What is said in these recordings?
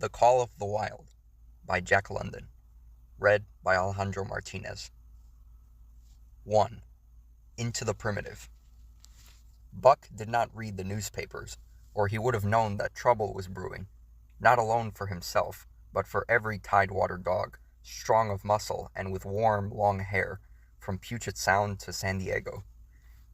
The Call of the Wild by Jack London. Read by Alejandro Martinez. 1. Into the Primitive. Buck did not read the newspapers, or he would have known that trouble was brewing, not alone for himself, but for every tidewater dog, strong of muscle and with warm, long hair, from Puget Sound to San Diego.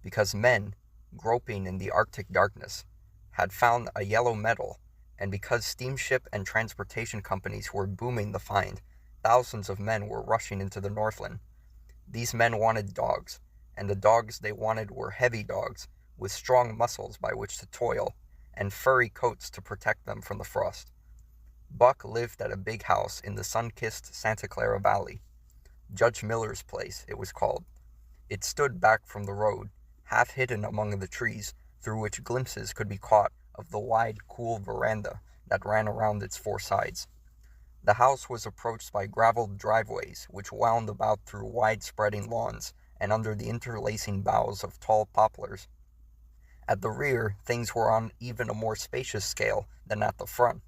Because men, groping in the Arctic darkness, had found a yellow metal, and because steamship and transportation companies were booming the find, thousands of men were rushing into the Northland. These men wanted dogs, and the dogs they wanted were heavy dogs, with strong muscles by which to toil, and furry coats to protect them from the frost. Buck lived at a big house in the sun-kissed Santa Clara Valley. Judge Miller's place, it was called. It stood back from the road, half hidden among the trees, through which glimpses could be caught of the wide, cool veranda that ran around its four sides. The house was approached by gravelled driveways which wound about through wide-spreading lawns and under the interlacing boughs of tall poplars. At the rear, things were on even a more spacious scale than at the front.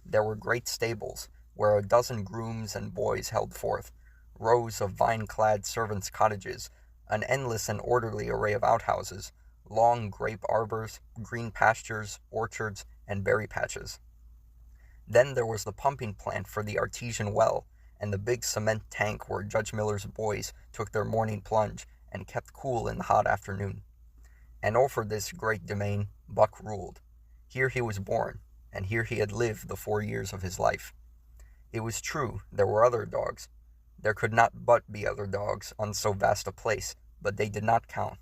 There were great stables, where a dozen grooms and boys held forth, rows of vine-clad servants' cottages, an endless and orderly array of outhouses, long grape arbors, green pastures, orchards, and berry patches. Then there was the pumping plant for the artesian well, and the big cement tank where Judge Miller's boys took their morning plunge and kept cool in the hot afternoon. And over this great domain Buck ruled. Here he was born, and here he had lived the 4 years of his life. It was true, there were other dogs. There could not but be other dogs on so vast a place, but they did not count.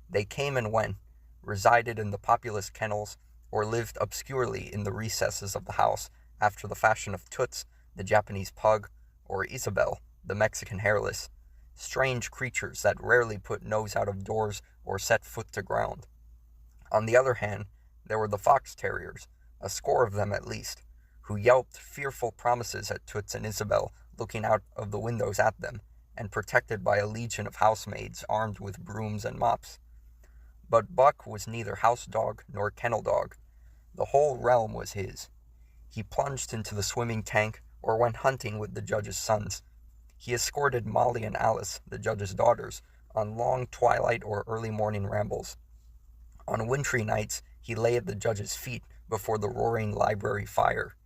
They came and went, resided in the populous kennels, or lived obscurely in the recesses of the house after the fashion of Toots, the Japanese pug, or Isabel, the Mexican hairless, strange creatures that rarely put nose out of doors or set foot to ground. On the other hand, there were the fox terriers, a score of them at least, who yelped fearful promises at Toots and Isabel looking out of the windows at them, and protected by a legion of housemaids armed with brooms and mops. But Buck was neither house dog nor kennel dog. The whole realm was his. He plunged into the swimming tank or went hunting with the judge's sons. He escorted Molly and Alice, the judge's daughters, on long twilight or early morning rambles. On wintry nights he lay at the judge's feet before the roaring library fire.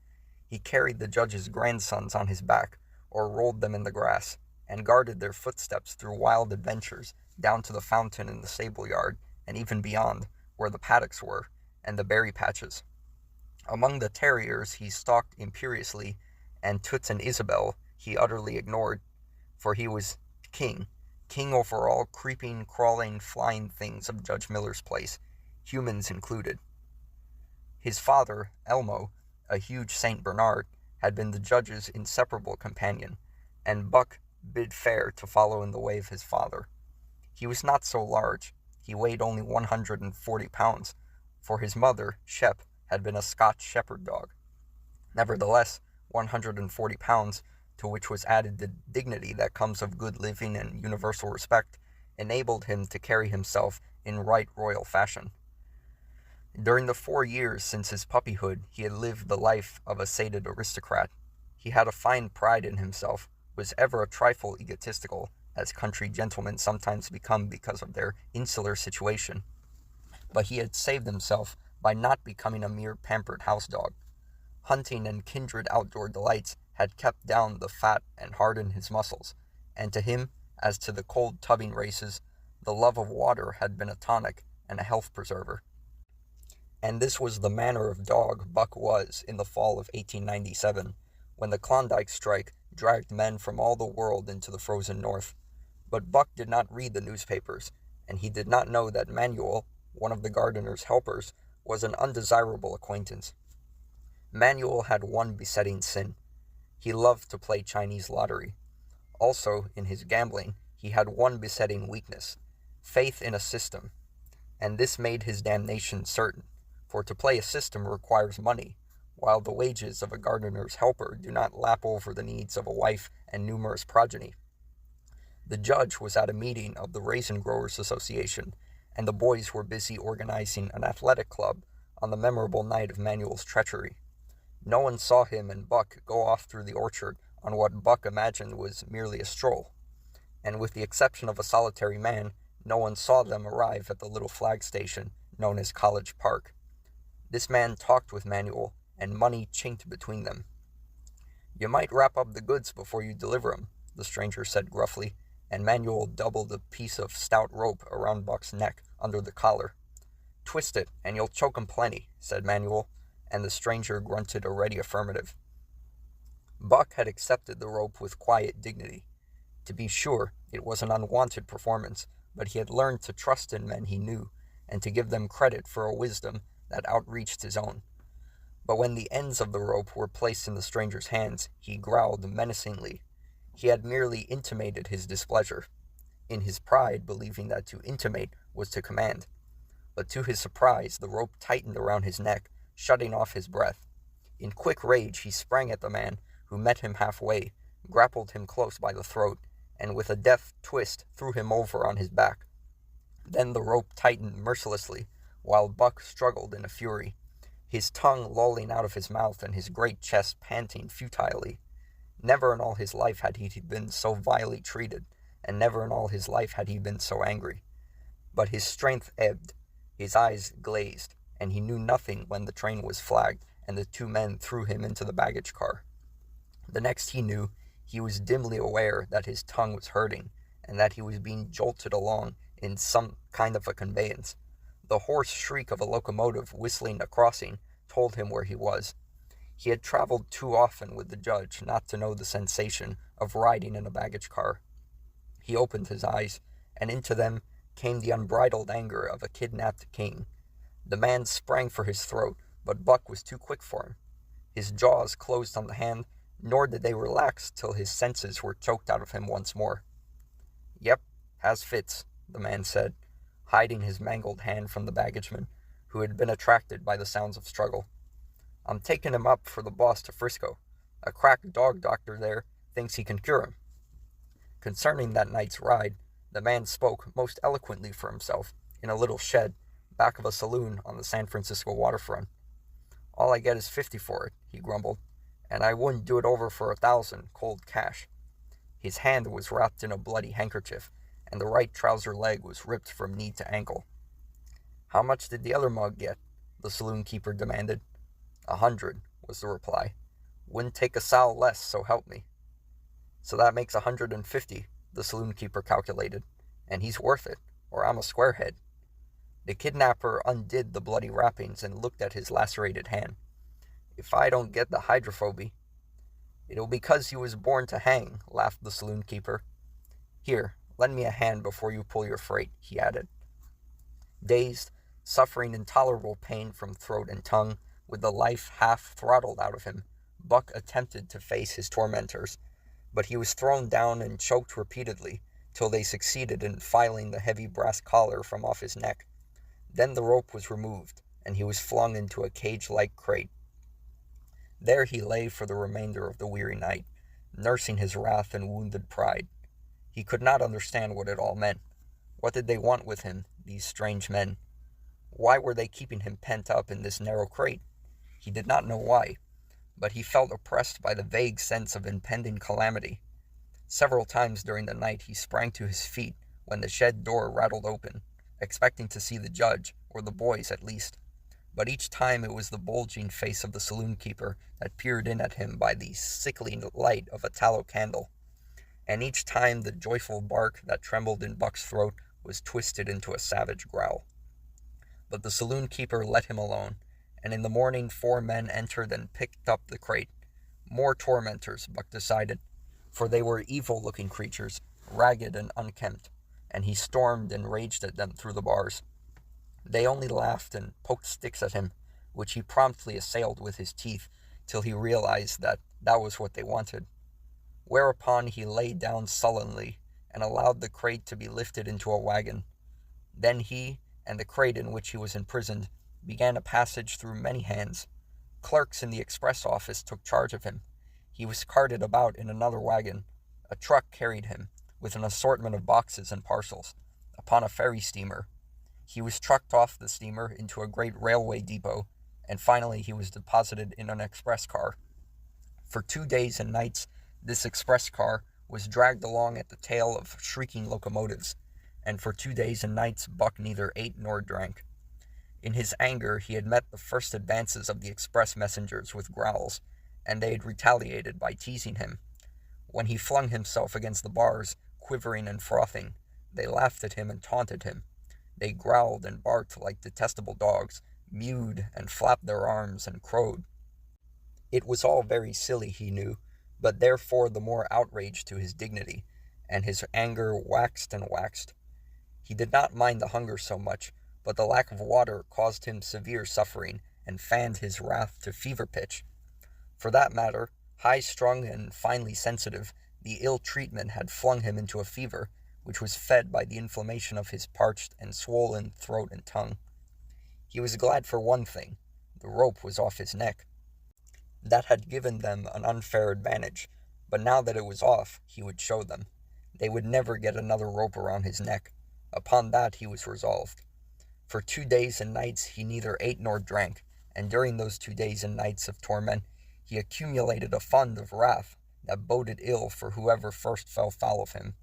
He carried the judge's grandsons on his back, or rolled them in the grass, and guarded their footsteps through wild adventures down to the fountain in the stable yard, and even beyond, where the paddocks were, and the berry patches. Among the terriers he stalked imperiously, and Toots and Isabel he utterly ignored, for he was king over all creeping, crawling, flying things of Judge Miller's place, humans included. His father, Elmo, a huge Saint Bernard, had been the judge's inseparable companion, and Buck bid fair to follow in the way of his father. He was not so large. He weighed only 140 pounds, for his mother, Shep, had been a Scotch shepherd dog. Nevertheless, 140 pounds, to which was added the dignity that comes of good living and universal respect, enabled him to carry himself in right royal fashion. During the 4 years since his puppyhood, he had lived the life of a sated aristocrat. He had a fine pride in himself, was ever a trifle egotistical, as country gentlemen sometimes become because of their insular situation. But he had saved himself by not becoming a mere pampered house dog. Hunting and kindred outdoor delights had kept down the fat and hardened his muscles, and to him, as to the cold tubbing races, the love of water had been a tonic and a health preserver. And this was the manner of dog Buck was in the fall of 1897, when the Klondike strike dragged men from all the world into the frozen north. But Buck did not read the newspapers, and he did not know that Manuel, one of the gardener's helpers, was an undesirable acquaintance. Manuel had one besetting sin. He loved to play Chinese lottery. Also, in his gambling, he had one besetting weakness, faith in a system, and this made his damnation certain, for to play a system requires money, while the wages of a gardener's helper do not lap over the needs of a wife and numerous progeny. The judge was at a meeting of the Raisin Growers Association, and the boys were busy organizing an athletic club on the memorable night of Manuel's treachery. No one saw him and Buck go off through the orchard on what Buck imagined was merely a stroll, and with the exception of a solitary man, no one saw them arrive at the little flag station known as College Park. This man talked with Manuel, and money chinked between them. "You might wrap up the goods before you deliver 'em," the stranger said gruffly, and Manuel doubled a piece of stout rope around Buck's neck under the collar. "Twist it, and you'll choke 'em plenty," said Manuel, and the stranger grunted a ready affirmative. Buck had accepted the rope with quiet dignity. To be sure, it was an unwanted performance, but he had learned to trust in men he knew, and to give them credit for a wisdom that outreached his own. But when the ends of the rope were placed in the stranger's hands, he growled menacingly. He had merely intimated his displeasure, in his pride believing that to intimate was to command. But to his surprise, the rope tightened around his neck, shutting off his breath. In quick rage, he sprang at the man, who met him halfway, grappled him close by the throat, and with a deft twist threw him over on his back. Then the rope tightened mercilessly, while Buck struggled in a fury, his tongue lolling out of his mouth and his great chest panting futilely. Never in all his life had he been so vilely treated, and never in all his life had he been so angry. But his strength ebbed, his eyes glazed, and he knew nothing when the train was flagged and the two men threw him into the baggage car. The next he knew, he was dimly aware that his tongue was hurting, and that he was being jolted along in some kind of a conveyance. The hoarse shriek of a locomotive whistling a crossing told him where he was. He had traveled too often with the judge not to know the sensation of riding in a baggage car. He opened his eyes, and into them came the unbridled anger of a kidnapped king. The man sprang for his throat, but Buck was too quick for him. His jaws closed on the hand, nor did they relax till his senses were choked out of him once more. "Yep, has fits," the man said, hiding his mangled hand from the baggageman, who had been attracted by the sounds of struggle. "I'm taking him up for the boss to Frisco. A crack dog doctor there thinks he can cure him." Concerning that night's ride, the man spoke most eloquently for himself in a little shed back of a saloon on the San Francisco waterfront. "All I get is 50 for it," he grumbled, "and I wouldn't do it over for 1,000 cold cash." His hand was wrapped in a bloody handkerchief, and the right trouser leg was ripped from knee to ankle. "How much did the other mug get?" the saloon keeper demanded. 100, was the reply. "Wouldn't take a sou less, so help me." "So that makes 150, the saloon keeper calculated, "and he's worth it, or I'm a squarehead." The kidnapper undid the bloody wrappings and looked at his lacerated hand. "If I don't get the hydrophoby—" "It'll be 'cause you was born to hang," laughed the saloon keeper. "Here, lend me a hand before you pull your freight," he added. Dazed, suffering intolerable pain from throat and tongue, with the life half throttled out of him, Buck attempted to face his tormentors, but he was thrown down and choked repeatedly, till they succeeded in filing the heavy brass collar from off his neck. Then the rope was removed, and he was flung into a cage-like crate. There he lay for the remainder of the weary night, nursing his wrath and wounded pride. He could not understand what it all meant. What did they want with him, these strange men? Why were they keeping him pent up in this narrow crate? He did not know why, but he felt oppressed by the vague sense of impending calamity. Several times during the night he sprang to his feet when the shed door rattled open, expecting to see the judge, or the boys at least. But each time it was the bulging face of the saloon keeper that peered in at him by the sickly light of a tallow candle. And each time the joyful bark that trembled in Buck's throat was twisted into a savage growl. But the saloon keeper let him alone, and in the morning 4 men entered and picked up the crate. More tormentors, Buck decided, for they were evil-looking creatures, ragged and unkempt, and he stormed and raged at them through the bars. They only laughed and poked sticks at him, which he promptly assailed with his teeth, till he realized that that was what they wanted. Whereupon he lay down sullenly, and allowed the crate to be lifted into a wagon. Then he, and the crate in which he was imprisoned, began a passage through many hands. Clerks in the express office took charge of him. He was carted about in another wagon. A truck carried him, with an assortment of boxes and parcels, upon a ferry steamer. He was trucked off the steamer into a great railway depot, and finally he was deposited in an express car. For 2 days and nights, this express car was dragged along at the tail of shrieking locomotives, and for 2 days and nights Buck neither ate nor drank. In his anger, he had met the first advances of the express messengers with growls, and they had retaliated by teasing him. When he flung himself against the bars, quivering and frothing, they laughed at him and taunted him. They growled and barked like detestable dogs, mewed and flapped their arms and crowed. It was all very silly, he knew, but therefore the more outrage to his dignity, and his anger waxed and waxed. He did not mind the hunger so much, but the lack of water caused him severe suffering and fanned his wrath to fever pitch. For that matter, high-strung and finely sensitive, the ill treatment had flung him into a fever, which was fed by the inflammation of his parched and swollen throat and tongue. He was glad for one thing: the rope was off his neck. That had given them an unfair advantage, but now that it was off, he would show them. They would never get another rope around his neck. Upon that he was resolved. For 2 days and nights he neither ate nor drank, and during those 2 days and nights of torment he accumulated a fund of wrath that boded ill for whoever first fell foul of him.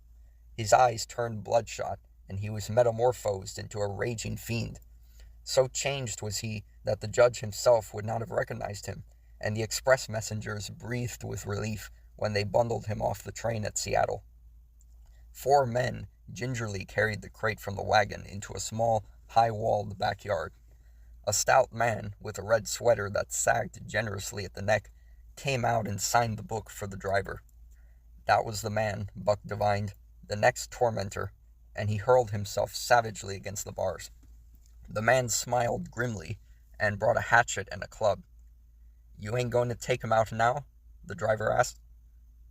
His eyes turned bloodshot, and he was metamorphosed into a raging fiend. So changed was he that the judge himself would not have recognized him, and the express messengers breathed with relief when they bundled him off the train at Seattle. 4 men gingerly carried the crate from the wagon into a small, high-walled backyard. A stout man, with a red sweater that sagged generously at the neck, came out and signed the book for the driver. That was the man, Buck divined, the next tormentor, and he hurled himself savagely against the bars. The man smiled grimly and brought a hatchet and a club. "You ain't going to take him out now?" the driver asked.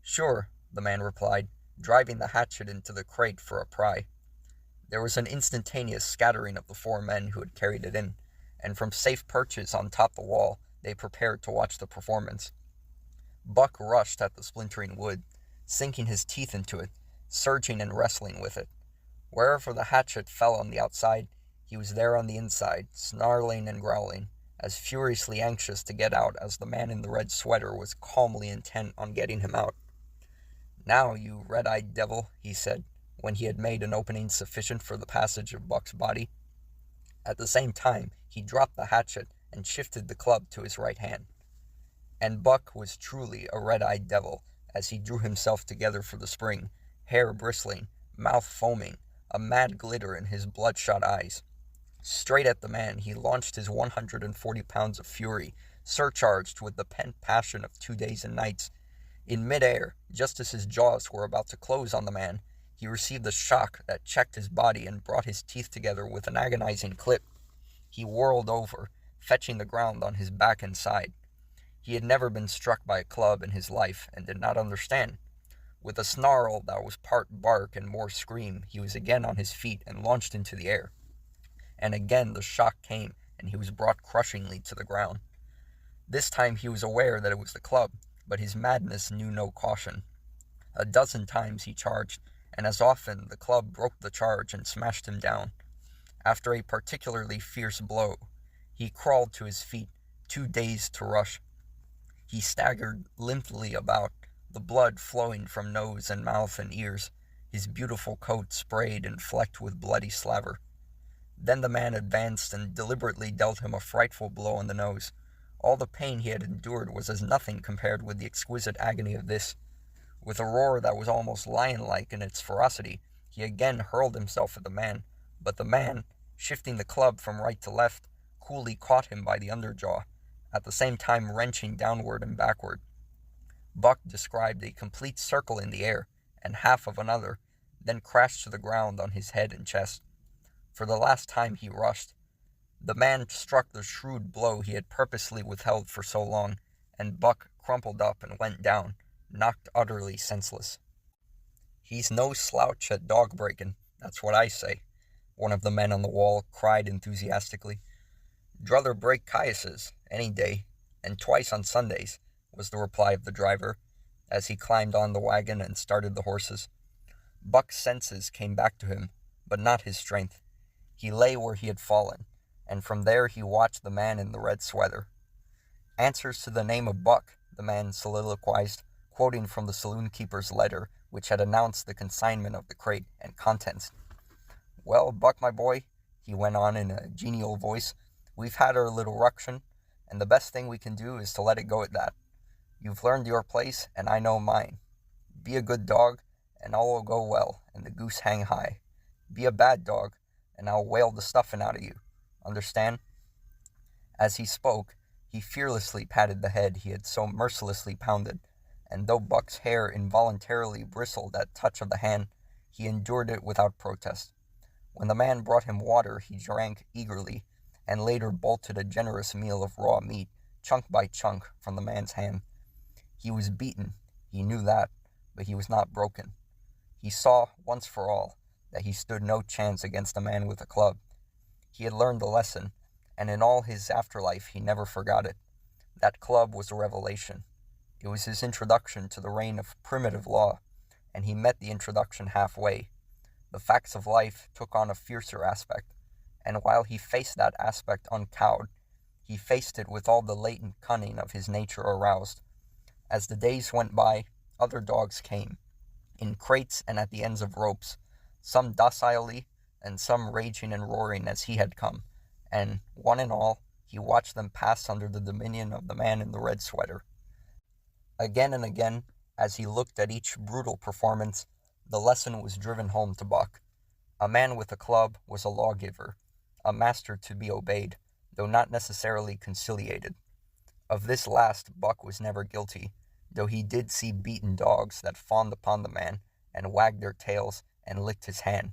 "Sure," the man replied, driving the hatchet into the crate for a pry. There was an instantaneous scattering of the 4 men who had carried it in, and from safe perches on top the wall they prepared to watch the performance. Buck rushed at the splintering wood, sinking his teeth into it, surging and wrestling with it. Wherever the hatchet fell on the outside, he was there on the inside, snarling and growling, as furiously anxious to get out as the man in the red sweater was calmly intent on getting him out. "Now, you red-eyed devil," he said, when he had made an opening sufficient for the passage of Buck's body. At the same time, he dropped the hatchet and shifted the club to his right hand. And Buck was truly a red-eyed devil as he drew himself together for the spring, hair bristling, mouth foaming, a mad glitter in his bloodshot eyes. Straight at the man he launched his 140 pounds of fury, surcharged with the pent passion of 2 days and nights. In mid-air, just as his jaws were about to close on the man, he received a shock that checked his body and brought his teeth together with an agonizing clip. He whirled over, fetching the ground on his back and side. He had never been struck by a club in his life and did not understand. With a snarl that was part bark and more scream, he was again on his feet and launched into the air. And again the shock came, and he was brought crushingly to the ground. This time he was aware that it was the club, but his madness knew no caution. A dozen times he charged, and as often the club broke the charge and smashed him down. After a particularly fierce blow, he crawled to his feet, too dazed to rush. He staggered limply about, the blood flowing from nose and mouth and ears, his beautiful coat sprayed and flecked with bloody slaver. Then the man advanced and deliberately dealt him a frightful blow on the nose. All the pain he had endured was as nothing compared with the exquisite agony of this. With a roar that was almost lion-like in its ferocity, he again hurled himself at the man, but the man, shifting the club from right to left, coolly caught him by the underjaw, at the same time wrenching downward and backward. Buck described a complete circle in the air, and half of another, then crashed to the ground on his head and chest. For the last time he rushed. The man struck the shrewd blow he had purposely withheld for so long, and Buck crumpled up and went down, knocked utterly senseless. "He's no slouch at dog-breaking, that's what I say," one of the men on the wall cried enthusiastically. "Druther break Caius's, any day, and twice on Sundays," was the reply of the driver, as he climbed on the wagon and started the horses. Buck's senses came back to him, but not his strength. He lay where he had fallen, and from there he watched the man in the red sweater. "Answers to the name of Buck," the man soliloquized, quoting from the saloon keeper's letter, which had announced the consignment of the crate and contents. "Well, Buck, my boy," he went on in a genial voice, "we've had our little ruction, and the best thing we can do is to let it go at that. You've learned your place, and I know mine. Be a good dog, and all will go well, and the goose hang high. Be a bad dog, and I'll whale the stuffing out of you. Understand?" As he spoke, he fearlessly patted the head he had so mercilessly pounded, and though Buck's hair involuntarily bristled at touch of the hand, he endured it without protest. When the man brought him water, he drank eagerly, and later bolted a generous meal of raw meat, chunk by chunk, from the man's hand. He was beaten, he knew that, but he was not broken. He saw, once for all, that he stood no chance against a man with a club. He had learned the lesson, and in all his afterlife he never forgot it. That club was a revelation. It was his introduction to the reign of primitive law, and he met the introduction halfway. The facts of life took on a fiercer aspect, and while he faced that aspect uncowed, he faced it with all the latent cunning of his nature aroused. As the days went by, other dogs came, in crates and at the ends of ropes, some docilely, and some raging and roaring as he had come, and, one and all, he watched them pass under the dominion of the man in the red sweater. Again and again, as he looked at each brutal performance, the lesson was driven home to Buck. A man with a club was a lawgiver, a master to be obeyed, though not necessarily conciliated. Of this last Buck was never guilty, though he did see beaten dogs that fawned upon the man, and wagged their tails, and licked his hand.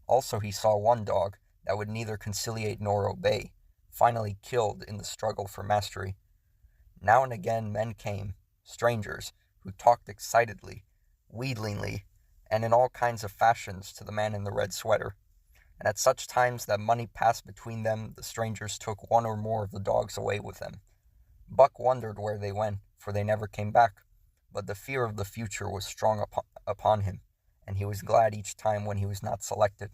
Also he saw one dog that would neither conciliate nor obey, finally killed in the struggle for mastery. Now and again men came, strangers, who talked excitedly, wheedlingly, and in all kinds of fashions to the man in the red sweater, and at such times that money passed between them, the strangers took one or more of the dogs away with them. Buck wondered where they went, for they never came back, but the fear of the future was strong upon him, and he was glad each time when he was not selected.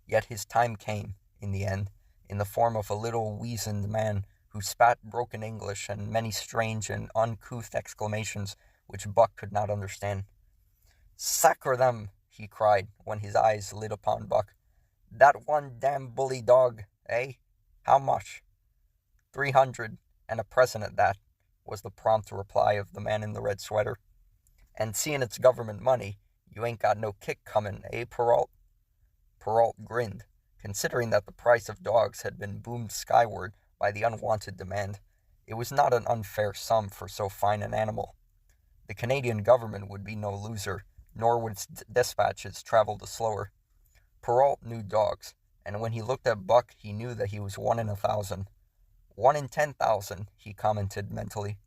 Yet his time came, in the end, in the form of a little weazened man who spat broken English and many strange and uncouth exclamations which Buck could not understand. "Sacre them!" he cried, when his eyes lit upon Buck. "That one damn bully dog, eh? How much?" 300, and a present at that," was the prompt reply of the man in the red sweater. "And seeing it's government money, you ain't got no kick comin', eh, Perrault?" Perrault grinned, considering that the price of dogs had been boomed skyward by the unwanted demand. It was not an unfair sum for so fine an animal. The Canadian government would be no loser, nor would its despatches travel the slower. Perrault knew dogs, and when he looked at Buck he knew that he was 1 in 1,000. 1 in 10,000, he commented mentally.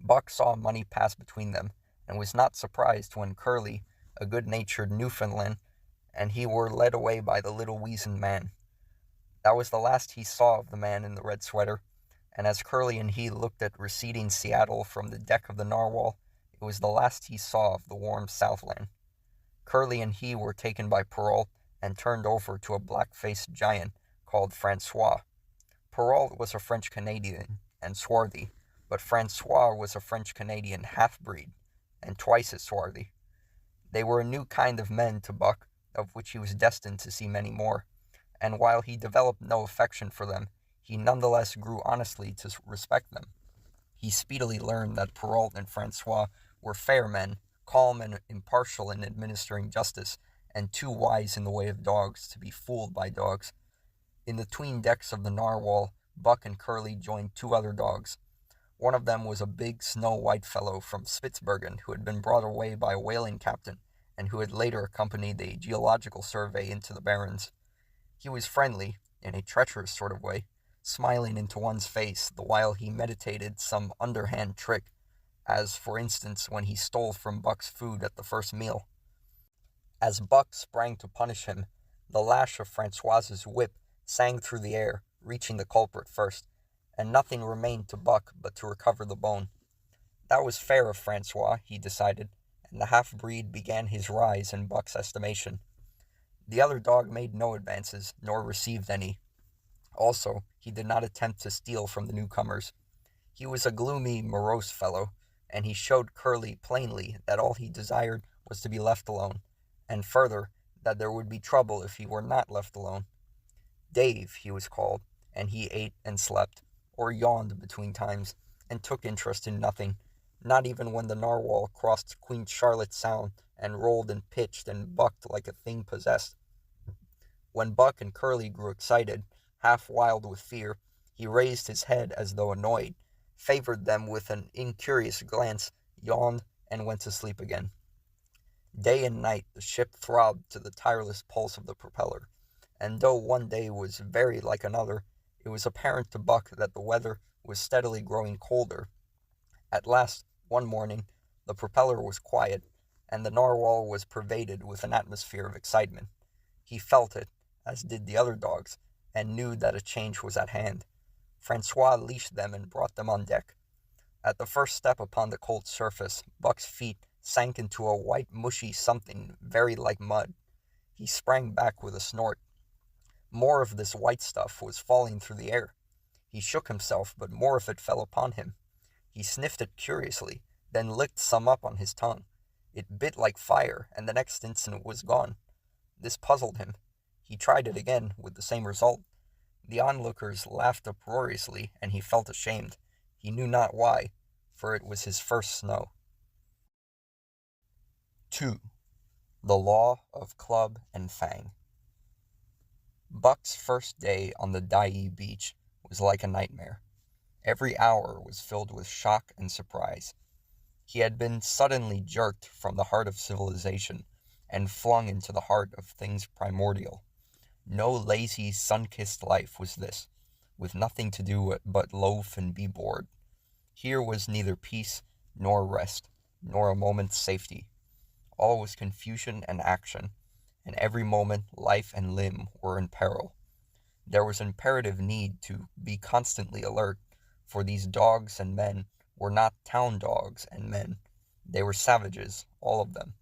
Buck saw money pass between them, and was not surprised when Curly, a good-natured Newfoundland, and he were led away by the little weazened man. That was the last he saw of the man in the red sweater, and as Curly and he looked at receding Seattle from the deck of the narwhal, it was the last he saw of the warm Southland. Curly and he were taken by Perrault and turned over to a black-faced giant called Francois. Perrault was a French-Canadian and swarthy, but Francois was a French-Canadian half-breed, and twice as swarthy. They were a new kind of men to Buck, of which he was destined to see many more, and while he developed no affection for them, he nonetheless grew honestly to respect them. He speedily learned that Perrault and Francois were fair men, calm and impartial in administering justice, and too wise in the way of dogs to be fooled by dogs. In the 'tween decks of the narwhal, Buck and Curly joined 2 other dogs. One of them was a big snow-white fellow from Spitzbergen who had been brought away by a whaling captain, and who had later accompanied a geological survey into the Barrens. He was friendly, in a treacherous sort of way, smiling into one's face the while he meditated some underhand trick, as, for instance, when he stole from Buck's food at the first meal. As Buck sprang to punish him, the lash of Francois's whip sang through the air, reaching the culprit first, and nothing remained to Buck but to recover the bone. That was fair of Francois, he decided, and the half-breed began his rise in Buck's estimation. The other dog made no advances, nor received any. Also, he did not attempt to steal from the newcomers. He was a gloomy, morose fellow, and he showed Curly plainly that all he desired was to be left alone, and further, that there would be trouble if he were not left alone. Dave, he was called, and he ate and slept, or yawned between times, and took interest in nothing, not even when the narwhal crossed Queen Charlotte Sound and rolled and pitched and bucked like a thing possessed. When Buck and Curly grew excited, half wild with fear, he raised his head as though annoyed, favored them with an incurious glance, yawned, and went to sleep again. Day and night the ship throbbed to the tireless pulse of the propeller, and though one day was very like another, it was apparent to Buck that the weather was steadily growing colder. At last, one morning, the propeller was quiet, and the narwhal was pervaded with an atmosphere of excitement. He felt it, as did the other dogs, and knew that a change was at hand. Francois leashed them and brought them on deck. At the first step upon the cold surface, Buck's feet sank into a white mushy something very like mud. He sprang back with a snort. More of this white stuff was falling through the air. He shook himself, but more of it fell upon him. He sniffed it curiously, then licked some up on his tongue. It bit like fire, and the next instant it was gone. This puzzled him. He tried it again, with the same result. The onlookers laughed uproariously, and he felt ashamed. He knew not why, for it was his first snow. 2. The Law of Club and Fang. Buck's first day on the Dyea beach was like a nightmare. Every hour was filled with shock and surprise. He had been suddenly jerked from the heart of civilization and flung into the heart of things primordial. No lazy, sun-kissed life was this, with nothing to do but loaf and be bored. Here was neither peace, nor rest, nor a moment's safety. All was confusion and action, and every moment life and limb were in peril. There was imperative need to be constantly alert, for these dogs and men were not town dogs and men. They were savages, all of them,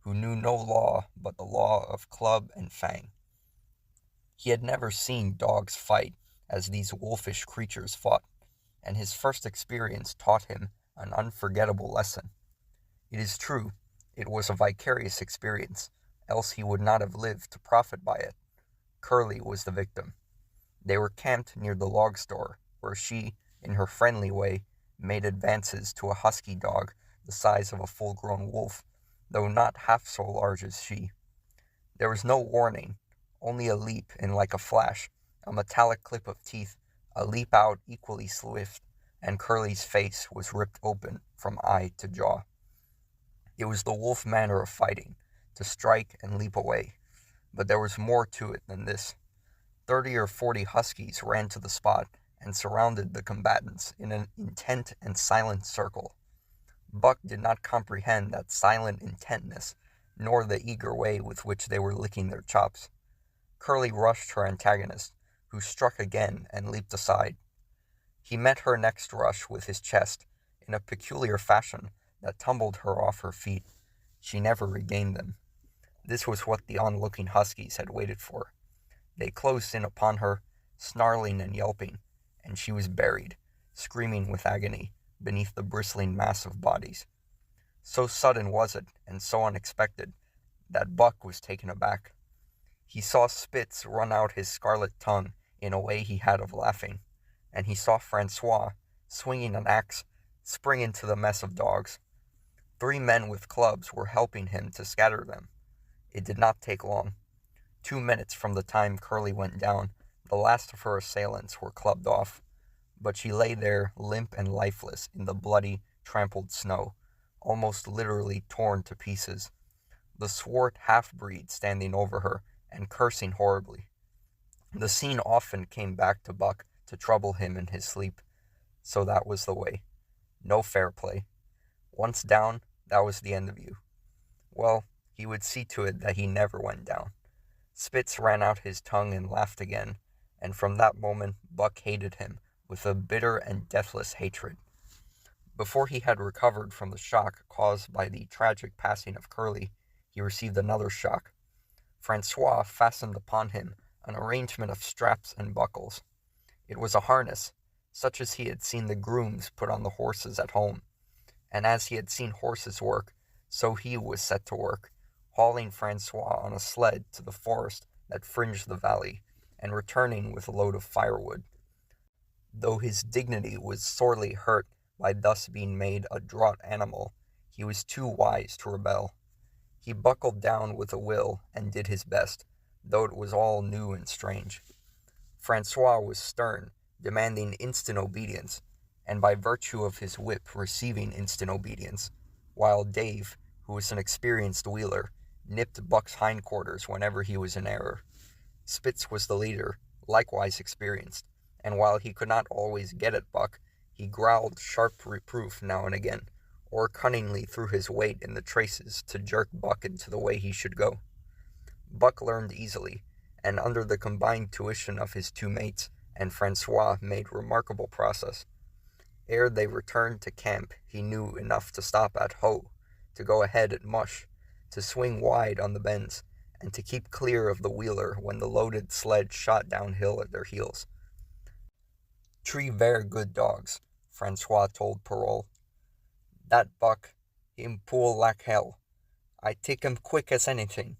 who knew no law but the law of club and fang. He had never seen dogs fight as these wolfish creatures fought, and his first experience taught him an unforgettable lesson. It is true, it was a vicarious experience, else he would not have lived to profit by it. Curly was the victim. They were camped near the log store, where she, in her friendly way, made advances to a husky dog the size of a full-grown wolf, though not half so large as she. There was no warning, only a leap in like a flash, a metallic clip of teeth, a leap out equally swift, and Curly's face was ripped open from eye to jaw. It was the wolf manner of fighting, to strike and leap away, but there was more to it than this. 30 or 40 huskies ran to the spot and surrounded the combatants in an intent and silent circle. Buck did not comprehend that silent intentness, nor the eager way with which they were licking their chops. Curly rushed her antagonist, who struck again and leaped aside. He met her next rush with his chest, in a peculiar fashion that tumbled her off her feet. She never regained them. This was what the onlooking huskies had waited for. They closed in upon her, snarling and yelping, and she was buried, screaming with agony, beneath the bristling mass of bodies. So sudden was it, and so unexpected, that Buck was taken aback. He saw Spitz run out his scarlet tongue in a way he had of laughing, and he saw Francois, swinging an axe, spring into the mess of dogs. 3 men with clubs were helping him to scatter them. It did not take long. 2 minutes from the time Curly went down, the last of her assailants were clubbed off, but she lay there limp and lifeless in the bloody, trampled snow, almost literally torn to pieces, the swart half-breed standing over her and cursing horribly. The scene often came back to Buck to trouble him in his sleep, so that was the way. No fair play. Once down, that was the end of you. Well, he would see to it that he never went down. Spitz ran out his tongue and laughed again, and from that moment Buck hated him with a bitter and deathless hatred. Before he had recovered from the shock caused by the tragic passing of Curly, he received another shock. Francois fastened upon him an arrangement of straps and buckles. It was a harness, such as he had seen the grooms put on the horses at home, and as he had seen horses work, so he was set to work, hauling Francois on a sled to the forest that fringed the valley, and returning with a load of firewood. Though his dignity was sorely hurt by thus being made a draught animal, he was too wise to rebel. He buckled down with a will and did his best, though it was all new and strange. Francois was stern, demanding instant obedience, and by virtue of his whip receiving instant obedience, while Dave, who was an experienced wheeler, nipped Buck's hindquarters whenever he was in error. Spitz was the leader, likewise experienced, and while he could not always get at Buck, he growled sharp reproof now and again, or cunningly threw his weight in the traces to jerk Buck into the way he should go. Buck learned easily, and under the combined tuition of his two mates and Francois made remarkable progress. Ere they returned to camp, he knew enough to stop at Hoe, to go ahead at Mush, to swing wide on the bends, and to keep clear of the wheeler when the loaded sled shot downhill at their heels. "Tree ver good dogs," Francois told Parole. "That Buck, him pull like hell. I take him quick as anything."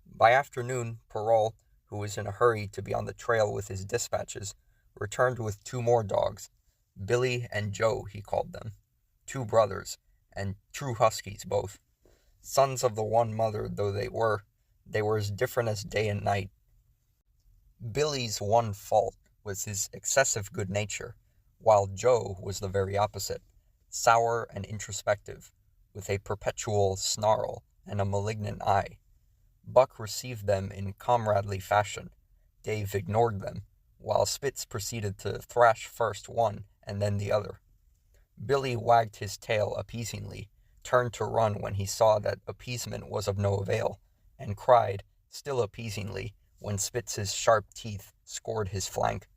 By afternoon, Parole, who was in a hurry to be on the trail with his dispatches, returned with two more dogs. Billy and Joe, he called them. 2 brothers, and true huskies both. Sons of the one mother though they were as different as day and night. Billy's one fault was his excessive good nature, while Joe was the very opposite, sour and introspective, with a perpetual snarl and a malignant eye. Buck received them in comradely fashion. Dave ignored them, while Spitz proceeded to thrash first one and then the other. Billy wagged his tail appeasingly, turned to run when he saw that appeasement was of no avail, and cried, still appeasingly, when Spitz's sharp teeth scored his flank.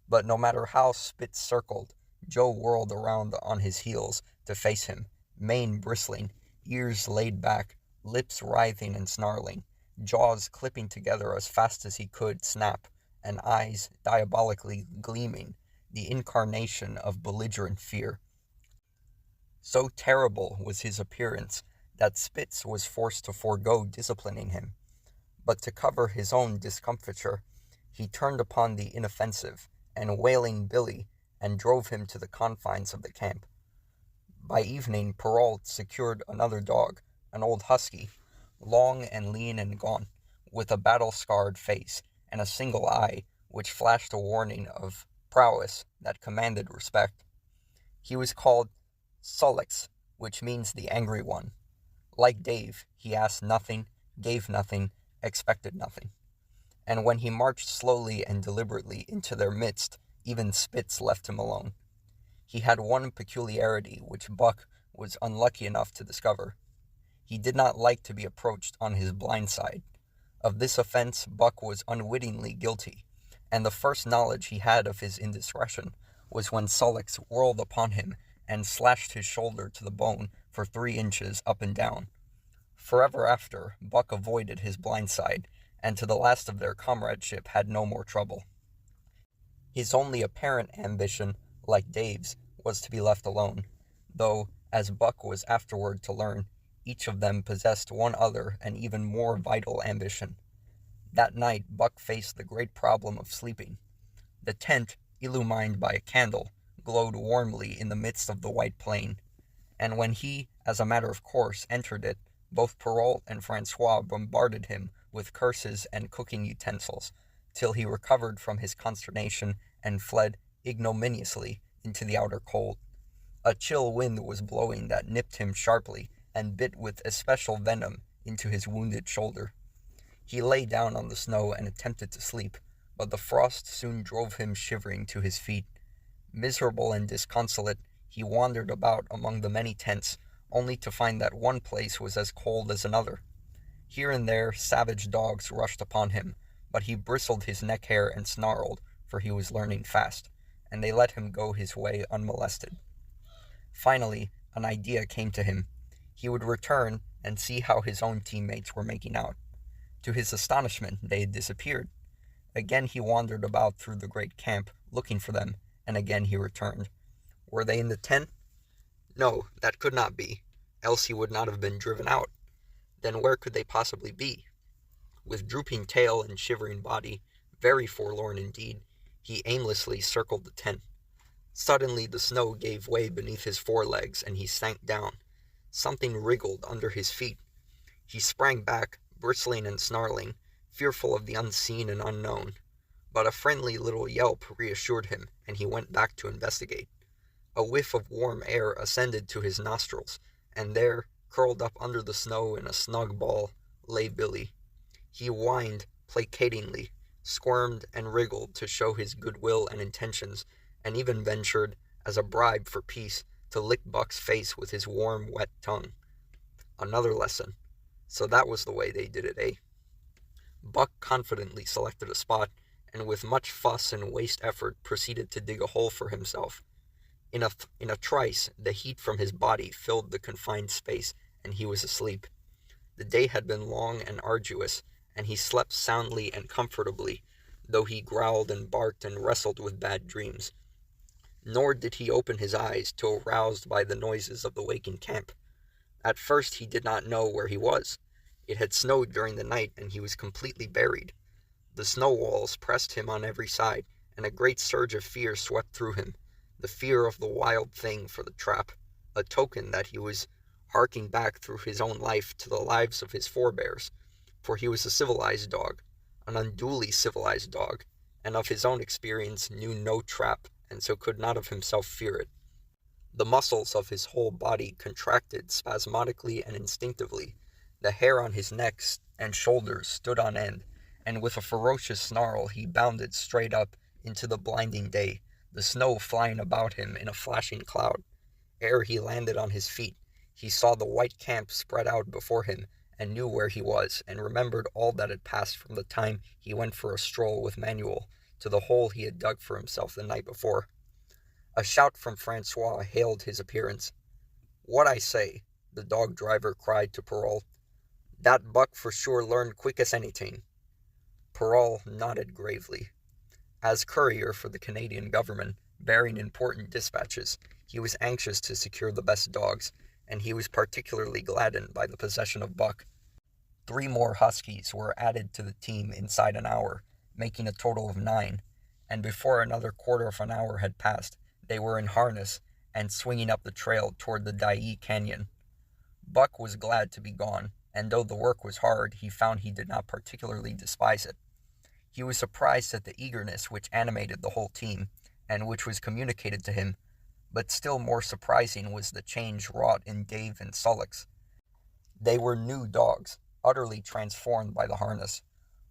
But no matter how Spitz circled, Joe whirled around on his heels to face him, mane bristling, ears laid back, lips writhing and snarling, jaws clipping together as fast as he could snap, and eyes diabolically gleaming, the incarnation of belligerent fear. So terrible was his appearance that Spitz was forced to forego disciplining him. But to cover his own discomfiture, he turned upon the inoffensive, and wailing Billy, and drove him to the confines of the camp. By evening, Perrault secured another dog, an old husky, long and lean and gaunt, with a battle-scarred face, and a single eye, which flashed a warning of prowess that commanded respect. He was called Solix, which means the angry one. Like Dave, he asked nothing, gave nothing, expected nothing. And when he marched slowly and deliberately into their midst, even Spitz left him alone. He had one peculiarity which Buck was unlucky enough to discover. He did not like to be approached on his blind side. Of this offense Buck was unwittingly guilty, and the first knowledge he had of his indiscretion was when Solix whirled upon him and slashed his shoulder to the bone for 3 inches up and down. Forever after, Buck avoided his blind side, and to the last of their comradeship had no more trouble. His only apparent ambition, like Dave's, was to be left alone, though, as Buck was afterward to learn, each of them possessed one other and even more vital ambition. That night Buck faced the great problem of sleeping. The tent, illumined by a candle, glowed warmly in the midst of the white plain, and when he, as a matter of course, entered it, both Perrault and Francois bombarded him with curses and cooking utensils, till he recovered from his consternation and fled ignominiously into the outer cold. A chill wind was blowing that nipped him sharply and bit with especial venom into his wounded shoulder. He lay down on the snow and attempted to sleep, but the frost soon drove him shivering to his feet. Miserable and disconsolate, he wandered about among the many tents, only to find that one place was as cold as another. Here and there savage dogs rushed upon him, but he bristled his neck hair and snarled, for he was learning fast, and they let him go his way unmolested. Finally, an idea came to him. He would return and see how his own teammates were making out. To his astonishment, they had disappeared. Again he wandered about through the great camp, looking for them, and again he returned. Were they in the tent? No, that could not be, else he would not have been driven out. Then where could they possibly be? With drooping tail and shivering body, very forlorn indeed, he aimlessly circled the tent. Suddenly the snow gave way beneath his forelegs, and he sank down. Something wriggled under his feet. He sprang back, bristling and snarling, fearful of the unseen and unknown. But a friendly little yelp reassured him, and he went back to investigate. A whiff of warm air ascended to his nostrils, and there, curled up under the snow in a snug ball, lay Billy. He whined placatingly, squirmed and wriggled to show his goodwill and intentions, and even ventured, as a bribe for peace, to lick Buck's face with his warm, wet tongue. Another lesson. So that was the way they did it, eh? Buck confidently selected a spot, and with much fuss and waste effort proceeded to dig a hole for himself. In a trice, the heat from his body filled the confined space, and he was asleep. The day had been long and arduous, and he slept soundly and comfortably, though he growled and barked and wrestled with bad dreams. Nor did he open his eyes till aroused by the noises of the waking camp. At first he did not know where he was. It had snowed during the night, and he was completely buried. The snow walls pressed him on every side, and a great surge of fear swept through him, the fear of the wild thing for the trap, a token that he was harking back through his own life to the lives of his forebears, for he was a civilized dog, an unduly civilized dog, and of his own experience knew no trap, and so could not of himself fear it. The muscles of his whole body contracted spasmodically and instinctively. The hair on his neck and shoulders stood on end, and with a ferocious snarl he bounded straight up into the blinding day, the snow flying about him in a flashing cloud. Ere he landed on his feet, he saw the white camp spread out before him, and knew where he was, and remembered all that had passed from the time he went for a stroll with Manuel to the hole he had dug for himself the night before. A shout from Francois hailed his appearance. "What I say," the dog driver cried to Perrault. "Dat Buck for sure learn quick as anything." Perrault nodded gravely. As courier for the Canadian government, bearing important dispatches, he was anxious to secure the best dogs, and he was particularly gladdened by the possession of Buck. 3 more huskies were added to the team inside an hour, making a total of 9, and before another quarter of an hour had passed, they were in harness and swinging up the trail toward the Dyea Canyon. Buck was glad to be gone, and though the work was hard, he found he did not particularly despise it. He was surprised at the eagerness which animated the whole team, and which was communicated to him, but still more surprising was the change wrought in Dave and Sullox. They were new dogs, utterly transformed by the harness.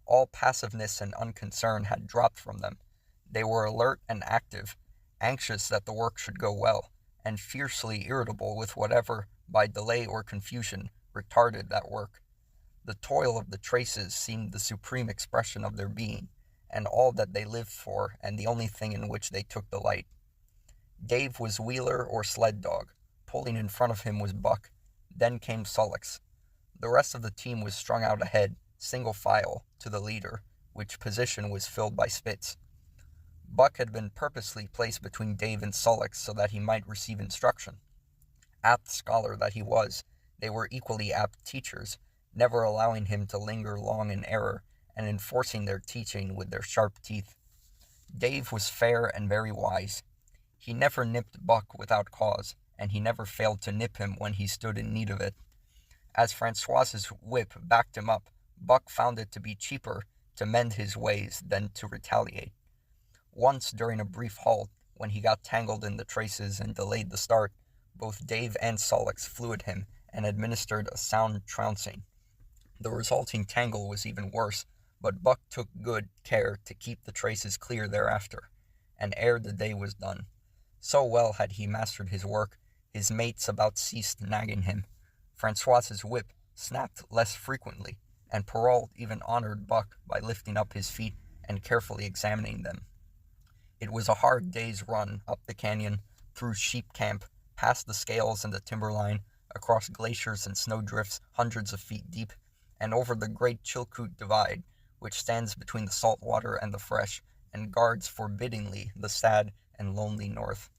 All passiveness and unconcern had dropped from them. They were alert and active, anxious that the work should go well, and fiercely irritable with whatever, by delay or confusion, retarded that work. The toil of the traces seemed the supreme expression of their being, and all that they lived for, and the only thing in which they took delight. Dave was wheeler or sled dog. Pulling in front of him was Buck. Then came Sullox. The rest of the team was strung out ahead, single file, to the leader, which position was filled by Spitz. Buck had been purposely placed between Dave and Sullox so that he might receive instruction. Apt scholar that he was, they were equally apt teachers, never allowing him to linger long in error, and enforcing their teaching with their sharp teeth. Dave was fair and very wise. He never nipped Buck without cause, and he never failed to nip him when he stood in need of it. As Francois's whip backed him up, Buck found it to be cheaper to mend his ways than to retaliate. Once, during a brief halt, when he got tangled in the traces and delayed the start, both Dave and Sullox flew at him and administered a sound trouncing. The resulting tangle was even worse, but Buck took good care to keep the traces clear thereafter, and ere the day was done. So well had he mastered his work, his mates about ceased nagging him. Francois's whip snapped less frequently, and Perrault even honored Buck by lifting up his feet and carefully examining them. It was a hard day's run up the canyon, through sheep camp, past the scales and the timberline, across glaciers and snowdrifts hundreds of feet deep, and over the great Chilkoot Divide, which stands between the salt water and the fresh, and guards forbiddingly the sad and lonely north.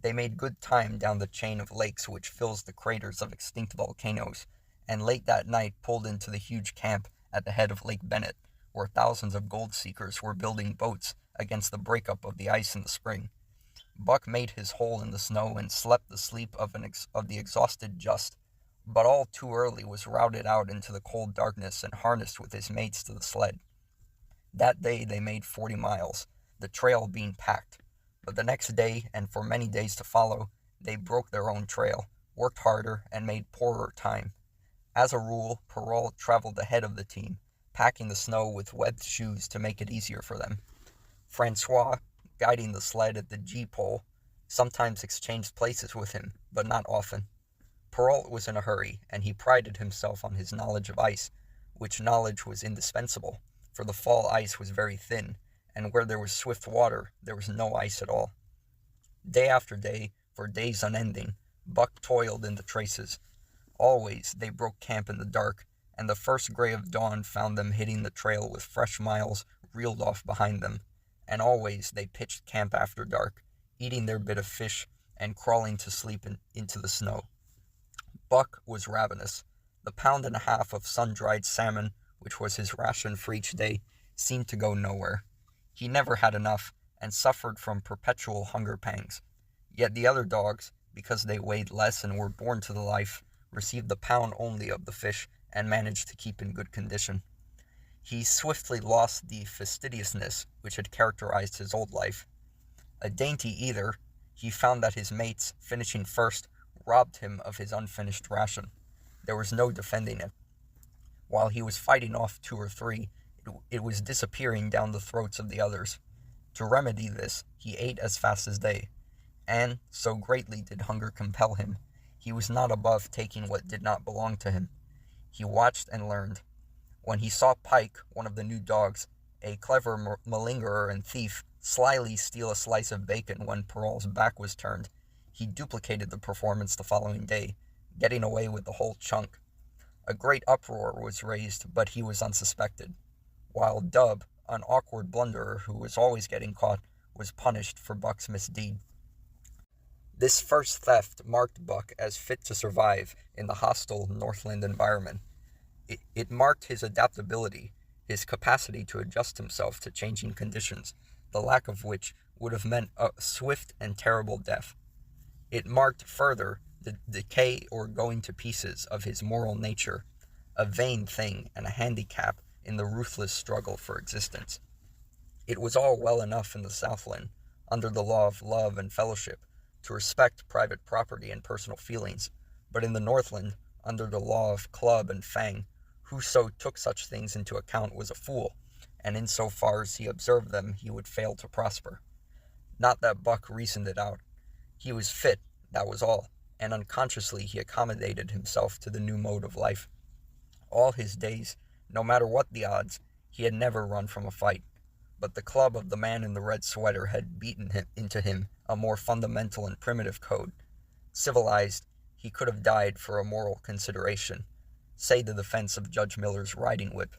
They made good time down the chain of lakes which fills the craters of extinct volcanoes, and late that night pulled into the huge camp at the head of Lake Bennett, where thousands of gold seekers were building boats against the breakup of the ice in the spring. Buck made his hole in the snow and slept the sleep of the exhausted just, but all too early was routed out into the cold darkness and harnessed with his mates to the sled. That day they made 40 miles, the trail being packed, but the next day, and for many days to follow, they broke their own trail, worked harder, and made poorer time. As a rule, Perrault traveled ahead of the team, packing the snow with webbed shoes to make it easier for them. Francois, guiding the sled at the G-pole, sometimes exchanged places with him, but not often. Perrault was in a hurry, and he prided himself on his knowledge of ice, which knowledge was indispensable, for the fall ice was very thin, and where there was swift water, there was no ice at all. Day after day, for days unending, Buck toiled in the traces. Always they broke camp in the dark, and the first gray of dawn found them hitting the trail with fresh miles reeled off behind them, and always they pitched camp after dark, eating their bit of fish and crawling to sleep into the snow. Buck was ravenous. The pound and a half of sun-dried salmon, which was his ration for each day, seemed to go nowhere. He never had enough, and suffered from perpetual hunger pangs. Yet the other dogs, because they weighed less and were born to the life, received the pound only of the fish, and managed to keep in good condition. He swiftly lost the fastidiousness which had characterized his old life. A dainty eater, he found that his mates, finishing first, robbed him of his unfinished ration. There was no defending it. While he was fighting off 2 or 3, it was disappearing down the throats of the others. To remedy this, he ate as fast as they, and, so greatly did hunger compel him, he was not above taking what did not belong to him. He watched and learned. When he saw Pike, one of the new dogs, a clever malingerer and thief, slyly steal a slice of bacon when Perrault's back was turned, he duplicated the performance the following day, getting away with the whole chunk. A great uproar was raised, but he was unsuspected, while Dub, an awkward blunderer who was always getting caught, was punished for Buck's misdeed. This first theft marked Buck as fit to survive in the hostile Northland environment. It marked his adaptability, his capacity to adjust himself to changing conditions, the lack of which would have meant a swift and terrible death. It marked, further, the decay or going to pieces of his moral nature, a vain thing and a handicap in the ruthless struggle for existence. It was all well enough in the Southland, under the law of love and fellowship, to respect private property and personal feelings, but in the Northland, under the law of club and fang, whoso took such things into account was a fool, and in so far as he observed them he would fail to prosper. Not that Buck reasoned it out. He was fit, that was all, and unconsciously he accommodated himself to the new mode of life. All his days, no matter what the odds, he had never run from a fight, but the club of the man in the red sweater had beaten into him a more fundamental and primitive code. Civilized, he could have died for a moral consideration, say the defense of Judge Miller's riding whip,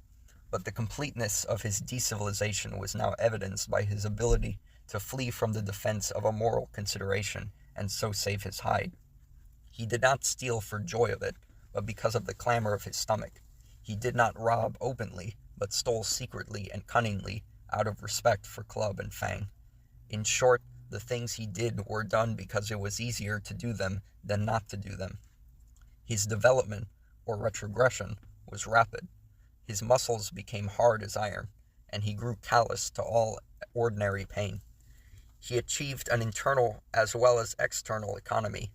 but the completeness of his decivilization was now evidenced by his ability to flee from the defense of a moral consideration, and so save his hide. He did not steal for joy of it, but because of the clamor of his stomach. He did not rob openly, but stole secretly and cunningly, out of respect for club and fang. In short, the things he did were done because it was easier to do them than not to do them. His development, or retrogression, was rapid. His muscles became hard as iron, and he grew callous to all ordinary pain. He achieved an internal as well as external economy.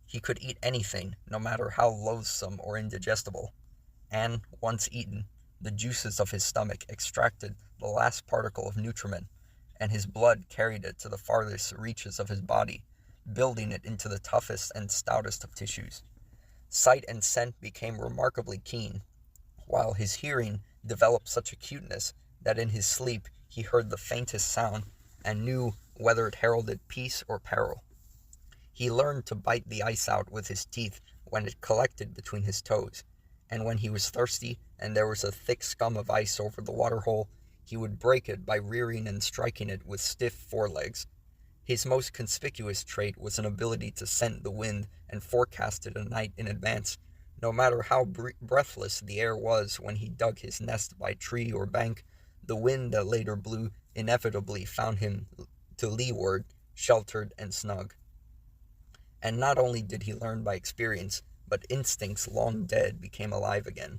He could eat anything, no matter how loathsome or indigestible, and, once eaten, the juices of his stomach extracted the last particle of nutriment, and his blood carried it to the farthest reaches of his body, building it into the toughest and stoutest of tissues. Sight and scent became remarkably keen, while his hearing developed such acuteness that in his sleep he heard the faintest sound and knew whether it heralded peace or peril. He learned to bite the ice out with his teeth when it collected between his toes, and when he was thirsty and there was a thick scum of ice over the waterhole, he would break it by rearing and striking it with stiff forelegs. His most conspicuous trait was an ability to scent the wind and forecast it a night in advance, no matter how breathless the air was when he dug his nest by tree or bank. The wind that later blew inevitably found him to leeward, sheltered and snug. And not only did he learn by experience, but instincts long dead became alive again.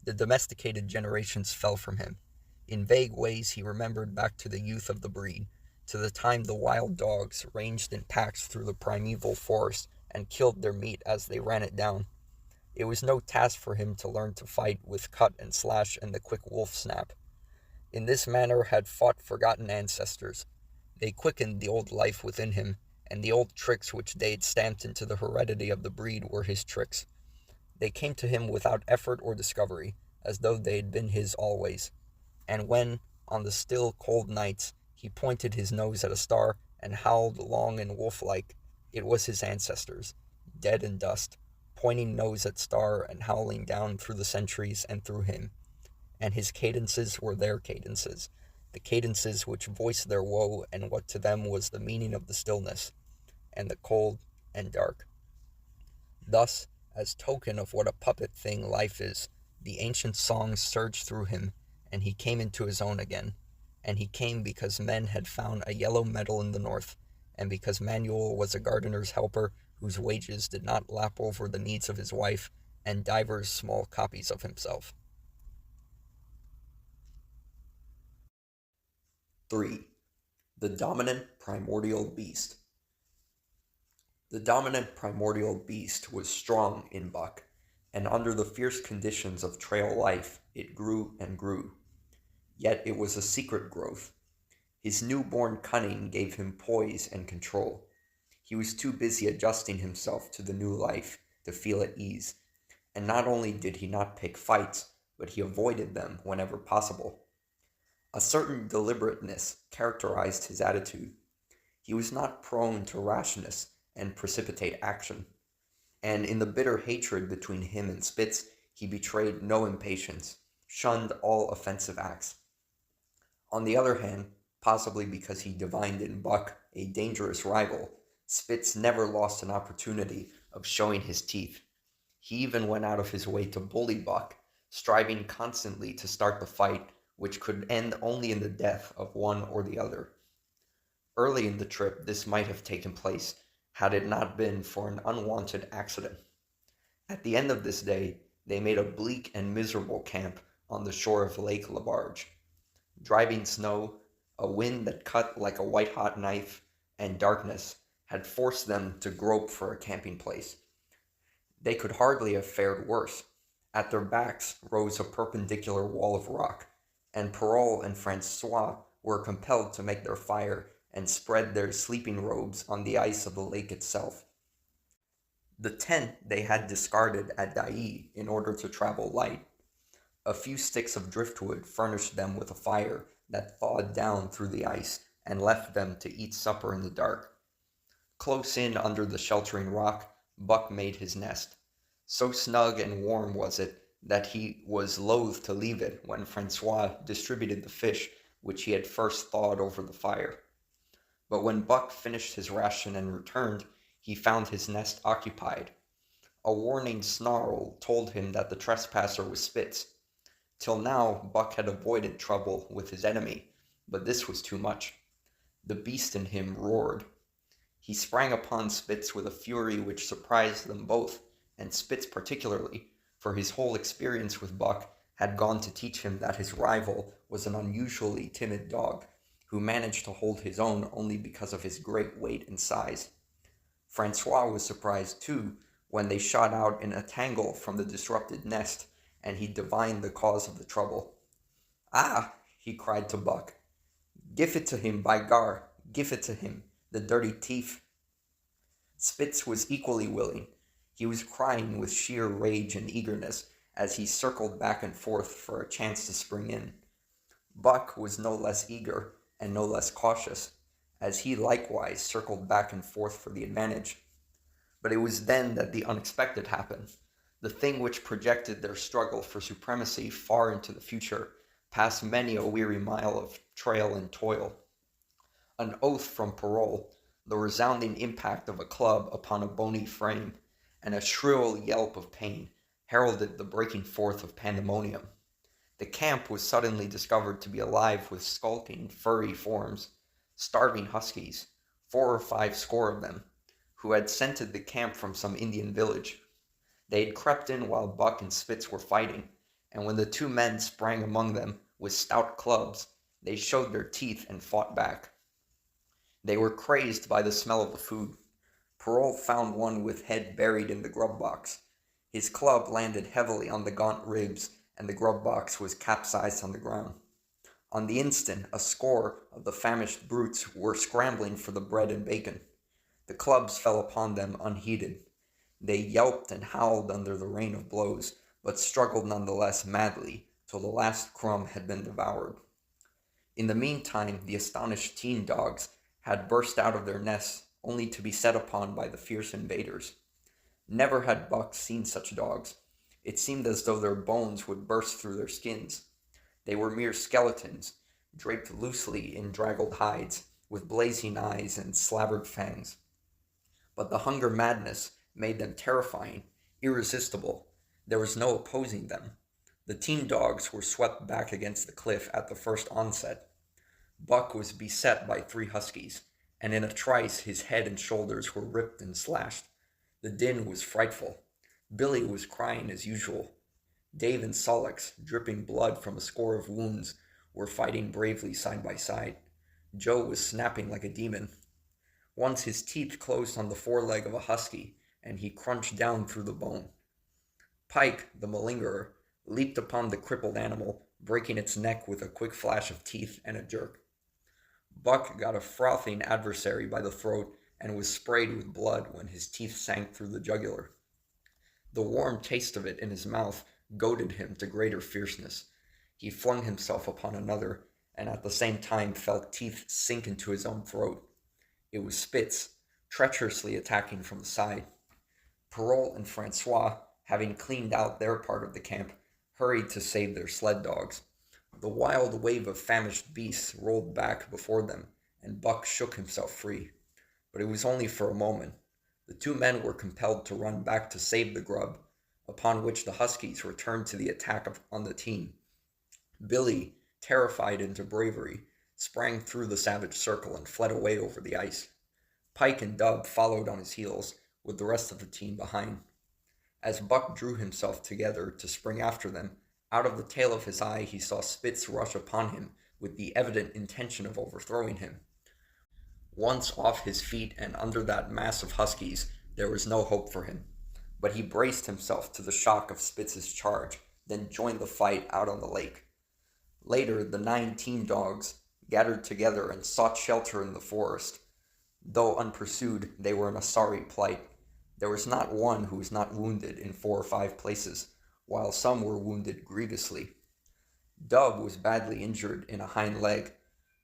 The domesticated generations fell from him. In vague ways he remembered back to the youth of the breed, to the time the wild dogs ranged in packs through the primeval forest and killed their meat as they ran it down. It was no task for him to learn to fight with cut and slash and the quick wolf snap. In this manner had fought forgotten ancestors. They quickened the old life within him, and the old tricks which they had stamped into the heredity of the breed were his tricks. They came to him without effort or discovery, as though they had been his always. And when, on the still, cold nights, he pointed his nose at a star and howled long and wolf-like, it was his ancestors, dead in dust, pointing nose at star and howling down through the centuries and through him. And his cadences were their cadences, the cadences which voiced their woe and what to them was the meaning of the stillness, and the cold and dark. Thus, as token of what a puppet thing life is, the ancient songs surged through him, and he came into his own again. And he came because men had found a yellow metal in the north, and because Manuel was a gardener's helper whose wages did not lap over the needs of his wife and divers small copies of himself. 3. The dominant primordial beast. The dominant primordial beast was strong in Buck, and under the fierce conditions of trail life, it grew and grew. Yet it was a secret growth. His newborn cunning gave him poise and control. He was too busy adjusting himself to the new life to feel at ease, and not only did he not pick fights, but he avoided them whenever possible. A certain deliberateness characterized his attitude. He was not prone to rashness and precipitate action, and in the bitter hatred between him and Spitz, he betrayed no impatience, shunned all offensive acts. On the other hand, possibly because he divined in Buck a dangerous rival, Spitz never lost an opportunity of showing his teeth. He even went out of his way to bully Buck, striving constantly to start the fight, which could end only in the death of one or the other. Early in the trip, this might have taken place, had it not been for an unwanted accident. At the end of this day, they made a bleak and miserable camp on the shore of Lake Labarge. Driving snow, a wind that cut like a white-hot knife, and darkness had forced them to grope for a camping place. They could hardly have fared worse. At their backs rose a perpendicular wall of rock, and Perrault and Francois were compelled to make their fire and spread their sleeping robes on the ice of the lake itself. The tent they had discarded at Dai in order to travel light. A few sticks of driftwood furnished them with a fire that thawed down through the ice and left them to eat supper in the dark. Close in under the sheltering rock, Buck made his nest. So snug and warm was it that he was loath to leave it when Francois distributed the fish which he had first thawed over the fire. But when Buck finished his ration and returned, he found his nest occupied. A warning snarl told him that the trespasser was Spitz. Till now, Buck had avoided trouble with his enemy, but this was too much. The beast in him roared. He sprang upon Spitz with a fury which surprised them both, and Spitz particularly, for his whole experience with Buck had gone to teach him that his rival was an unusually timid dog, who managed to hold his own only because of his great weight and size. Francois was surprised, too, when they shot out in a tangle from the disrupted nest, and he divined the cause of the trouble. "Ah!" he cried to Buck. "Give it to him, by gar! Give it to him, the dirty thief!" Spitz was equally willing. He was crying with sheer rage and eagerness as he circled back and forth for a chance to spring in. Buck was no less eager and no less cautious, as he likewise circled back and forth for the advantage. But it was then that the unexpected happened. the thing which projected their struggle for supremacy far into the future, past many a weary mile of trail and toil. An oath from parole, the resounding impact of a club upon a bony frame, and a shrill yelp of pain heralded the breaking forth of pandemonium. The camp was suddenly discovered to be alive with skulking, furry forms, starving huskies, 4 or 5 score of them, who had scented the camp from some Indian village. They had crept in while Buck and Spitz were fighting, and when the 2 men sprang among them with stout clubs, they showed their teeth and fought back. They were crazed by the smell of the food. Parole found one with head buried in the grub box. His club landed heavily on the gaunt ribs, and the grub box was capsized on the ground. On the instant, a score of the famished brutes were scrambling for the bread and bacon. The clubs fell upon them unheeded. They yelped and howled under the rain of blows, but struggled nonetheless madly till the last crumb had been devoured. In the meantime, the astonished teen dogs had burst out of their nests, only to be set upon by the fierce invaders. Never had Buck seen such dogs. It seemed as though their bones would burst through their skins. They were mere skeletons, draped loosely in draggled hides, with blazing eyes and slavered fangs. But the hunger madness made them terrifying, irresistible. There was no opposing them. The teen dogs were swept back against the cliff at the first onset. Buck was beset by 3 huskies, and in a trice his head and shoulders were ripped and slashed. The din was frightful. Billy was crying as usual. Dave and Solix, dripping blood from a score of wounds, were fighting bravely side by side. Joe was snapping like a demon. Once his teeth closed on the foreleg of a husky, and he crunched down through the bone. Pike, the malingerer, leaped upon the crippled animal, breaking its neck with a quick flash of teeth and a jerk. Buck got a frothing adversary by the throat and was sprayed with blood when his teeth sank through the jugular. The warm taste of it in his mouth goaded him to greater fierceness. He flung himself upon another, and at the same time felt teeth sink into his own throat. It was Spitz, treacherously attacking from the side. Parole and Francois, having cleaned out their part of the camp, hurried to save their sled dogs. The wild wave of famished beasts rolled back before them, and Buck shook himself free. But it was only for a moment. The 2 men were compelled to run back to save the grub, upon which the huskies returned to the attack on the team. Billy, terrified into bravery, sprang through the savage circle and fled away over the ice. Pike and Dub followed on his heels, with the rest of the team behind. As Buck drew himself together to spring after them, out of the tail of his eye he saw Spitz rush upon him with the evident intention of overthrowing him. Once off his feet and under that mass of huskies, there was no hope for him. But he braced himself to the shock of Spitz's charge, then joined the fight out on the lake. Later, the 9 teen dogs gathered together and sought shelter in the forest. Though unpursued, they were in a sorry plight. There was not one who was not wounded in 4 or 5 places, while some were wounded grievously. Dub was badly injured in a hind leg.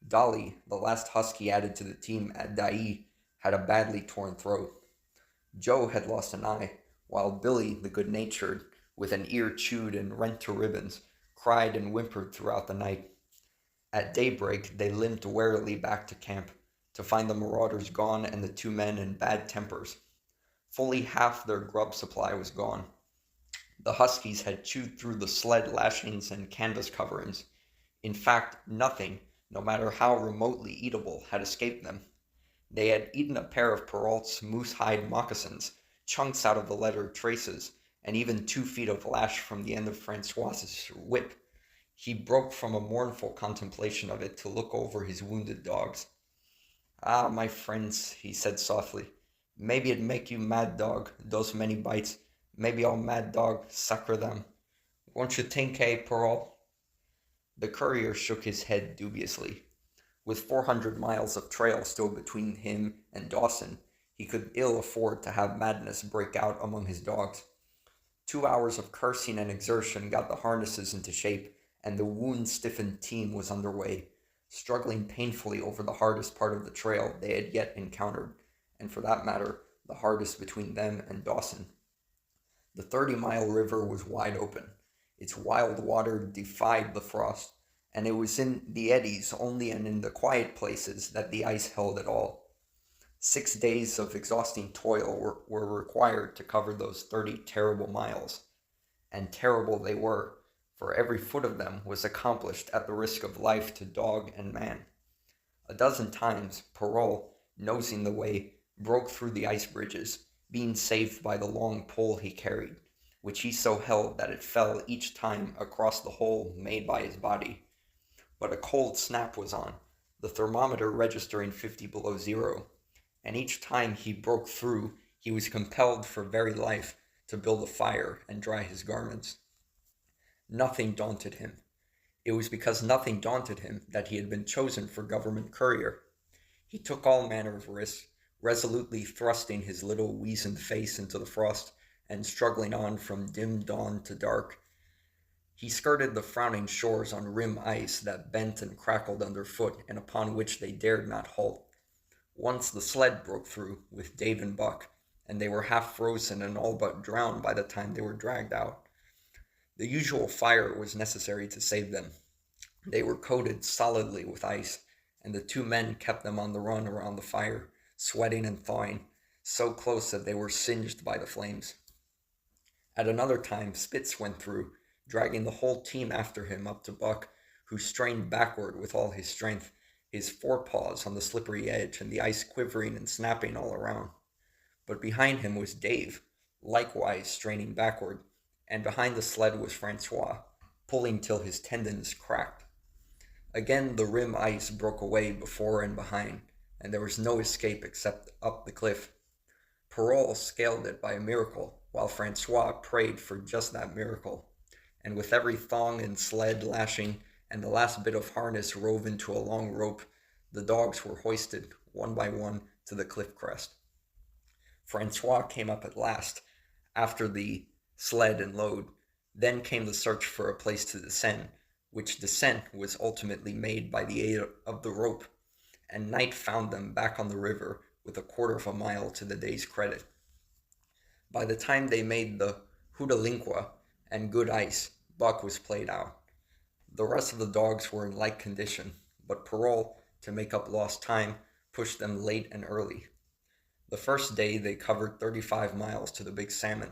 Dolly, the last husky added to the team at Dai, had a badly torn throat. Joe had lost an eye, while Billy, the good-natured, with an ear chewed and rent to ribbons, cried and whimpered throughout the night. At daybreak, they limped warily back to camp, to find the marauders gone and the 2 men in bad tempers. Fully half their grub supply was gone. The huskies had chewed through the sled lashings and canvas coverings. In fact, nothing, no matter how remotely eatable, had escaped them. They had eaten a pair of Perrault's moose-hide moccasins, chunks out of the leather traces, and even 2 feet of lash from the end of Francois's whip. He broke from a mournful contemplation of it to look over his wounded dogs. "Ah, my friends," he said softly, "maybe it make you mad dog, those many bites. Maybe all mad dog, sacre them. Won't you think, Perrault?" The courier shook his head dubiously. With 400 miles of trail still between him and Dawson, he could ill afford to have madness break out among his dogs. 2 hours of cursing and exertion got the harnesses into shape, and the wound-stiffened team was underway, struggling painfully over the hardest part of the trail they had yet encountered, and for that matter, the hardest between them and Dawson. The 30-mile river was wide open. Its wild water defied the frost, and it was in the eddies only and in the quiet places that the ice held at all. 6 days of exhausting toil were required to cover those 30 terrible miles, and terrible they were, for every foot of them was accomplished at the risk of life to dog and man. A dozen times, Perrault, nosing the way, broke through the ice bridges, being saved by the long pole he carried, which he so held that it fell each time across the hole made by his body. But a cold snap was on, the thermometer registering 50 below zero, and each time he broke through he was compelled for very life to build a fire and dry his garments. Nothing daunted him. It was because nothing daunted him that he had been chosen for government courier. He took all manner of risks, resolutely thrusting his little weazened face into the frost, and struggling on from dim dawn to dark. He skirted the frowning shores on rim ice that bent and crackled underfoot and upon which they dared not halt. Once the sled broke through, with Dave and Buck, and they were half frozen and all but drowned by the time they were dragged out. The usual fire was necessary to save them. They were coated solidly with ice, and the two men kept them on the run around the fire, sweating and thawing, so close that they were singed by the flames. At another time, Spitz went through, dragging the whole team after him up to Buck, who strained backward with all his strength, his forepaws on the slippery edge and the ice quivering and snapping all around. But behind him was Dave, likewise straining backward, and behind the sled was Francois, pulling till his tendons cracked. Again the rim ice broke away before and behind, and there was no escape except up the cliff. Perrault scaled it by a miracle, while Francois prayed for just that miracle, and with every thong and sled lashing, and the last bit of harness rove into a long rope, the dogs were hoisted, one by one, to the cliff crest. Francois came up at last, after the sled and load. Then came the search for a place to descend, which descent was ultimately made by the aid of the rope, and night found them back on the river with a quarter of a mile to the day's credit. By the time they made the Hootalinqua and good ice, Buck was played out. The rest of the dogs were in like condition, but Perrault, to make up lost time, pushed them late and early. The first day they covered 35 miles to the Big Salmon.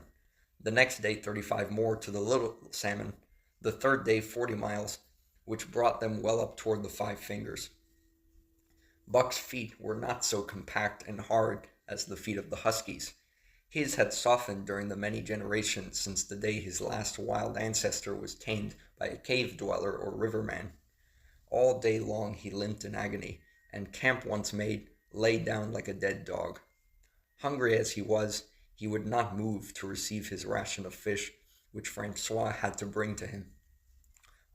The next day 35 more to the Little Salmon. The third day 40 miles, which brought them well up toward the Five Fingers. Buck's feet were not so compact and hard as the feet of the huskies. His had softened during the many generations since the day his last wild ancestor was tamed by a cave dweller or riverman. All day long he limped in agony, and camp once made, lay down like a dead dog. Hungry as he was, he would not move to receive his ration of fish, which Francois had to bring to him.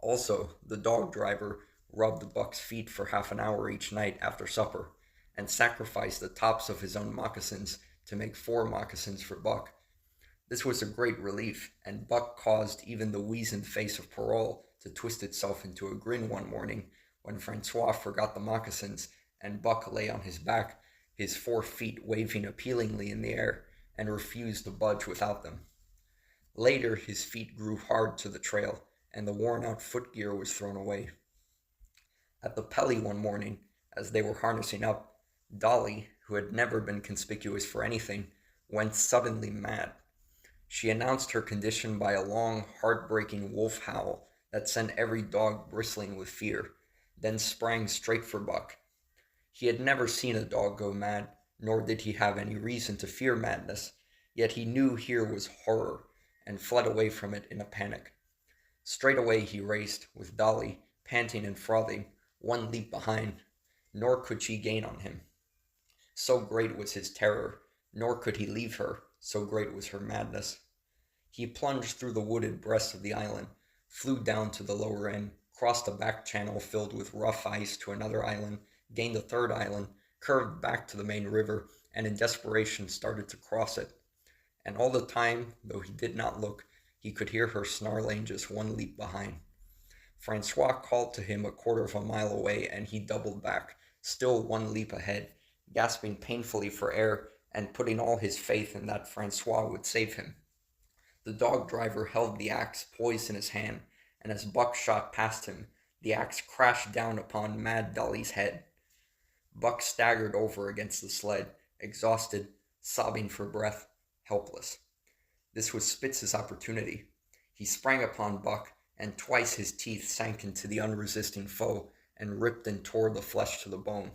Also, the dog driver rubbed Buck's feet for half an hour each night after supper, and sacrificed the tops of his own moccasins to make 4 moccasins for Buck. This was a great relief, and Buck caused even the weazened face of Perrault to twist itself into a grin one morning when Francois forgot the moccasins and Buck lay on his back, his 4 feet waving appealingly in the air, and refused to budge without them. Later his feet grew hard to the trail, and the worn-out footgear was thrown away. At the Pelly one morning, as they were harnessing up, Dolly, who had never been conspicuous for anything, went suddenly mad. She announced her condition by a long, heartbreaking wolf howl that sent every dog bristling with fear, then sprang straight for Buck. He had never seen a dog go mad, nor did he have any reason to fear madness, yet he knew here was horror, and fled away from it in a panic. Straightway he raced, with Dolly, panting and frothing, 1 leap behind, nor could she gain on him. So great was his terror, nor could he leave her, so great was her madness. He plunged through the wooded breast of the island, flew down to the lower end, crossed a back channel filled with rough ice to another island, gained a third island, curved back to the main river, and in desperation started to cross it. And all the time, though he did not look, he could hear her snarling just 1 leap behind. Francois called to him a quarter of a mile away, and he doubled back, still 1 leap ahead, gasping painfully for air and putting all his faith in that Francois would save him. The dog driver held the axe poised in his hand, and as Buck shot past him, the axe crashed down upon Mad Dolly's head. Buck staggered over against the sled, exhausted, sobbing for breath, helpless. This was Spitz's opportunity. He sprang upon Buck, and twice his teeth sank into the unresisting foe and ripped and tore the flesh to the bone.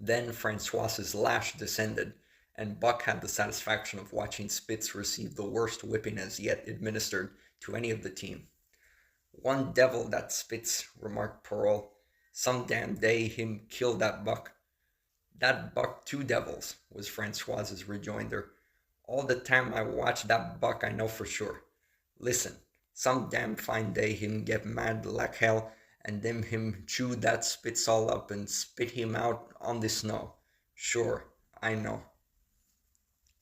Then Francois's lash descended, and Buck had the satisfaction of watching Spitz receive the worst whipping as yet administered to any of the team. "One devil, that Spitz," remarked Pearl. "Some damn day him kill that Buck." "Dat Buck two devils," was Francois's rejoinder. "All the time I watch dat Buck I know for sure. Listen, some damn fine day him get mad like hell, and then him chew that Spitz all up and spit him out on the snow. Sure, I know."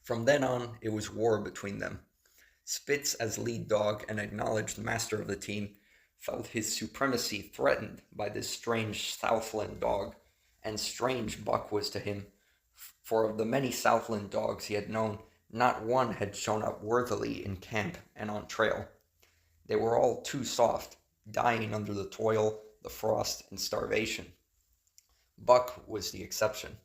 From then on, it was war between them. Spitz, as lead dog and acknowledged master of the team, felt his supremacy threatened by this strange Southland dog, and strange Buck was to him, for of the many Southland dogs he had known, not one had shown up worthily in camp and on trail. They were all too soft, dying under the toil, the frost, and starvation. Buck was the exception.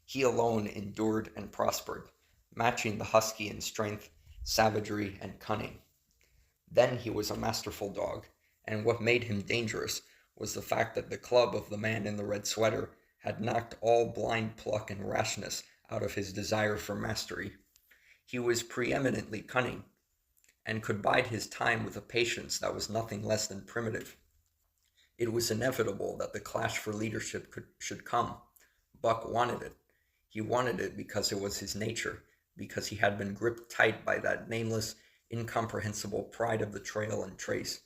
He alone endured and prospered, matching the husky in strength, savagery, and cunning. Then he was a masterful dog, and what made him dangerous was the fact that the club of the man in the red sweater had knocked all blind pluck and rashness out of his desire for mastery. He was preeminently cunning, and could bide his time with a patience that was nothing less than primitive. It was inevitable that the clash for leadership should come. Buck wanted it. He wanted it because it was his nature, because he had been gripped tight by that nameless, incomprehensible pride of the trail and trace,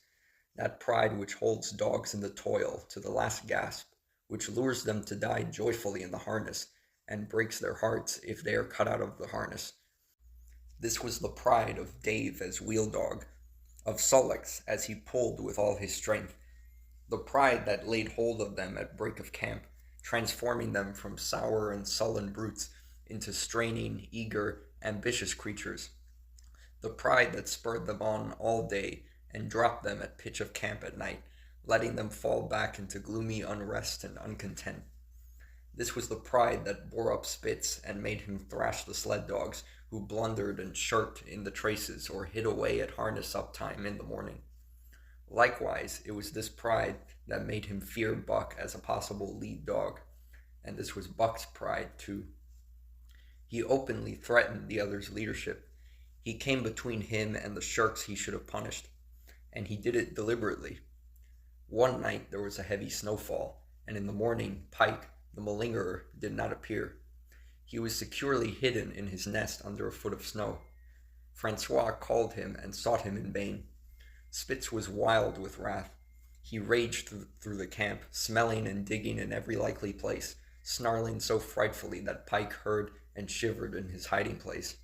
that pride which holds dogs in the toil to the last gasp, which lures them to die joyfully in the harness, and breaks their hearts if they are cut out of the harness. This was the pride of Dave as wheel dog, of Sullex as he pulled with all his strength, the pride that laid hold of them at break of camp, transforming them from sour and sullen brutes into straining, eager, ambitious creatures, the pride that spurred them on all day and dropped them at pitch of camp at night, letting them fall back into gloomy unrest and uncontent. This was the pride that bore up Spitz and made him thrash the sled dogs who blundered and shirked in the traces or hid away at harness-up time in the morning. Likewise, it was this pride that made him fear Buck as a possible lead dog, and this was Buck's pride too. He openly threatened the other's leadership. He came between him and the shirks he should have punished, and he did it deliberately. One night there was a heavy snowfall, and in the morning Pike, the malingerer, did not appear. He was securely hidden in his nest under a foot of snow. Francois called him and sought him in vain. Spitz was wild with wrath. He raged through the camp, smelling and digging in every likely place, snarling so frightfully that Pike heard and shivered in his hiding place.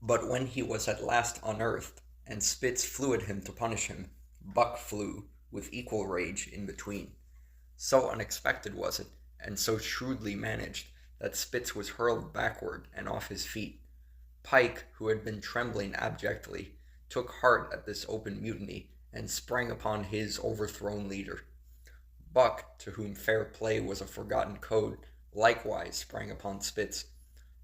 But when he was at last unearthed, and Spitz flew at him to punish him, Buck flew, with equal rage, in between. So unexpected was it, and so shrewdly managed, that Spitz was hurled backward and off his feet. Pike, who had been trembling abjectly, took heart at this open mutiny, and sprang upon his overthrown leader. Buck, to whom fair play was a forgotten code, likewise sprang upon Spitz,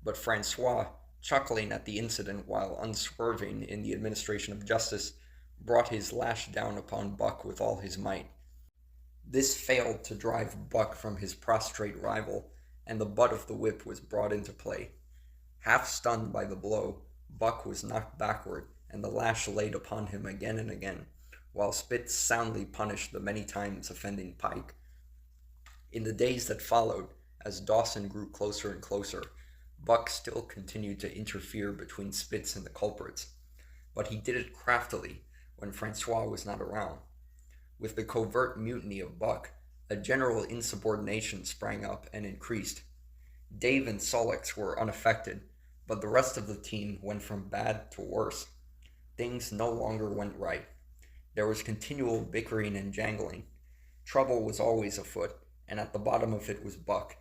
but Francois, chuckling at the incident while unswerving in the administration of justice, brought his lash down upon Buck with all his might. This failed to drive Buck from his prostrate rival, and the butt of the whip was brought into play. Half stunned by the blow, Buck was knocked backward, and the lash laid upon him again and again, while Spitz soundly punished the many times offending Pike. In the days that followed, as Dawson grew closer and closer, Buck still continued to interfere between Spitz and the culprits, but he did it craftily when Francois was not around. With the covert mutiny of Buck, a general insubordination sprang up and increased. Dave and Sullex were unaffected, but the rest of the team went from bad to worse. Things no longer went right. There was continual bickering and jangling. Trouble was always afoot, and at the bottom of it was Buck.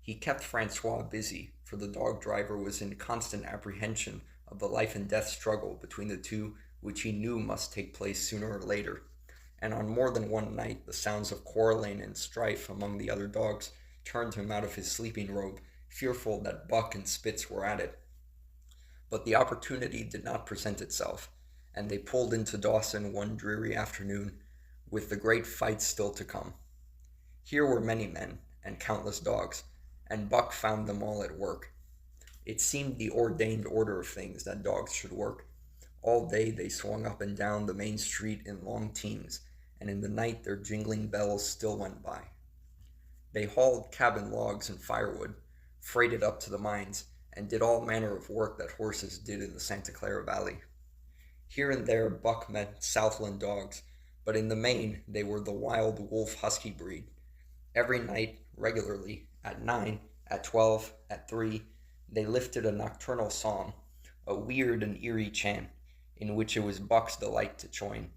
He kept Francois busy, for the dog driver was in constant apprehension of the life and death struggle between the two, which he knew must take place sooner or later. And on more than one night, the sounds of quarreling and strife among the other dogs turned him out of his sleeping robe, fearful that Buck and Spitz were at it. But the opportunity did not present itself, and they pulled into Dawson one dreary afternoon, with the great fight still to come. Here were many men, and countless dogs, and Buck found them all at work. It seemed the ordained order of things that dogs should work. All day they swung up and down the main street in long teams, and in the night their jingling bells still went by. They hauled cabin logs and firewood, freighted up to the mines, and did all manner of work that horses did in the Santa Clara Valley. Here and there Buck met Southland dogs, but in the main they were the wild wolf husky breed. Every night, regularly, at 9, at 12, at 3, they lifted a nocturnal song, a weird and eerie chant, in which it was Buck's delight to join.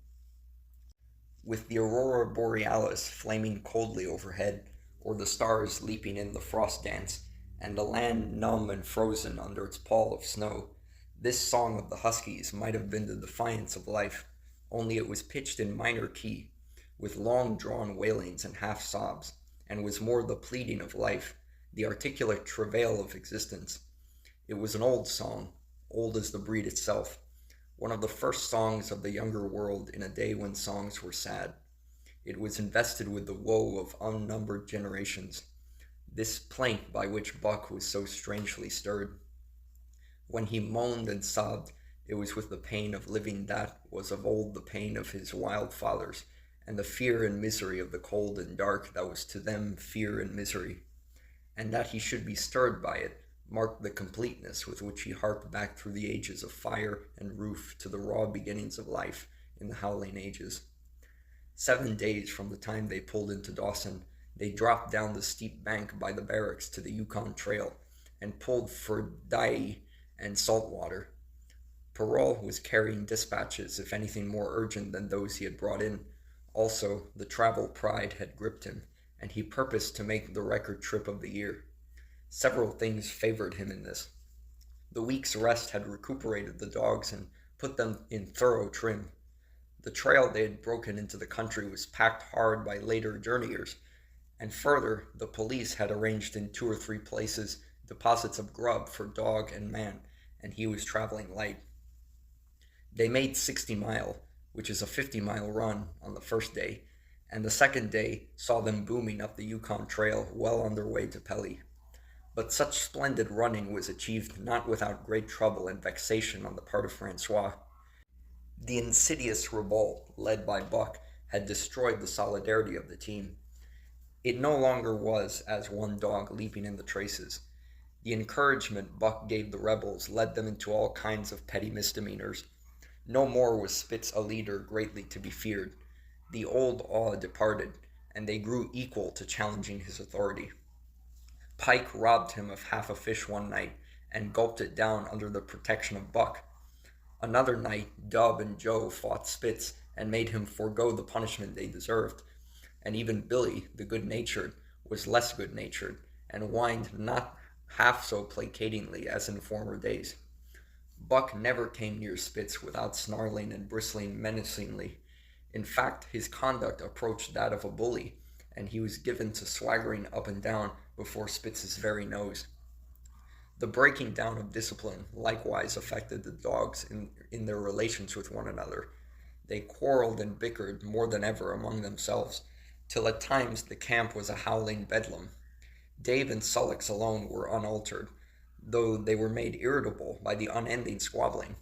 With the aurora borealis flaming coldly overhead, or the stars leaping in the frost dance, and the land numb and frozen under its pall of snow, this song of the huskies might have been the defiance of life, only it was pitched in minor key, with long-drawn wailings and half-sobs, and was more the pleading of life, the articulate travail of existence. It was an old song, old as the breed itself, one of the first songs of the younger world in a day when songs were sad. It was invested with the woe of unnumbered generations, this plaint by which Buck was so strangely stirred. When he moaned and sobbed, it was with the pain of living that was of old the pain of his wild fathers, and the fear and misery of the cold and dark that was to them fear and misery. And that he should be stirred by it marked the completeness with which he harked back through the ages of fire and roof to the raw beginnings of life in the howling ages. 7 days from the time they pulled into Dawson, they dropped down the steep bank by the barracks to the Yukon Trail and pulled for Dyea and Saltwater. Perrault was carrying dispatches, if anything more urgent than those he had brought in. Also, the travel pride had gripped him, and he purposed to make the record trip of the year. Several things favored him in this. The week's rest had recuperated the dogs and put them in thorough trim. The trail they had broken into the country was packed hard by later journeyers, and further, the police had arranged in 2 or 3 places deposits of grub for dog and man, and he was traveling light. They made 60 Mile, which is a 50-mile run, on the first day, and the second day saw them booming up the Yukon Trail well on their way to Pelly. But such splendid running was achieved not without great trouble and vexation on the part of Francois. The insidious revolt, led by Buck, had destroyed the solidarity of the team. It no longer was as one dog leaping in the traces. The encouragement Buck gave the rebels led them into all kinds of petty misdemeanors. No more was Spitz a leader greatly to be feared. The old awe departed, and they grew equal to challenging his authority. Pike robbed him of half a fish one night, and gulped it down under the protection of Buck. Another night, Dub and Joe fought Spitz, and made him forego the punishment they deserved. And even Billy, the good-natured, was less good-natured, and whined not half so placatingly as in former days. Buck never came near Spitz without snarling and bristling menacingly. In fact, his conduct approached that of a bully, and he was given to swaggering up and down before Spitz's very nose. The breaking down of discipline likewise affected the dogs in their relations with one another. They quarreled and bickered more than ever among themselves, till at times the camp was a howling bedlam. Dave and Sullox alone were unaltered, though they were made irritable by the unending squabbling.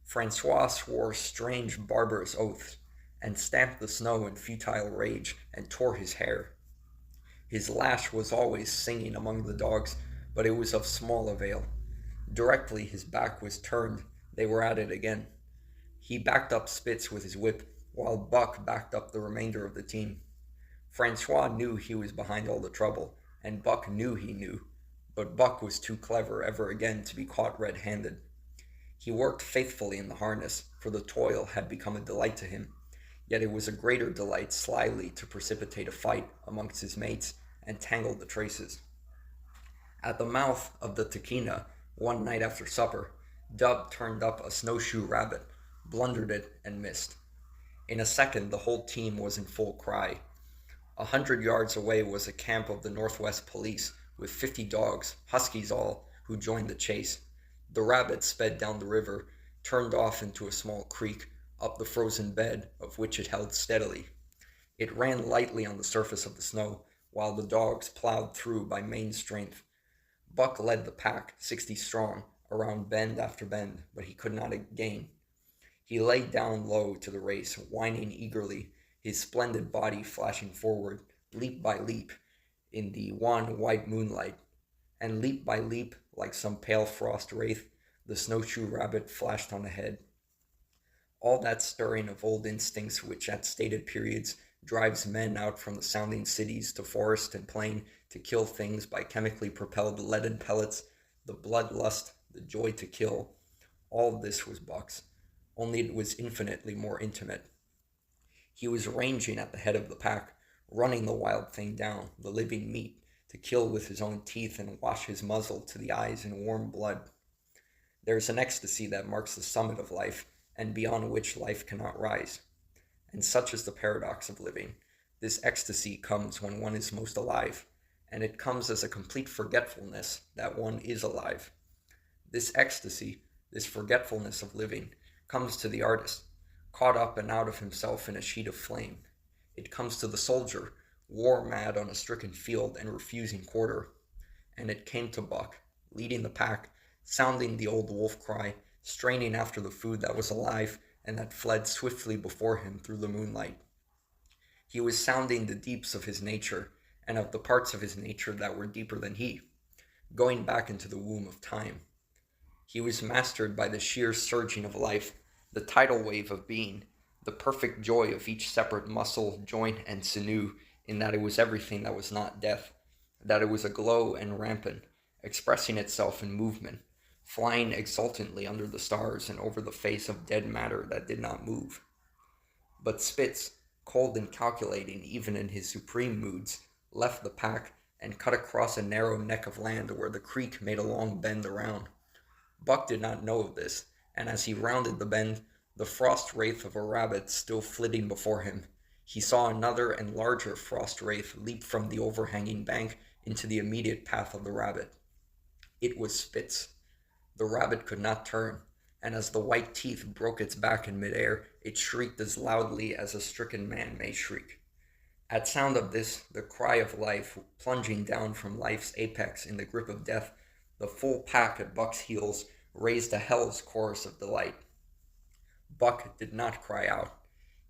Francois swore strange barbarous oaths, and stamped the snow in futile rage, and tore his hair. His lash was always singing among the dogs, but it was of small avail. Directly his back was turned, they were at it again. He backed up Spitz with his whip, while Buck backed up the remainder of the team. Francois knew he was behind all the trouble, and Buck knew he knew, but Buck was too clever ever again to be caught red-handed. He worked faithfully in the harness, for the toil had become a delight to him, yet it was a greater delight slyly to precipitate a fight amongst his mates and tangle the traces. At the mouth of the Tahkeena, one night after supper, Dub turned up a snowshoe rabbit, blundered it, and missed. In a second, the whole team was in full cry. 100 yards away was a camp of the Northwest Police with 50 dogs, huskies all, who joined the chase. The rabbit sped down the river, turned off into a small creek, up the frozen bed of which it held steadily. It ran lightly on the surface of the snow, while the dogs plowed through by main strength. Buck led the pack, 60 strong, around bend after bend, but he could not gain. He lay down low to the race, whining eagerly, his splendid body flashing forward, leap by leap, in the wan white moonlight. And leap by leap, like some pale frost wraith, the snowshoe rabbit flashed on ahead. All that stirring of old instincts which at stated periods drives men out from the sounding cities to forest and plain to kill things by chemically propelled leaden pellets, the bloodlust, the joy to kill, all this was Buck's, only it was infinitely more intimate. He was ranging at the head of the pack, running the wild thing down, the living meat, to kill with his own teeth and wash his muzzle to the eyes in warm blood. There is an ecstasy that marks the summit of life, and beyond which life cannot rise. And such is the paradox of living. This ecstasy comes when one is most alive, and it comes as a complete forgetfulness that one is alive. This ecstasy, this forgetfulness of living, comes to the artist, caught up and out of himself in a sheet of flame. It comes to the soldier, war-mad on a stricken field and refusing quarter. And it came to Buck, leading the pack, sounding the old wolf cry, straining after the food that was alive and that fled swiftly before him through the moonlight. He was sounding the deeps of his nature, and of the parts of his nature that were deeper than he, going back into the womb of time. He was mastered by the sheer surging of life, the tidal wave of being, the perfect joy of each separate muscle, joint, and sinew, in that it was everything that was not death, that it was aglow and rampant, expressing itself in movement, flying exultantly under the stars and over the face of dead matter that did not move. But Spitz, cold and calculating even in his supreme moods, left the pack and cut across a narrow neck of land where the creek made a long bend around. Buck did not know of this, and as he rounded the bend, the frost wraith of a rabbit still flitting before him, he saw another and larger frost wraith leap from the overhanging bank into the immediate path of the rabbit. It was Spitz. The rabbit could not turn, and as the white teeth broke its back in midair, it shrieked as loudly as a stricken man may shriek. At sound of this, the cry of life, plunging down from life's apex in the grip of death, the full pack at Buck's heels raised a hell's chorus of delight. Buck did not cry out.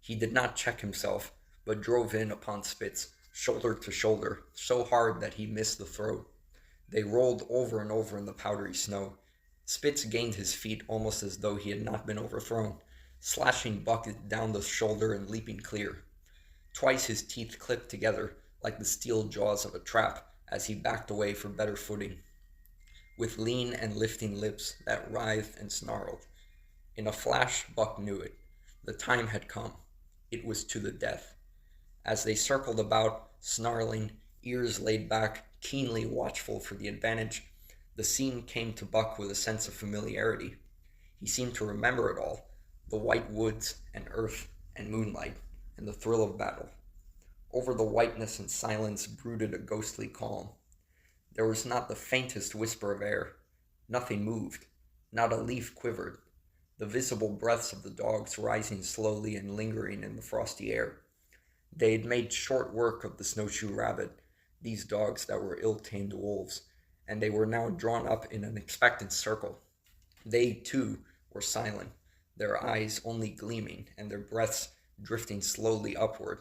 He did not check himself, but drove in upon Spitz, shoulder to shoulder, so hard that he missed the throat. They rolled over and over in the powdery snow. Spitz gained his feet almost as though he had not been overthrown, slashing Buck down the shoulder and leaping clear. Twice his teeth clipped together like the steel jaws of a trap as he backed away for better footing. With lean and lifting lips that writhed and snarled. In a flash, Buck knew it. The time had come. It was to the death. As they circled about, snarling, ears laid back, keenly watchful for the advantage, the scene came to Buck with a sense of familiarity. He seemed to remember it all, the white woods and earth and moonlight and the thrill of battle. Over the whiteness and silence brooded a ghostly calm. There was not the faintest whisper of air. Nothing moved. Not a leaf quivered. The visible breaths of the dogs rising slowly and lingering in the frosty air. They had made short work of the snowshoe rabbit, these dogs that were ill-tamed wolves, and they were now drawn up in an expectant circle. They, too, were silent, their eyes only gleaming and their breaths drifting slowly upward.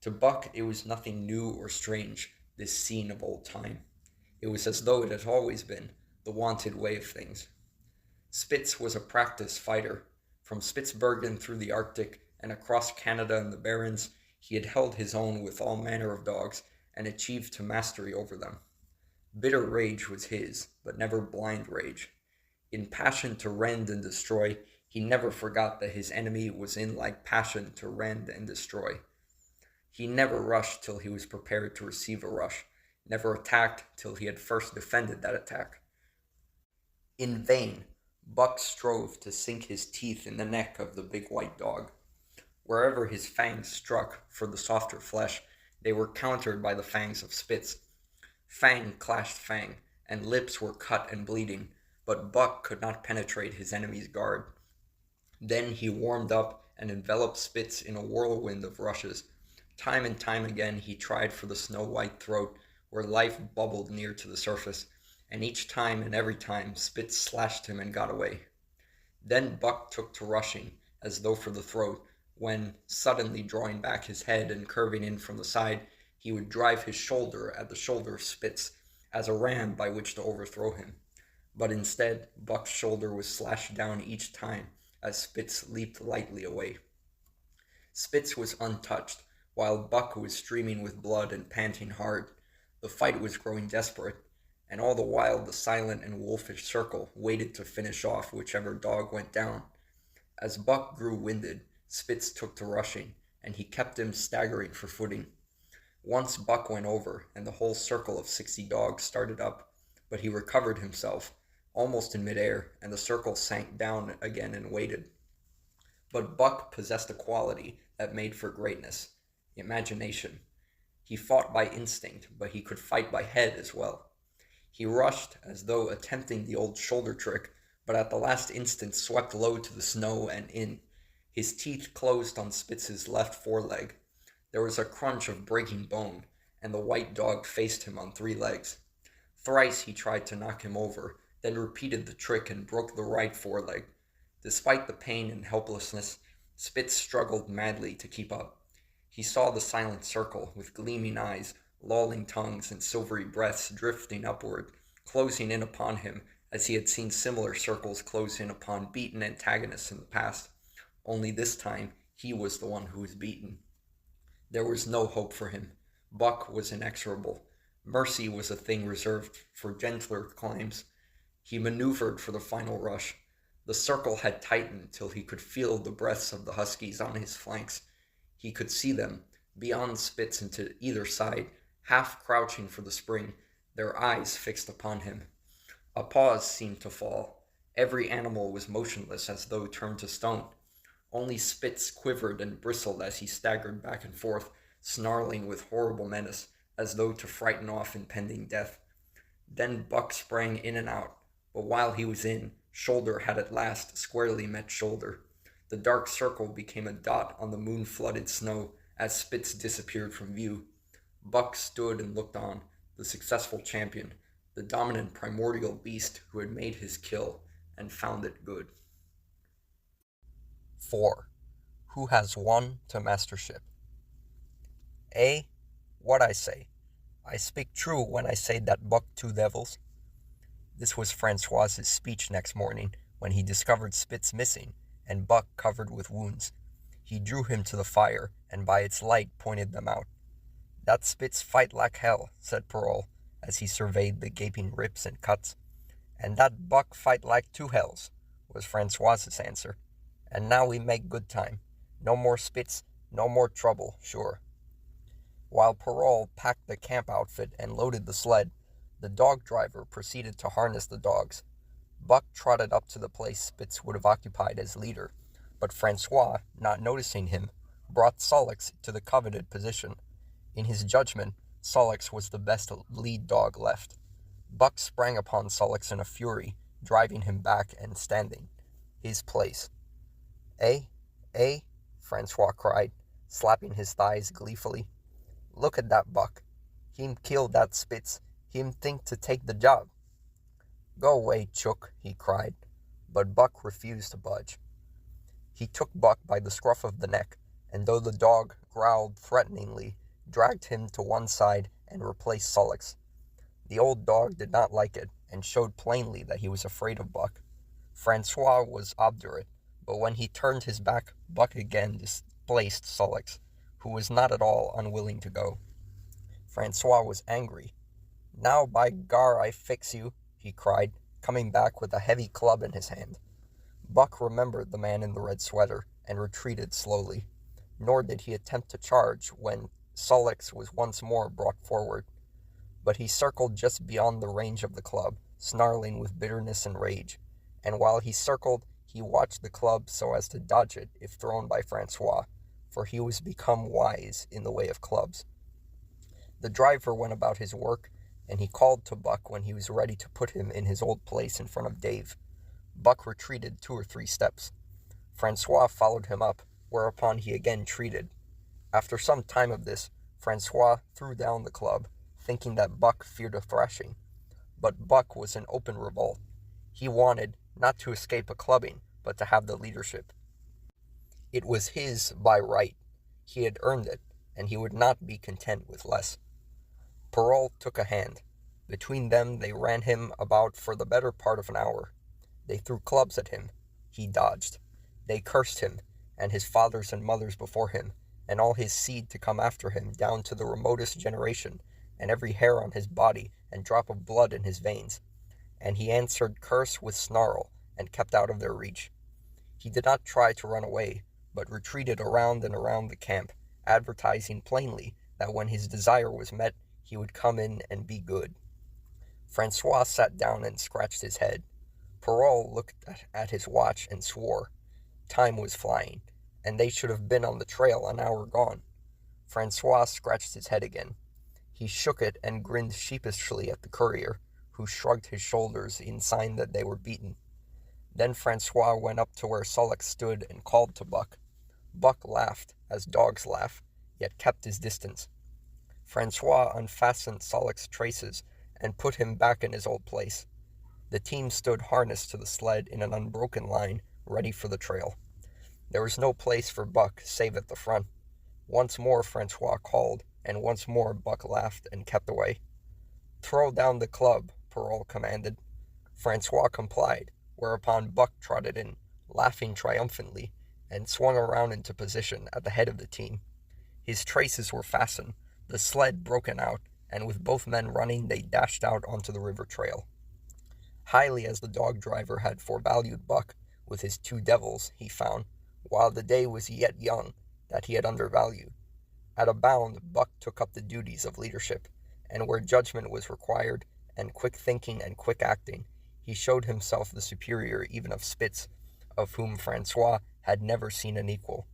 To Buck it was nothing new or strange, this scene of old time. It was as though it had always been, the wonted way of things. Spitz was a practiced fighter. From Spitzbergen through the Arctic and across Canada and the Barrens, he had held his own with all manner of dogs and achieved to mastery over them. Bitter rage was his, but never blind rage. In passion to rend and destroy, he never forgot that his enemy was in like passion to rend and destroy. He never rushed till he was prepared to receive a rush, never attacked till he had first defended that attack. In vain, Buck strove to sink his teeth in the neck of the big white dog. Wherever his fangs struck for the softer flesh, they were countered by the fangs of Spitz. Fang clashed fang, and lips were cut and bleeding, but Buck could not penetrate his enemy's guard. Then he warmed up and enveloped Spitz in a whirlwind of rushes. Time and time again he tried for the snow-white throat, where life bubbled near to the surface, and each time and every time Spitz slashed him and got away. Then Buck took to rushing, as though for the throat, when, suddenly drawing back his head and curving in from the side, he would drive his shoulder at the shoulder of Spitz, as a ram by which to overthrow him. But instead, Buck's shoulder was slashed down each time, as Spitz leaped lightly away. Spitz was untouched, while Buck was streaming with blood and panting hard. The fight was growing desperate, and all the while the silent and wolfish circle waited to finish off whichever dog went down. As Buck grew winded, Spitz took to rushing, and he kept him staggering for footing. Once Buck went over, and the whole circle of 60 dogs started up, but he recovered himself, almost in midair, and the circle sank down again and waited. But Buck possessed a quality that made for greatness: imagination. He fought by instinct, but he could fight by head as well. He rushed as though attempting the old shoulder trick, but at the last instant swept low to the snow and in. His teeth closed on Spitz's left foreleg. There was a crunch of breaking bone, and the white dog faced him on 3 legs. Thrice he tried to knock him over, then repeated the trick and broke the right foreleg. Despite the pain and helplessness, Spitz struggled madly to keep up. He saw the silent circle, with gleaming eyes, lolling tongues, and silvery breaths drifting upward, closing in upon him, as he had seen similar circles close in upon beaten antagonists in the past. Only this time, he was the one who was beaten. There was no hope for him. Buck was inexorable. Mercy was a thing reserved for gentler climes. He maneuvered for the final rush. The circle had tightened till he could feel the breaths of the huskies on his flanks. He could see them, beyond Spitz and to either side, half crouching for the spring, their eyes fixed upon him. A pause seemed to fall. Every animal was motionless as though turned to stone. Only Spitz quivered and bristled as he staggered back and forth, snarling with horrible menace, as though to frighten off impending death. Then Buck sprang in and out, but while he was in, shoulder had at last squarely met shoulder. The dark circle became a dot on the moon-flooded snow as Spitz disappeared from view. Buck stood and looked on, the successful champion, the dominant primordial beast who had made his kill and found it good. 4. Who has won to mastership? A. What I say. I speak true when I say that Buck 2 devils. This was Francois's speech next morning when he discovered Spitz missing and Buck covered with wounds. He drew him to the fire and by its light pointed them out. That Spitz fight like hell, said Parole, as he surveyed the gaping rips and cuts. And that Buck fight like 2 hells, was Francois's answer. And now we make good time. No more Spitz, no more trouble, sure. While Parole packed the camp outfit and loaded the sled, the dog driver proceeded to harness the dogs. Buck trotted up to the place Spitz would have occupied as leader, but Francois, not noticing him, brought Solix to the coveted position. In his judgment, Solix was the best lead dog left. Buck sprang upon Solix in a fury, driving him back and standing. His place. Eh? Francois cried, slapping his thighs gleefully. Look at that Buck. Him kill that Spitz. Him think to take the job. Go away, Chook, he cried, but Buck refused to budge. He took Buck by the scruff of the neck, and though the dog growled threateningly, dragged him to one side and replaced Solix. The old dog did not like it, and showed plainly that he was afraid of Buck. Francois was obdurate, but when he turned his back, Buck again displaced Solix, who was not at all unwilling to go. Francois was angry. Now by gar I fix you, he cried, coming back with a heavy club in his hand. Buck remembered the man in the red sweater, and retreated slowly, nor did he attempt to charge when Solix was once more brought forward. But he circled just beyond the range of the club, snarling with bitterness and rage, and while he circled, he watched the club so as to dodge it if thrown by Francois, for he was become wise in the way of clubs. The driver went about his work, and he called to Buck when he was ready to put him in his old place in front of Dave. Buck retreated 2 or 3 steps. Francois followed him up, whereupon he again treated. After some time of this, Francois threw down the club, thinking that Buck feared a thrashing. But Buck was in open revolt. He wanted, not to escape a clubbing, but to have the leadership. It was his by right. He had earned it, and he would not be content with less. Parole took a hand. Between them they ran him about for the better part of an hour. They threw clubs at him. He dodged. They cursed him, and his fathers and mothers before him, and all his seed to come after him down to the remotest generation, and every hair on his body and drop of blood in his veins. And he answered curse with snarl, and kept out of their reach. He did not try to run away, but retreated around and around the camp, advertising plainly that when his desire was met, he would come in and be good. Francois sat down and scratched his head. Parole looked at his watch and swore. Time was flying, and they should have been on the trail an hour gone. Francois scratched his head again. He shook it and grinned sheepishly at the courier, who shrugged his shoulders in sign that they were beaten. Then Francois went up to where Sullock stood and called to Buck. Buck laughed, as dogs laugh, yet kept his distance. Francois unfastened Sullock's traces and put him back in his old place. The team stood harnessed to the sled in an unbroken line, ready for the trail. There was no place for Buck save at the front. Once more Francois called, and once more Buck laughed and kept away. "Throw down the club," Parole commanded. Francois complied, whereupon Buck trotted in, laughing triumphantly, and swung around into position at the head of the team. His traces were fastened, the sled broken out, and with both men running they dashed out onto the river trail. Highly as the dog driver had forevalued Buck, with his 2 devils, he found, while the day was yet young, that he had undervalued. At a bound, Buck took up the duties of leadership, and where judgment was required, and quick thinking and quick acting, he showed himself the superior even of Spitz, of whom Francois had never seen an equal.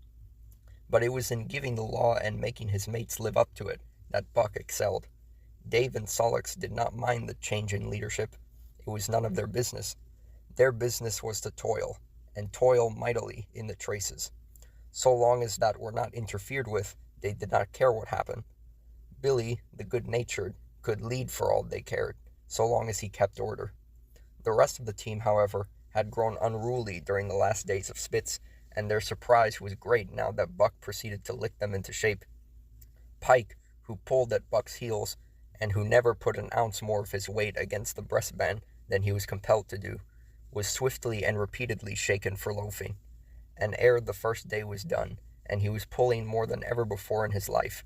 But it was in giving the law and making his mates live up to it that Buck excelled. Dave and Sullock did not mind the change in leadership. It was none of their business. Their business was to toil, and toil mightily in the traces. So long as that were not interfered with, they did not care what happened. Billy, the good-natured, could lead for all they cared, so long as he kept order. The rest of the team, however, had grown unruly during the last days of Spitz, and their surprise was great now that Buck proceeded to lick them into shape. Pike, who pulled at Buck's heels, and who never put an ounce more of his weight against the breastband than he was compelled to do, was swiftly and repeatedly shaken for loafing. And ere the first day was done, and he was pulling more than ever before in his life.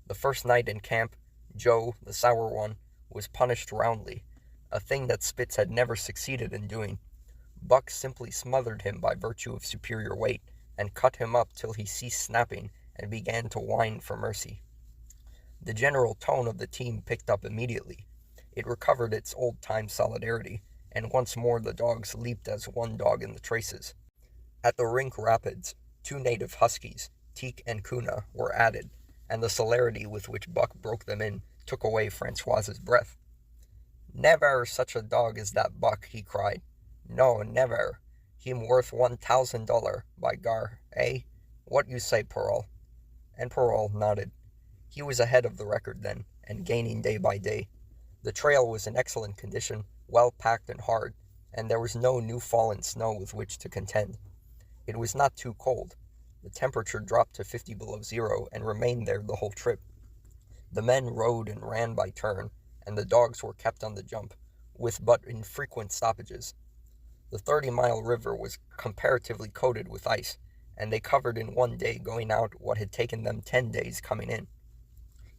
The first night in camp, Joe, the sour one, was punished roundly, a thing that Spitz had never succeeded in doing. Buck simply smothered him by virtue of superior weight, and cut him up till he ceased snapping and began to whine for mercy. The general tone of the team picked up immediately. It recovered its old-time solidarity, and once more the dogs leaped as one dog in the traces. At the Rink Rapids, 2 native huskies, Teak and Kuna, were added, and the celerity with which Buck broke them in took away Francois's breath. "Never such a dog as that Buck," he cried. "No, never. Him worth $1,000, by gar, eh? What you say, Parole?" And Parole nodded. He was ahead of the record then, and gaining day by day. The trail was in excellent condition, well packed and hard, and there was no new fallen snow with which to contend. It was not too cold. The temperature dropped to 50 below zero and remained there the whole trip. The men rode and ran by turn, and the dogs were kept on the jump, with but infrequent stoppages. The 30-mile river was comparatively coated with ice, and they covered in one day going out what had taken them 10 days coming in.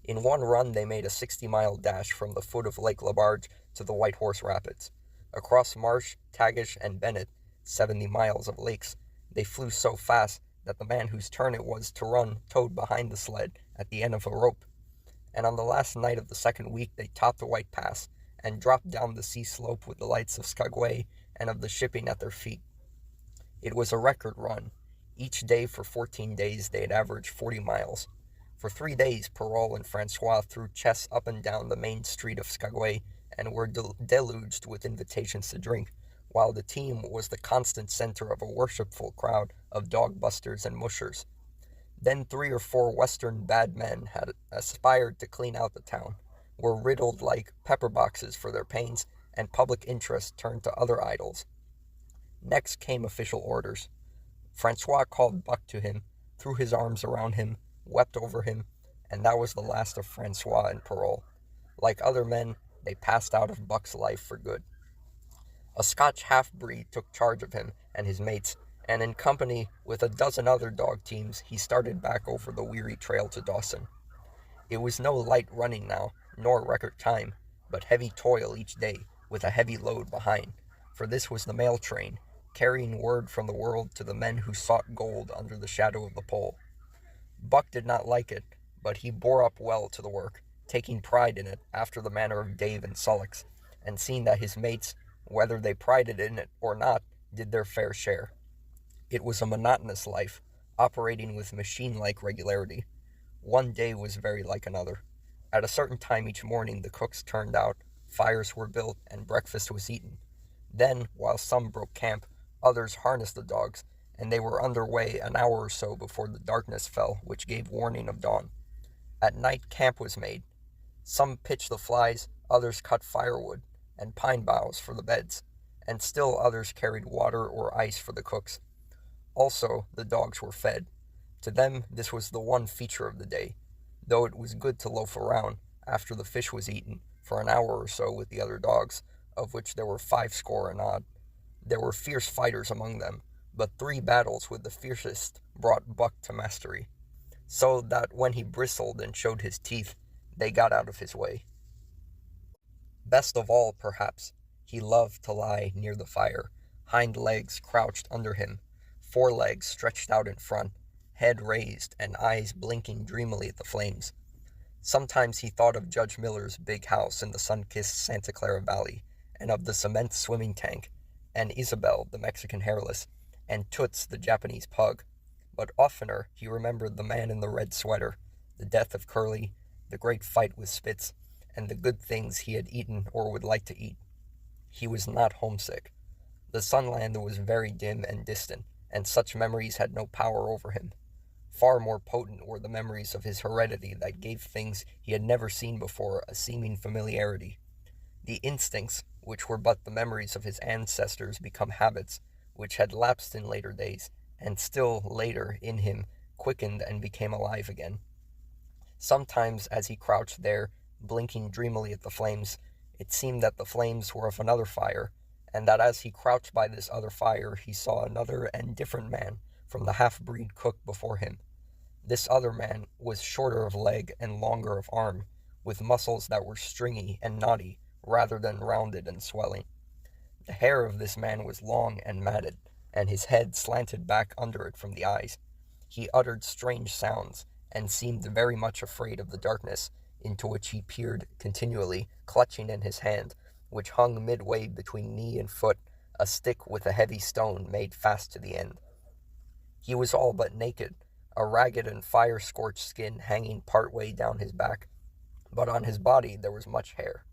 In one run they made a 60-mile dash from the foot of Lake Labarge to the White Horse Rapids. Across Marsh, Tagish, and Bennett, 70 miles of lakes, they flew so fast that the man whose turn it was to run towed behind the sled at the end of a rope. And on the last night of the second week they topped the White Pass, and dropped down the sea slope with the lights of Skagway and of the shipping at their feet. It was a record run. Each day for 14 days they had averaged 40 miles. For 3 days Perrault and Francois threw chess up and down the main street of Skagway and were deluged with invitations to drink, while the team was the constant center of a worshipful crowd of dog busters and mushers. Then 3 or 4 Western bad men had aspired to clean out the town, were riddled like pepper boxes for their pains, and public interest turned to other idols. Next came official orders. Francois called Buck to him, threw his arms around him, wept over him, and that was the last of Francois and Perrault. Like other men, they passed out of Buck's life for good. A Scotch half-breed took charge of him and his mates, and in company with a dozen other dog teams, he started back over the weary trail to Dawson. It was no light running now, nor record time, but heavy toil each day, with a heavy load behind, for this was the mail train, carrying word from the world to the men who sought gold under the shadow of the pole. Buck did not like it, but he bore up well to the work, taking pride in it after the manner of Dave and Sullox, and seeing that his mates, whether they prided in it or not, did their fair share. It was a monotonous life, operating with machine-like regularity. One day was very like another. At a certain time each morning the cooks turned out, fires were built, and breakfast was eaten. Then, while some broke camp, others harnessed the dogs, and they were under way an hour or so before the darkness fell, which gave warning of dawn. At night camp was made. Some pitched the flies, others cut firewood and pine boughs for the beds, and still others carried water or ice for the cooks. Also, the dogs were fed. To them this was the one feature of the day, though it was good to loaf around, after the fish was eaten, for an hour or so with the other dogs, of which there were 50 and odd. There were fierce fighters among them, but 3 battles with the fiercest brought Buck to mastery, so that when he bristled and showed his teeth, they got out of his way. Best of all, perhaps, he loved to lie near the fire, hind legs crouched under him, forelegs stretched out in front, head raised, and eyes blinking dreamily at the flames. Sometimes he thought of Judge Miller's big house in the sun-kissed Santa Clara Valley, and of the cement swimming tank, and Isabel, the Mexican hairless, and Toots, the Japanese pug. But oftener he remembered the man in the red sweater, the death of Curly, the great fight with Spitz, and the good things he had eaten or would like to eat. He was not homesick. The Sunland was very dim and distant, and such memories had no power over him. Far more potent were the memories of his heredity that gave things he had never seen before a seeming familiarity. The instincts, which were but the memories of his ancestors, become habits, which had lapsed in later days, and still later in him quickened and became alive again. Sometimes as he crouched there, blinking dreamily at the flames, it seemed that the flames were of another fire, and that as he crouched by this other fire he saw another and different man from the half-breed cook before him. This other man was shorter of leg and longer of arm, with muscles that were stringy and knotty rather than rounded and swelling. The hair of this man was long and matted, and his head slanted back under it from the eyes. He uttered strange sounds, and seemed very much afraid of the darkness, into which he peered continually, clutching in his hand, which hung midway between knee and foot, a stick with a heavy stone made fast to the end. He was all but naked, a ragged and fire-scorched skin hanging part way down his back, but on his body there was much hair.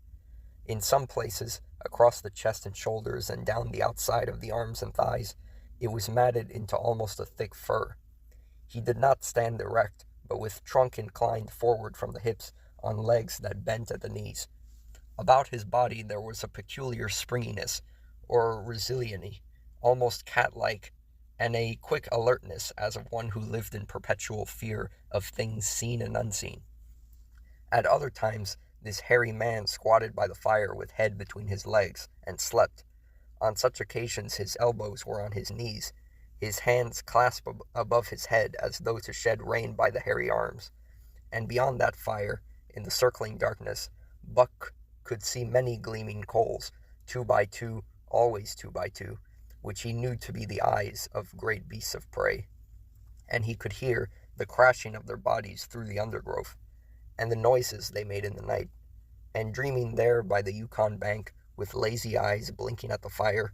In some places, across the chest and shoulders and down the outside of the arms and thighs, it was matted into almost a thick fur. He did not stand erect, but with trunk inclined forward from the hips, on legs that bent at the knees. About his body there was a peculiar springiness, or resiliency, almost cat-like, and a quick alertness as of one who lived in perpetual fear of things seen and unseen. At other times this hairy man squatted by the fire with head between his legs, and slept. On such occasions his elbows were on his knees, his hands clasped above his head as though to shed rain by the hairy arms. And beyond that fire, in the circling darkness, Buck could see many gleaming coals, 2 by 2, always 2 by 2, which he knew to be the eyes of great beasts of prey. And he could hear the crashing of their bodies through the undergrowth, and the noises they made in the night. And dreaming there by the Yukon bank, with lazy eyes blinking at the fire,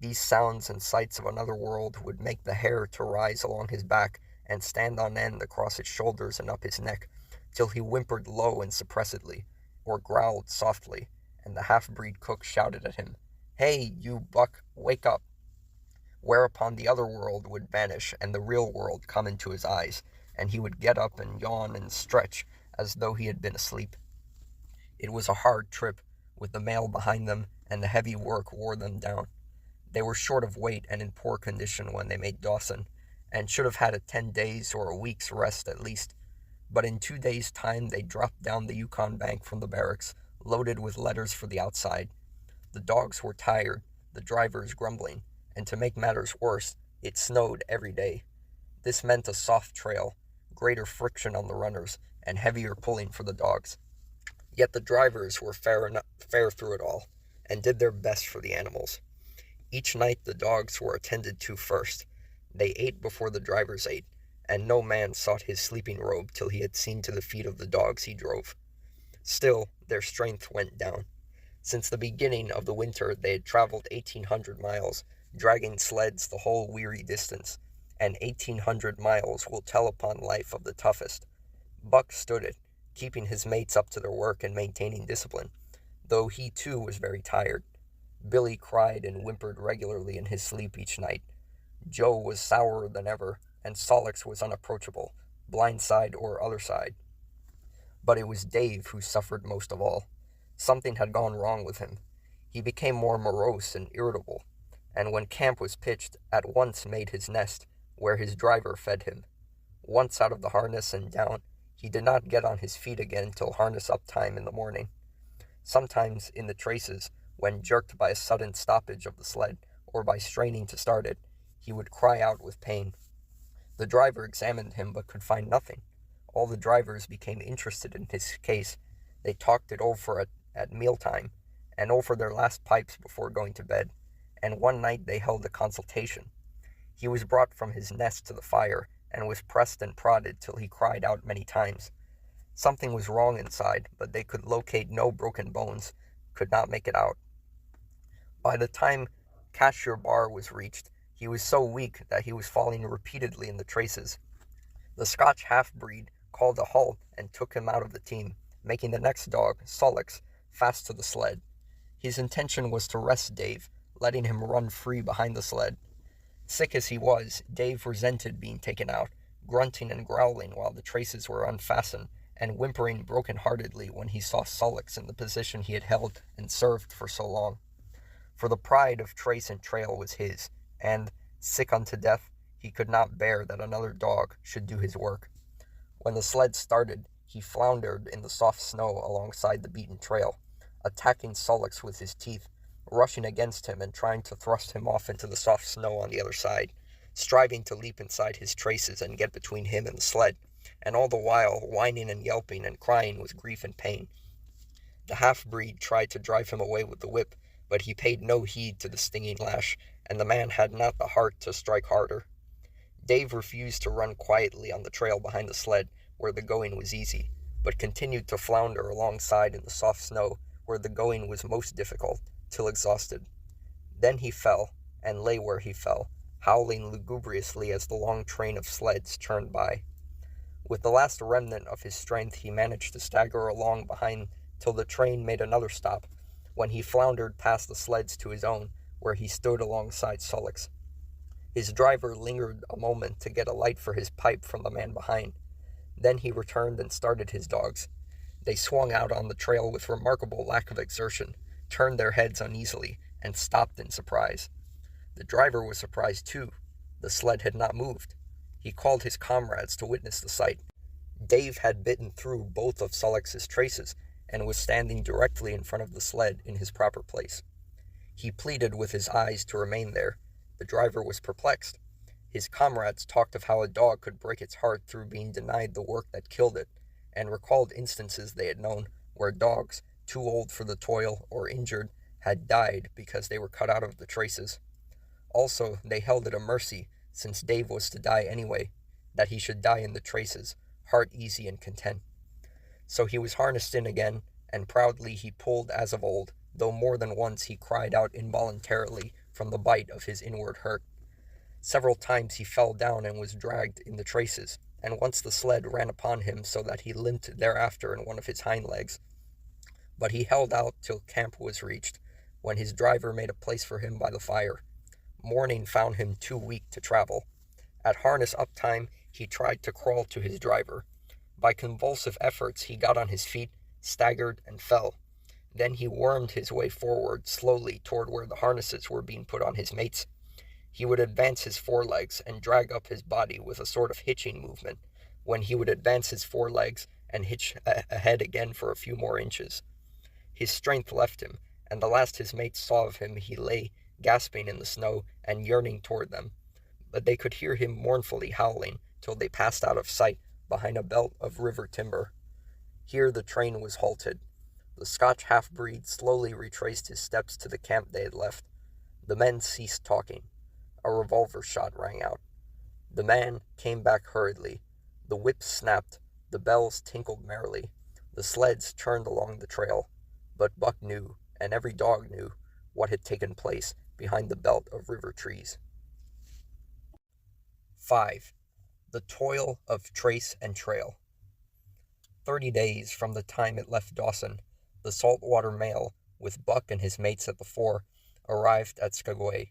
These sounds and sights of another world would make the hair to rise along his back and stand on end across his shoulders and up his neck, till he whimpered low and suppressedly, or growled softly, and the half-breed cook shouted at him, "Hey, you Buck, wake up!" Whereupon the other world would vanish and the real world come into his eyes, and he would get up and yawn and stretch as though he had been asleep. It was a hard trip, with the mail behind them, and the heavy work wore them down. They were short of weight and in poor condition when they made Dawson, and should have had a 10 days or a week's rest at least. But in 2 days' time they dropped down the Yukon bank from the barracks, loaded with letters for the outside. The dogs were tired, the drivers grumbling, and to make matters worse, it snowed every day. This meant a soft trail, greater friction on the runners, and heavier pulling for the dogs. Yet the drivers were fair through it all, and did their best for the animals. Each night the dogs were attended to first. They ate before the drivers ate, and no man sought his sleeping robe till he had seen to the feet of the dogs he drove. Still, their strength went down. Since the beginning of the winter they had traveled 1,800 miles, dragging sleds the whole weary distance, and 1,800 miles will tell upon life of the toughest. Buck stood it, keeping his mates up to their work and maintaining discipline, though he too was very tired. Billy cried and whimpered regularly in his sleep each night. Joe was sourer than ever, and Solix was unapproachable, blind side or other side. But it was Dave who suffered most of all. Something had gone wrong with him. He became more morose and irritable, and when camp was pitched, at once made his nest, where his driver fed him. Once out of the harness and down, he did not get on his feet again till harness-up time in the morning. Sometimes, in the traces, when jerked by a sudden stoppage of the sled, or by straining to start it, he would cry out with pain. The driver examined him but could find nothing. All the drivers became interested in his case. They talked it over at mealtime, and over their last pipes before going to bed, and one night they held a consultation. He was brought from his nest to the fire, and was pressed and prodded till he cried out many times. Something was wrong inside, but they could locate no broken bones, could not make it out. By the time Cashier Bar was reached, he was so weak that he was falling repeatedly in the traces. The Scotch half-breed called a halt and took him out of the team, making the next dog, Solix, fast to the sled. His intention was to rest Dave, letting him run free behind the sled. Sick as he was, Dave resented being taken out, grunting and growling while the traces were unfastened, and whimpering broken-heartedly when he saw Solix in the position he had held and served for so long. For the pride of trace and trail was his, and, sick unto death, he could not bear that another dog should do his work. When the sled started, he floundered in the soft snow alongside the beaten trail, attacking Solix with his teeth, rushing against him and trying to thrust him off into the soft snow on the other side, striving to leap inside his traces and get between him and the sled, and all the while whining and yelping and crying with grief and pain. The half-breed tried to drive him away with the whip, but he paid no heed to the stinging lash, and the man had not the heart to strike harder. Dave refused to run quietly on the trail behind the sled, where the going was easy, but continued to flounder alongside in the soft snow, where the going was most difficult, till exhausted. Then he fell, and lay where he fell, howling lugubriously as the long train of sleds churned by. With the last remnant of his strength he managed to stagger along behind till the train made another stop, when he floundered past the sleds to his own, where he stood alongside Solix. His driver lingered a moment to get a light for his pipe from the man behind. Then he returned and started his dogs. They swung out on the trail with remarkable lack of exertion, turned their heads uneasily, and stopped in surprise. The driver was surprised too. The sled had not moved. He called his comrades to witness the sight. Dave had bitten through both of Solix's traces, and was standing directly in front of the sled in his proper place. He pleaded with his eyes to remain there. The driver was perplexed. His comrades talked of how a dog could break its heart through being denied the work that killed it, and recalled instances they had known where dogs, too old for the toil or injured, had died because they were cut out of the traces. Also, they held it a mercy, since Dave was to die anyway, that he should die in the traces, heart easy and content. So he was harnessed in again, and proudly he pulled as of old, though more than once he cried out involuntarily from the bite of his inward hurt. Several times he fell down and was dragged in the traces, and once the sled ran upon him so that he limped thereafter in one of his hind legs. But he held out till camp was reached, when his driver made a place for him by the fire. Morning found him too weak to travel. At harness up time, he tried to crawl to his driver. By convulsive efforts, he got on his feet, staggered, and fell. Then he wormed his way forward slowly toward where the harnesses were being put on his mates. He would advance his forelegs and drag up his body with a sort of hitching movement, when he would advance his forelegs and hitch ahead again for a few more inches. His strength left him, and the last his mates saw of him he lay gasping in the snow and yearning toward them. But they could hear him mournfully howling till they passed out of sight behind a belt of river timber. Here the train was halted. The Scotch half-breed slowly retraced his steps to the camp they had left. The men ceased talking. A revolver shot rang out. The man came back hurriedly. The whips snapped. The bells tinkled merrily. The sleds churned along the trail. But Buck knew, and every dog knew, what had taken place behind the belt of river trees. 5. The toil of trace and trail. 30 days from the time it left Dawson, the saltwater mail, with Buck and his mates at the fore, arrived at Skagway.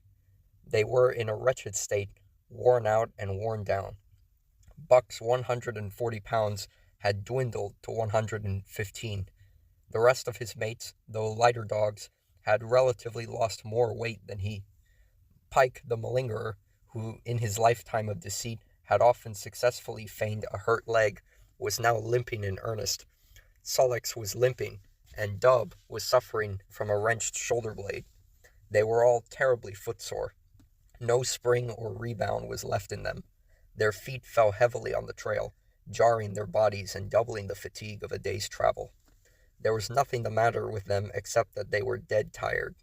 They were in a wretched state, worn out and worn down. Buck's 140 pounds had dwindled to 115. The rest of his mates, though lighter dogs, had relatively lost more weight than he. Pike, the malingerer, who in his lifetime of deceit had often successfully feigned a hurt leg, was now limping in earnest. Sullox was limping, and Dub was suffering from a wrenched shoulder blade. They were all terribly footsore. No spring or rebound was left in them. Their feet fell heavily on the trail, jarring their bodies and doubling the fatigue of a day's travel. There was nothing the matter with them except that they were dead tired.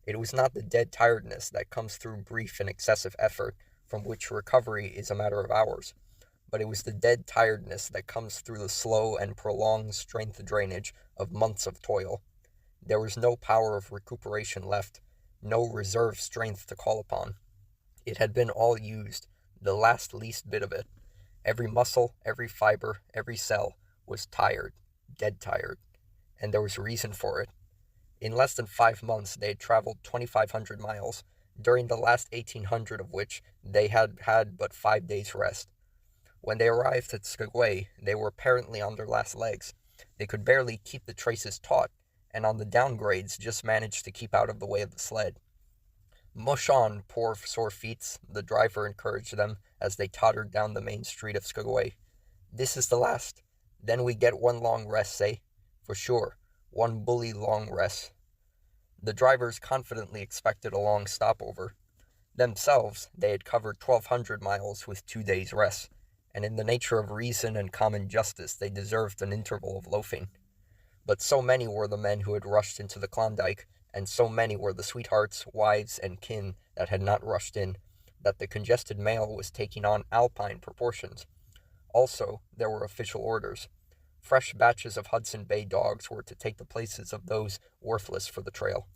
It was not the dead tiredness that comes through brief and excessive effort, from which recovery is a matter of hours, but it was the dead tiredness that comes through the slow and prolonged strength drainage of months of toil. There was no power of recuperation left, no reserve strength to call upon. It had been all used, the last least bit of it. Every muscle, every fiber, every cell was tired, dead tired, and there was reason for it. In less than 5 months they had traveled 2,500 miles, during the last 1,800 of which they had had but 5 days' rest. When they arrived at Skagway, they were apparently on their last legs. They could barely keep the traces taut, and on the downgrades just managed to keep out of the way of the sled. "Mush on, poor sore feets," the driver encouraged them as they tottered down the main street of Skagway. "This is the last. Then we get one long rest, eh? For sure, one bully long rest." The drivers confidently expected a long stopover. Themselves, they had covered 1,200 miles with 2 days' rest, and in the nature of reason and common justice they deserved an interval of loafing. But so many were the men who had rushed into the Klondike, and so many were the sweethearts, wives, and kin that had not rushed in, that the congested mail was taking on Alpine proportions. Also, there were official orders. Fresh batches of Hudson Bay dogs were to take the places of those worthless for the trail.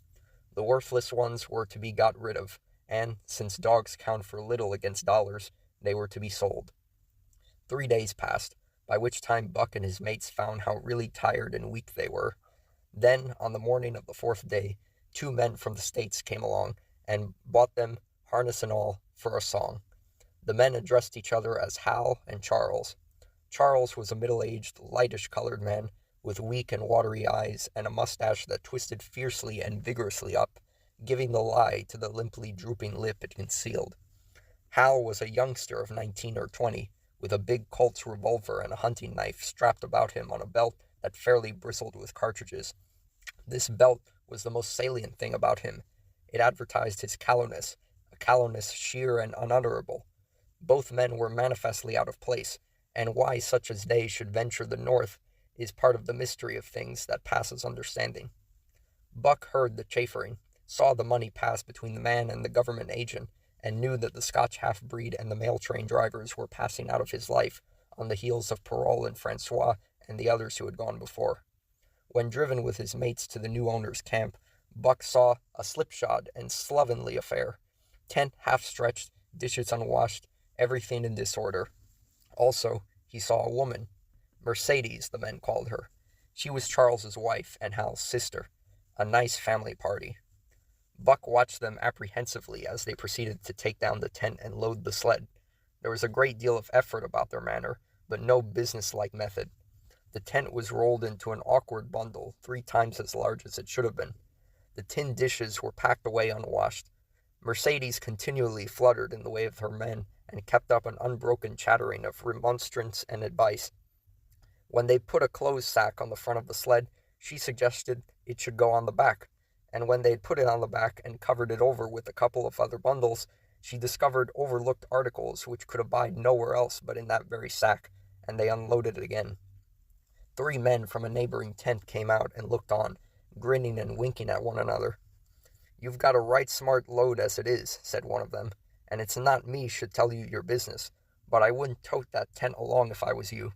The worthless ones were to be got rid of, and, since dogs count for little against dollars, they were to be sold. 3 days passed, by which time Buck and his mates found how really tired and weak they were. Then, on the morning of the 4th day, 2 men from the States came along, and bought them, harness and all, for a song. The men addressed each other as Hal and Charles. Charles was a middle-aged, lightish-colored man, with weak and watery eyes, and a mustache that twisted fiercely and vigorously up, giving the lie to the limply drooping lip it concealed. Hal was a youngster of 19 or 20, with a big Colt's revolver and a hunting knife strapped about him on a belt that fairly bristled with cartridges. This belt was the most salient thing about him. It advertised his callowness, a callowness sheer and unutterable. Both men were manifestly out of place, and why such as they should venture the north is part of the mystery of things that passes understanding. Buck heard the chaffering, saw the money pass between the man and the government agent, and knew that the Scotch half-breed and the mail train drivers were passing out of his life on the heels of Parole and Francois and the others who had gone before. When driven with his mates to the new owner's camp, Buck saw a slipshod and slovenly affair. Tent half-stretched, dishes unwashed, everything in disorder. Also, he saw a woman. Mercedes, the men called her. She was Charles's wife and Hal's sister. A nice family party. Buck watched them apprehensively as they proceeded to take down the tent and load the sled. There was a great deal of effort about their manner, but no businesslike method. The tent was rolled into an awkward bundle 3 times as large as it should have been. The tin dishes were packed away unwashed. Mercedes continually fluttered in the way of her men and kept up an unbroken chattering of remonstrance and advice. When they put a clothes sack on the front of the sled, she suggested it should go on the back, and when they had put it on the back and covered it over with a couple of other bundles, she discovered overlooked articles which could abide nowhere else but in that very sack, and they unloaded it again. 3 men from a neighboring tent came out and looked on, grinning and winking at one another. "You've got a right smart load as it is," said one of them, "and it's not me should tell you your business, but I wouldn't tote that tent along if I was you."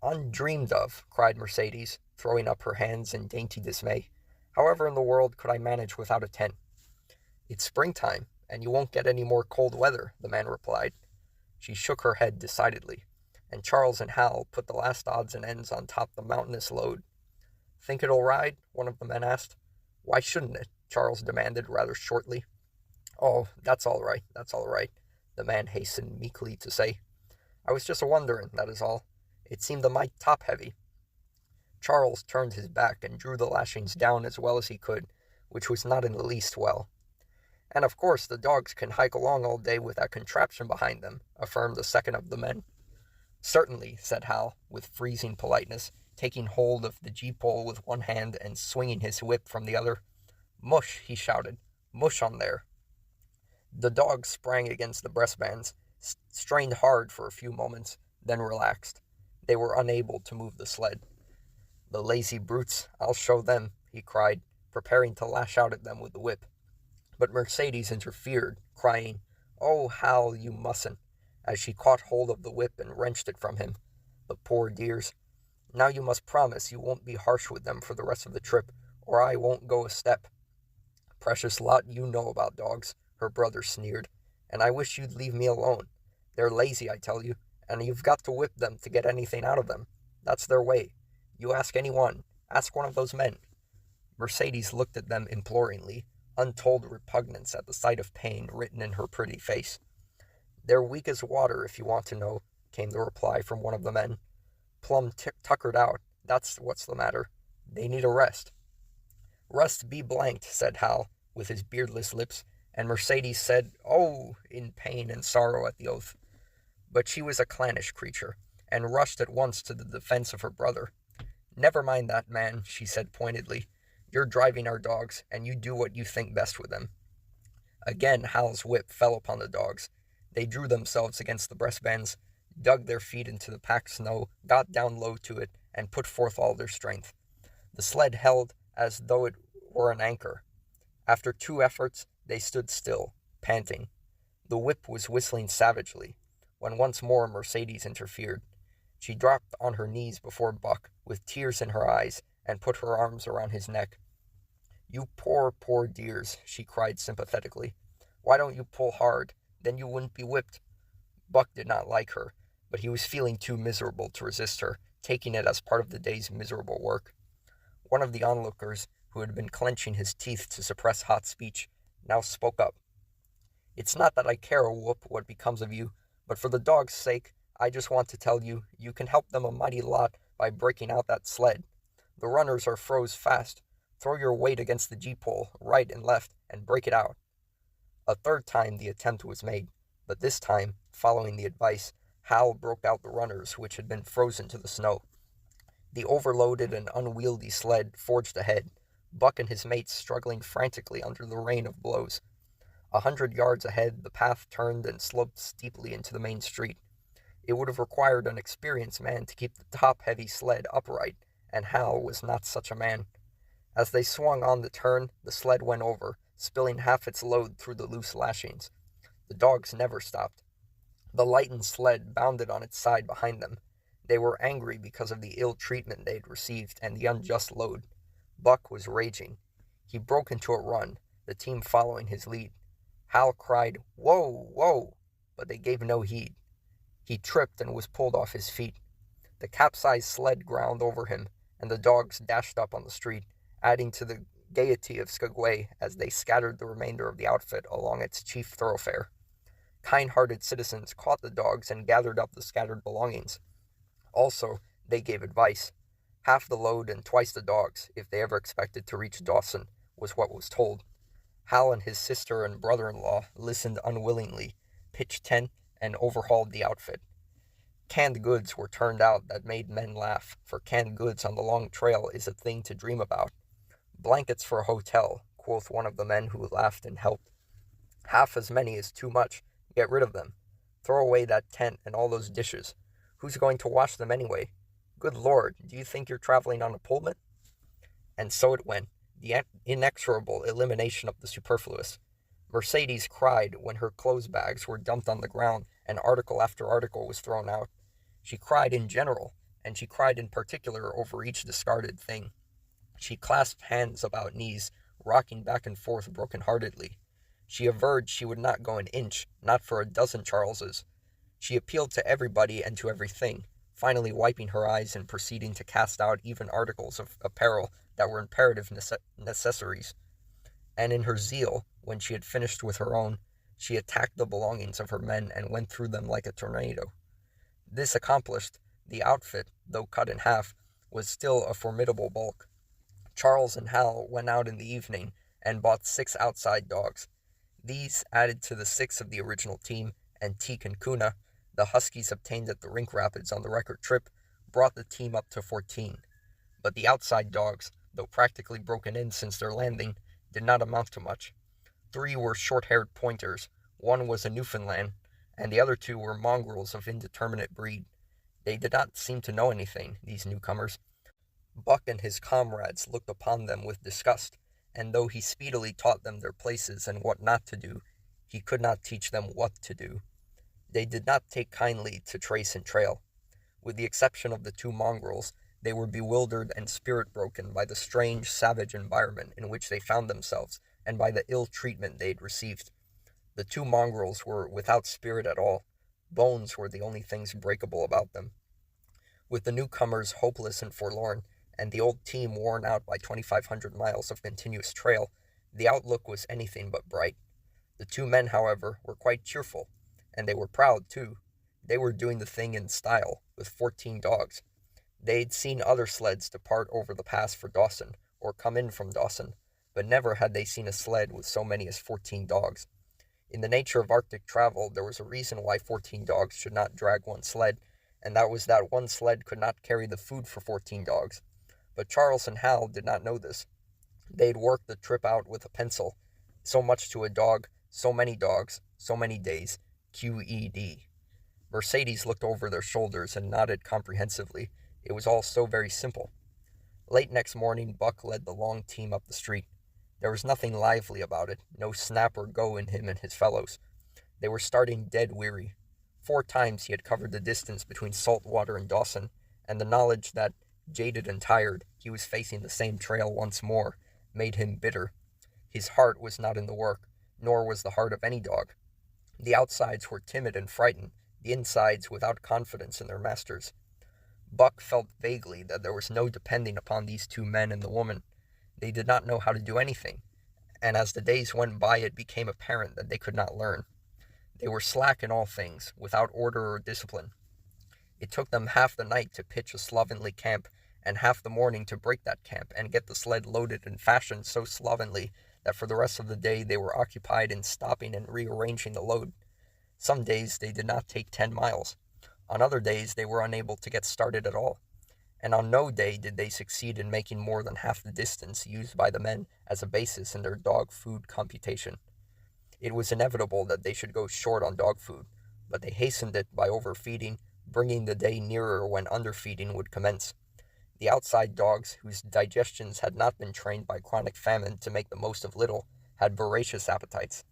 "Undreamed of," cried Mercedes, throwing up her hands in dainty dismay. "However in the world could I manage without a tent?" "It's springtime, and you won't get any more cold weather," the man replied. She shook her head decidedly, and Charles and Hal put the last odds and ends on top the mountainous load. "Think it'll ride?" one of the men asked. "Why shouldn't it?" Charles demanded rather shortly. "Oh, that's all right, the man hastened meekly to say. "I was just a-wonderin', that is all. It seemed a mite top-heavy." Charles turned his back and drew the lashings down as well as he could, which was not in the least well. "And of course the dogs can hike along all day with that contraption behind them," affirmed the second of the men. "Certainly," said Hal, with freezing politeness, taking hold of the gee-pole with one hand and swinging his whip from the other. "Mush!" he shouted. "Mush on there!" The dogs sprang against the breastbands, strained hard for a few moments, then relaxed. They were unable to move the sled. "The lazy brutes, I'll show them," he cried, preparing to lash out at them with the whip. But Mercedes interfered, crying, "Oh, Hal, you mustn't," as she caught hold of the whip and wrenched it from him. "The poor dears. Now you must promise you won't be harsh with them for the rest of the trip, or I won't go a step." "Precious lot you know about dogs," her brother sneered, "and I wish you'd leave me alone. They're lazy, I tell you, and you've got to whip them to get anything out of them. That's their way. You ask any one. Ask one of those men." Mercedes looked at them imploringly, untold repugnance at the sight of pain written in her pretty face. "They're weak as water, if you want to know," came the reply from one of the men. "Plumb tuckered out, that's what's the matter. They need a rest." "Rest be blanked," said Hal, with his beardless lips, and Mercedes said, "Oh," in pain and sorrow at the oath. But she was a clannish creature, and rushed at once to the defense of her brother. "Never mind that man," she said pointedly. "You're driving our dogs, and you do what you think best with them." Again Hal's whip fell upon the dogs. They drew themselves against the breastbands, dug their feet into the packed snow, got down low to it, and put forth all their strength. The sled held as though it were an anchor. After 2 efforts, they stood still, panting. The whip was whistling savagely, when once more Mercedes interfered. She dropped on her knees before Buck, with tears in her eyes, and put her arms around his neck. "You poor, poor dears," she cried sympathetically. "Why don't you pull hard? Then you wouldn't be whipped." Buck did not like her, but he was feeling too miserable to resist her, taking it as part of the day's miserable work. One of the onlookers, who had been clenching his teeth to suppress hot speech, now spoke up. "It's not that I care a whoop what becomes of you, but for the dog's sake, I just want to tell you, you can help them a mighty lot by breaking out that sled. The runners are froze fast. Throw your weight against the gee-pole, right and left, and break it out." A 3rd time the attempt was made, but this time, following the advice, Hal broke out the runners which had been frozen to the snow. The overloaded and unwieldy sled forged ahead, Buck and his mates struggling frantically under the rain of blows. 100 yards ahead, the path turned and sloped steeply into the main street. It would have required an experienced man to keep the top-heavy sled upright, and Hal was not such a man. As they swung on the turn, the sled went over, spilling half its load through the loose lashings. The dogs never stopped. The lightened sled bounded on its side behind them. They were angry because of the ill treatment they had received and the unjust load. Buck was raging. He broke into a run, the team following his lead. Hal cried, "Whoa, whoa!" but they gave no heed. He tripped and was pulled off his feet. The capsized sled ground over him, and the dogs dashed up on the street, adding to the gaiety of Skagway as they scattered the remainder of the outfit along its chief thoroughfare. Kind-hearted citizens caught the dogs and gathered up the scattered belongings. Also, they gave advice. Half the load and twice the dogs, if they ever expected to reach Dawson, was what was told. Hal and his sister and brother-in-law listened unwillingly, pitched tent, and overhauled the outfit. Canned goods were turned out that made men laugh, for canned goods on the long trail is a thing to dream about. "Blankets for a hotel," quoth one of the men who laughed and helped. "Half as many is too much. Get rid of them. Throw away that tent and all those dishes. Who's going to wash them anyway? Good Lord, do you think you're traveling on a Pullman?" And so it went, the inexorable elimination of the superfluous. Mercedes cried when her clothes bags were dumped on the ground and article after article was thrown out. She cried in general, and she cried in particular over each discarded thing. She clasped hands about knees, rocking back and forth broken-heartedly. She averred she would not go an inch, not for a dozen Charleses. She appealed to everybody and to everything, finally wiping her eyes and proceeding to cast out even articles of apparel that were imperative necessaries. And in her zeal, when she had finished with her own, she attacked the belongings of her men and went through them like a tornado. This accomplished, the outfit, though cut in half, was still a formidable bulk. Charles and Hal went out in the evening and bought 6 outside dogs. These, added to the 6 of the original team, and Teak and Kuna, the huskies obtained at the Rink Rapids on the record trip, brought the team up to 14. But the outside dogs, though practically broken in since their landing, did not amount to much. 3 were short-haired pointers, 1 was a Newfoundland, and the other 2 were mongrels of indeterminate breed. They did not seem to know anything, these newcomers. Buck and his comrades looked upon them with disgust, and though he speedily taught them their places and what not to do, he could not teach them what to do. They did not take kindly to trace and trail. With the exception of the 2 mongrels, they were bewildered and spirit-broken by the strange, savage environment in which they found themselves and by the ill treatment they had received. The 2 mongrels were without spirit at all. Bones were the only things breakable about them. With the newcomers hopeless and forlorn, and the old team worn out by 2,500 miles of continuous trail, the outlook was anything but bright. The 2 men, however, were quite cheerful, and they were proud, too. They were doing the thing in style, with 14 dogs. They had seen other sleds depart over the pass for Dawson, or come in from Dawson, but never had they seen a sled with so many as 14 dogs. In the nature of Arctic travel, there was a reason why 14 dogs should not drag one sled, and that was that one sled could not carry the food for 14 dogs. But Charles and Hal did not know this. They'd worked the trip out with a pencil. So much to a dog, so many dogs, so many days, QED. Mercedes looked over their shoulders and nodded comprehensively. It was all so very simple. Late next morning, Buck led the long team up the street. There was nothing lively about it, no snap or go in him and his fellows. They were starting dead weary. 4 times he had covered the distance between Saltwater and Dawson, and the knowledge that, jaded and tired, he was facing the same trail once more, made him bitter. His heart was not in the work, nor was the heart of any dog. The outsides were timid and frightened, the insides without confidence in their masters. Buck felt vaguely that there was no depending upon these 2 men and the woman. They did not know how to do anything, and as the days went by it became apparent that they could not learn. They were slack in all things, without order or discipline. It took them half the night to pitch a slovenly camp, and half the morning to break that camp and get the sled loaded and fashioned so slovenly that for the rest of the day they were occupied in stopping and rearranging the load. Some days they did not take 10 miles. On other days they were unable to get started at all. And on no day did they succeed in making more than half the distance used by the men as a basis in their dog food computation. It was inevitable that they should go short on dog food, but they hastened it by overfeeding, bringing the day nearer when underfeeding would commence. The outside dogs, whose digestions had not been trained by chronic famine to make the most of little, had voracious appetites.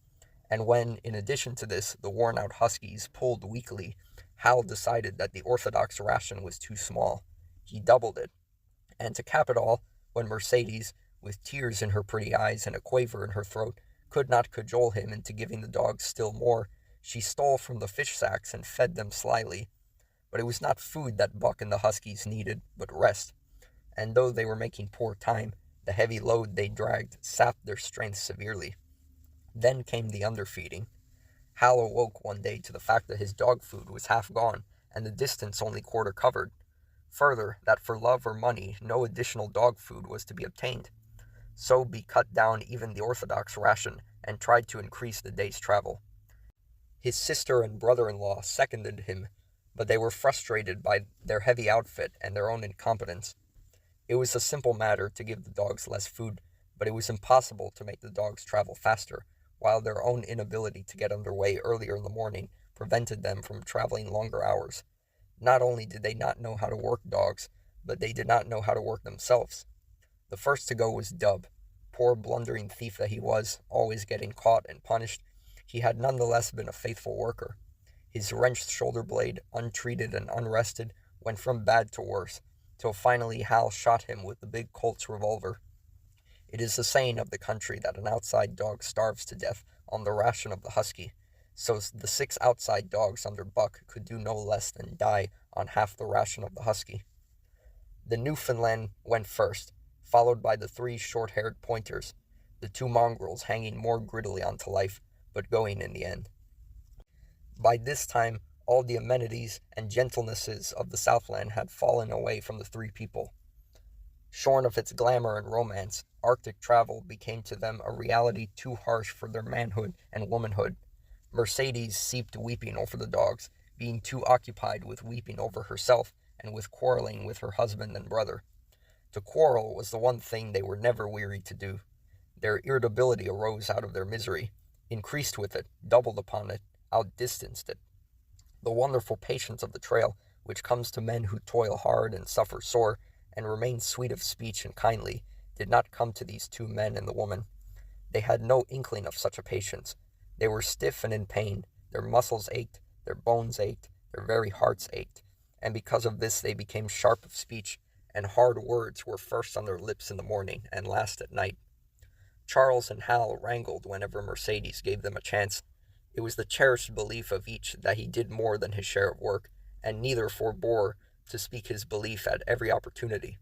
And when, in addition to this, the worn-out huskies pulled weakly, Hal decided that the orthodox ration was too small. He doubled it. And to cap it all, when Mercedes, with tears in her pretty eyes and a quaver in her throat, could not cajole him into giving the dogs still more, she stole from the fish sacks and fed them slyly. But it was not food that Buck and the huskies needed, but rest, and though they were making poor time, the heavy load they dragged sapped their strength severely. Then came the underfeeding. Hal awoke one day to the fact that his dog food was half gone, and the distance only quarter covered. Further, that for love or money no additional dog food was to be obtained. So he cut down even the orthodox ration, and tried to increase the day's travel. His sister and brother-in-law seconded him, but they were frustrated by their heavy outfit and their own incompetence. It was a simple matter to give the dogs less food, but it was impossible to make the dogs travel faster, while their own inability to get under way earlier in the morning prevented them from traveling longer hours. Not only did they not know how to work dogs, but they did not know how to work themselves. The first to go was Dub. Poor blundering thief that he was, always getting caught and punished, he had nonetheless been a faithful worker. His wrenched shoulder blade, untreated and unrested, went from bad to worse, till finally Hal shot him with the big Colt's revolver. It is the saying of the country that an outside dog starves to death on the ration of the husky, so the 6 outside dogs under Buck could do no less than die on half the ration of the husky. The Newfoundland went first, followed by the 3 short-haired pointers, the 2 mongrels hanging more grittily onto life, but going in the end. By this time, all the amenities and gentlenesses of the Southland had fallen away from the 3 people. Shorn of its glamour and romance, Arctic travel became to them a reality too harsh for their manhood and womanhood. Mercedes ceased weeping over the dogs, being too occupied with weeping over herself and with quarreling with her husband and brother. To quarrel was the one thing they were never weary to do. Their irritability arose out of their misery, increased with it, doubled upon it, outdistanced it. The wonderful patience of the trail, which comes to men who toil hard and suffer sore, and remain sweet of speech and kindly, did not come to these 2 men and the woman. They had no inkling of such a patience. They were stiff and in pain, their muscles ached, their bones ached, their very hearts ached, and because of this they became sharp of speech, and hard words were first on their lips in the morning, and last at night. Charles and Hal wrangled whenever Mercedes gave them a chance. It was the cherished belief of each that he did more than his share of work, and neither forbore to speak his belief at every opportunity.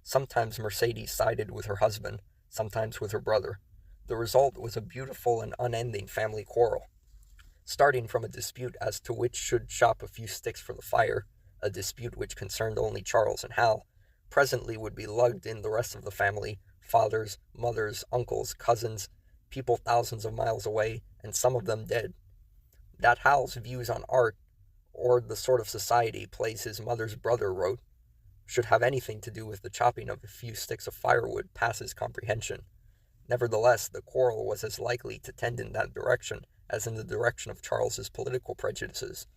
Sometimes Mercedes sided with her husband, sometimes with her brother. The result was a beautiful and unending family quarrel, starting from a dispute as to which should chop a few sticks for the fire, a dispute which concerned only Charles and Hal. Presently would be lugged in the rest of the family, fathers, mothers, uncles, cousins, people thousands of miles away, and some of them dead. That Hal's views on art, or the sort of society plays his mother's brother wrote, should have anything to do with the chopping of a few sticks of firewood passes comprehension. Nevertheless, the quarrel was as likely to tend in that direction as in the direction of Charles's political prejudices,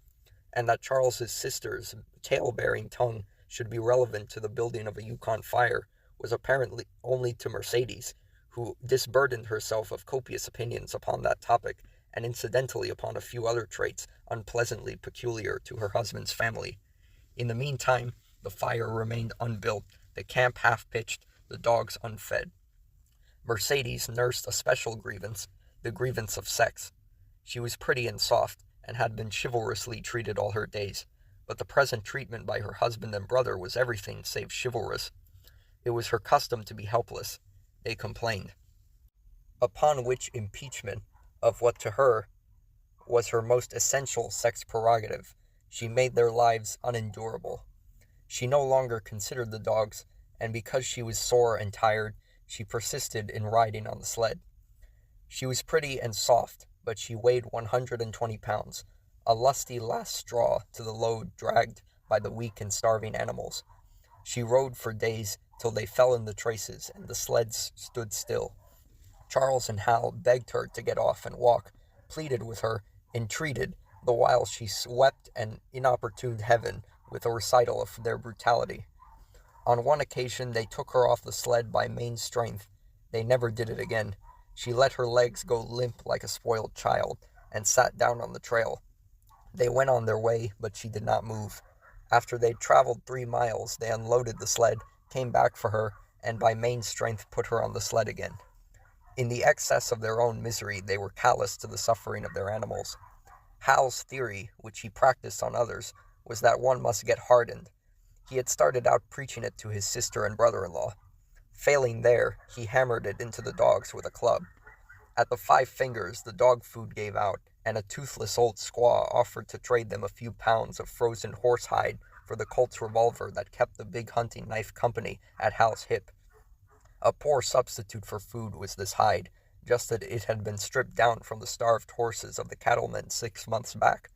and that Charles's sister's tale-bearing tongue should be relevant to the building of a Yukon fire was apparently only to Mercedes, who disburdened herself of copious opinions upon that topic, and incidentally upon a few other traits unpleasantly peculiar to her husband's family. In the meantime, the fire remained unbuilt, the camp half-pitched, the dogs unfed. Mercedes nursed a special grievance, the grievance of sex. She was pretty and soft, and had been chivalrously treated all her days, but the present treatment by her husband and brother was everything save chivalrous. It was her custom to be helpless. They complained. Upon which impeachment of what to her was her most essential sex prerogative, she made their lives unendurable. She no longer considered the dogs, and because she was sore and tired, she persisted in riding on the sled. She was pretty and soft, but she weighed 120 pounds, a lusty last straw to the load dragged by the weak and starving animals. She rode for days till they fell in the traces and the sleds stood still. Charles and Hal begged her to get off and walk, pleaded with her, entreated, the while she swept an inopportune heaven with a recital of their brutality. On one occasion they took her off the sled by main strength. They never did it again. She let her legs go limp like a spoiled child, and sat down on the trail. They went on their way, but she did not move. After they'd traveled 3 miles, they unloaded the sled, came back for her, and by main strength put her on the sled again. In the excess of their own misery, they were callous to the suffering of their animals. Hal's theory, which he practiced on others, was that one must get hardened. He had started out preaching it to his sister and brother-in-law. Failing there, he hammered it into the dogs with a club. At the 5 fingers, the dog food gave out, and a toothless old squaw offered to trade them a few pounds of frozen horsehide for the Colt's revolver that kept the big hunting knife company at Hal's hip. A poor substitute for food was this hide, just that it had been stripped down from the starved horses of the cattlemen 6 months back.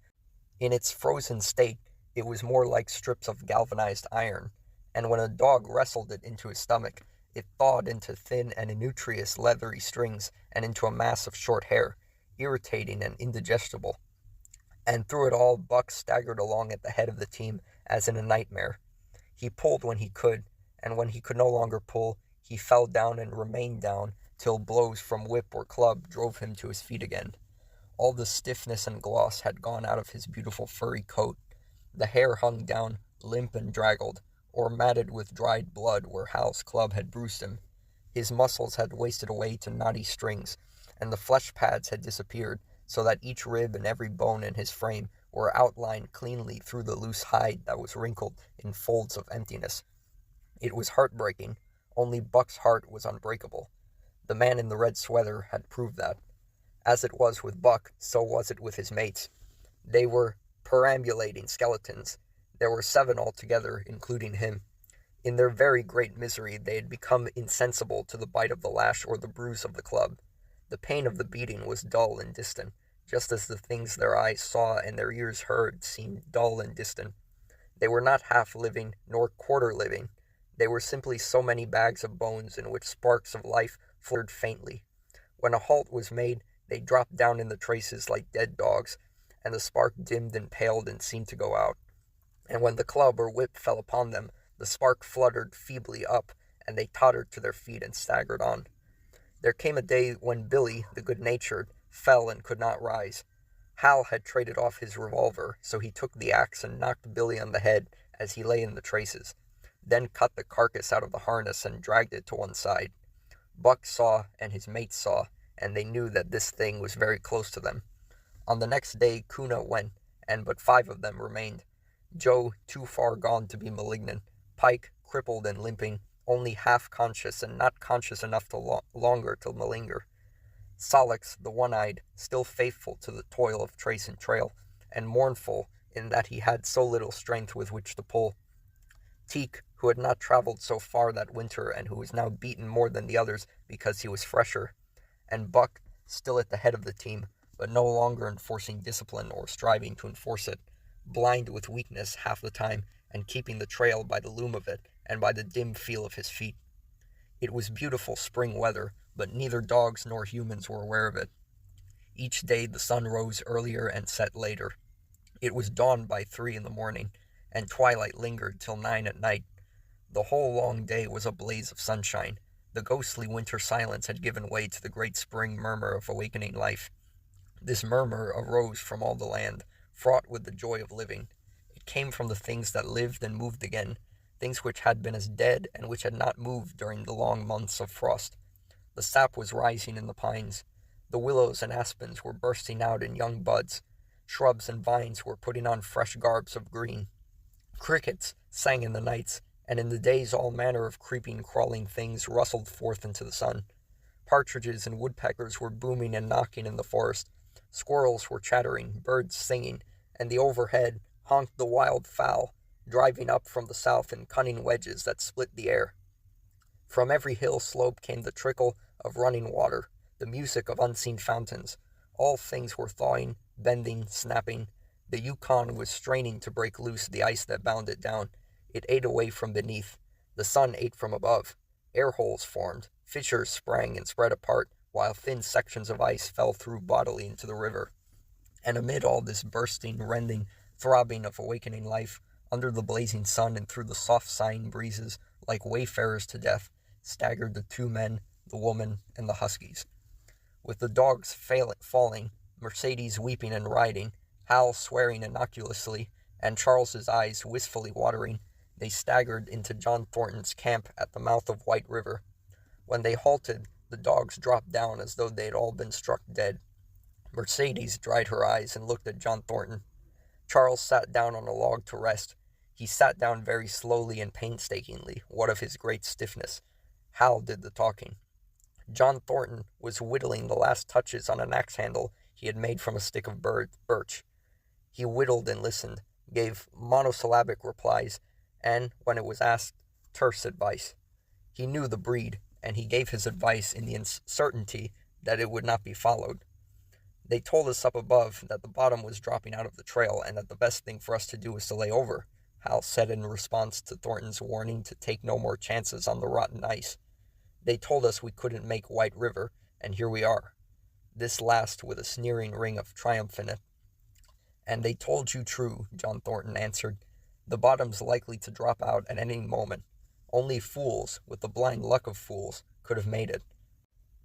In its frozen state, it was more like strips of galvanized iron, and when a dog wrestled it into his stomach, it thawed into thin and nutritious leathery strings and into a mass of short hair, irritating and indigestible. And through it all, Buck staggered along at the head of the team as in a nightmare. He pulled when he could, and when he could no longer pull, he fell down and remained down till blows from whip or club drove him to his feet again. All the stiffness and gloss had gone out of his beautiful furry coat. The hair hung down, limp and draggled, or matted with dried blood where Hal's club had bruised him. His muscles had wasted away to knotty strings, and the flesh pads had disappeared, so that each rib and every bone in his frame were outlined cleanly through the loose hide that was wrinkled in folds of emptiness. It was heartbreaking. Only Buck's heart was unbreakable. The man in the red sweater had proved that. As it was with Buck, so was it with his mates. They were perambulating skeletons. There were 7 altogether, including him. In their very great misery, they had become insensible to the bite of the lash or the bruise of the club. The pain of the beating was dull and distant, just as the things their eyes saw and their ears heard seemed dull and distant. They were not half living, nor quarter living. They were simply so many bags of bones in which sparks of life fluttered faintly. When a halt was made, they dropped down in the traces like dead dogs, and the spark dimmed and paled and seemed to go out. And when the club or whip fell upon them, the spark fluttered feebly up, and they tottered to their feet and staggered on. There came a day when Billy, the good-natured, fell and could not rise. Hal had traded off his revolver, so he took the axe and knocked Billy on the head as he lay in the traces, then cut the carcass out of the harness and dragged it to one side. Buck saw, and his mates saw, and they knew that this thing was very close to them. On the next day Kuna went, and but 5 of them remained. Joe, too far gone to be malignant, Pike, crippled and limping, only half conscious and not conscious enough to longer to malinger. Solix, the one-eyed, still faithful to the toil of trace and trail, and mournful in that he had so little strength with which to pull. Teak, who had not traveled so far that winter and who was now beaten more than the others because he was fresher, and Buck, still at the head of the team, but no longer enforcing discipline or striving to enforce it, blind with weakness half the time and keeping the trail by the loom of it and by the dim feel of his feet. It was beautiful spring weather, but neither dogs nor humans were aware of it. Each day the sun rose earlier and set later. It was dawn by 3 in the morning, and twilight lingered till 9 at night. The whole long day was a blaze of sunshine. The ghostly winter silence had given way to the great spring murmur of awakening life. This murmur arose from all the land, fraught with the joy of living. It came from the things that lived and moved again, things which had been as dead and which had not moved during the long months of frost. The sap was rising in the pines. The willows and aspens were bursting out in young buds. Shrubs and vines were putting on fresh garbs of green. Crickets sang in the nights, and in the days all manner of creeping, crawling things rustled forth into the sun. Partridges and woodpeckers were booming and knocking in the forest. Squirrels were chattering, birds singing, and the overhead honked the wild fowl, driving up from the south in cunning wedges that split the air. From every hill slope came the trickle of running water, the music of unseen fountains. All things were thawing, bending, snapping. The Yukon was straining to break loose the ice that bound it down. It ate away from beneath. The sun ate from above. Air holes formed. Fissures sprang and spread apart, while thin sections of ice fell through bodily into the river. And amid all this bursting, rending, throbbing of awakening life, under the blazing sun and through the soft sighing breezes, like wayfarers to death, staggered the 2 men, the woman, and the huskies. With the dogs falling, Mercedes weeping and riding, Hal swearing innocuously, and Charles's eyes wistfully watering, They staggered into John Thornton's camp at the mouth of White River. When they halted, the dogs dropped down as though they had all been struck dead. Mercedes dried her eyes and looked at John Thornton. Charles sat down on a log to rest. He sat down very slowly and painstakingly, what of his great stiffness. Hal did the talking. John Thornton was whittling the last touches on an axe handle he had made from a stick of birch. He whittled and listened, gave monosyllabic replies, and, when it was asked, terse advice. He knew the breed, and he gave his advice in the certainty that it would not be followed. They told us up above that the bottom was dropping out of the trail and that the best thing for us to do was to lay over, Hal said in response to Thornton's warning to take no more chances on the rotten ice. They told us we couldn't make White River, and here we are. This last with a sneering ring of triumph in it. And they told you true, John Thornton answered. The bottom's likely to drop out at any moment. Only fools, with the blind luck of fools, could have made it.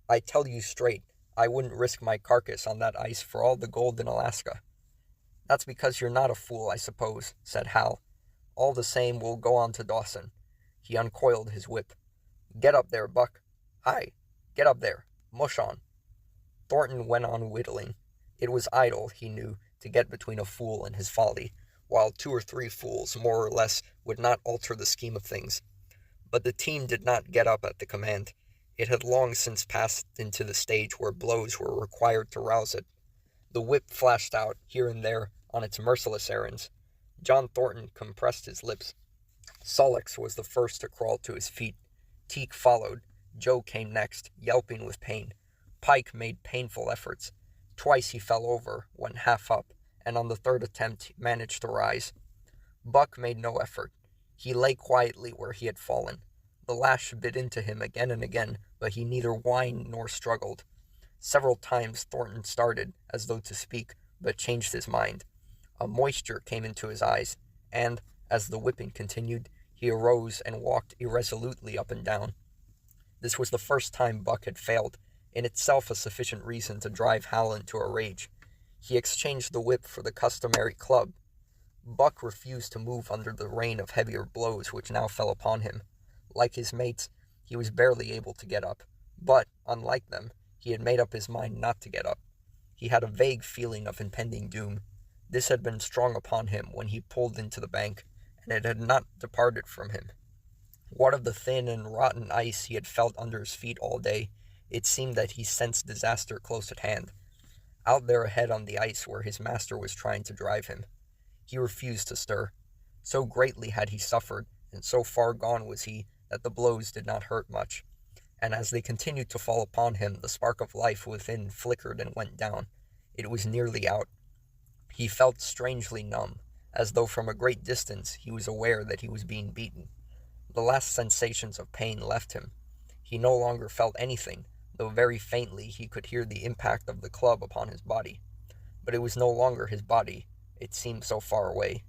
I tell you straight, I wouldn't risk my carcass on that ice for all the gold in Alaska. That's because you're not a fool, I suppose, said Hal. All the same, we'll go on to Dawson. He uncoiled his whip. Get up there, Buck. Hi, get up there. Mush on. Thornton went on whittling. It was idle, he knew, to get between a fool and his folly, while 2 or 3 fools, more or less, would not alter the scheme of things. But the team did not get up at the command. It had long since passed into the stage where blows were required to rouse it. The whip flashed out, here and there, on its merciless errands. John Thornton compressed his lips. Solix was the first to crawl to his feet. Teek followed. Joe came next, yelping with pain. Pike made painful efforts. Twice he fell over, when half up, and on the third attempt managed to rise. Buck made no effort. He lay quietly where he had fallen. The lash bit into him again and again, but he neither whined nor struggled. Several times Thornton started, as though to speak, but changed his mind. A moisture came into his eyes, and, as the whipping continued, he arose and walked irresolutely up and down. This was the first time Buck had failed, in itself a sufficient reason to drive Hal into a rage. He exchanged the whip for the customary club. Buck refused to move under the rain of heavier blows which now fell upon him. Like his mates, he was barely able to get up, but, unlike them, he had made up his mind not to get up. He had a vague feeling of impending doom. This had been strong upon him when he pulled into the bank, and it had not departed from him. What of the thin and rotten ice he had felt under his feet all day? It seemed that he sensed disaster close at hand, out there ahead on the ice where his master was trying to drive him. He refused to stir. So greatly had he suffered, and so far gone was he, that the blows did not hurt much. And as they continued to fall upon him, the spark of life within flickered and went down. It was nearly out. He felt strangely numb, as though from a great distance he was aware that he was being beaten. The last sensations of pain left him. He no longer felt anything, though very faintly he could hear the impact of the club upon his body. But it was no longer his body, it seemed so far away.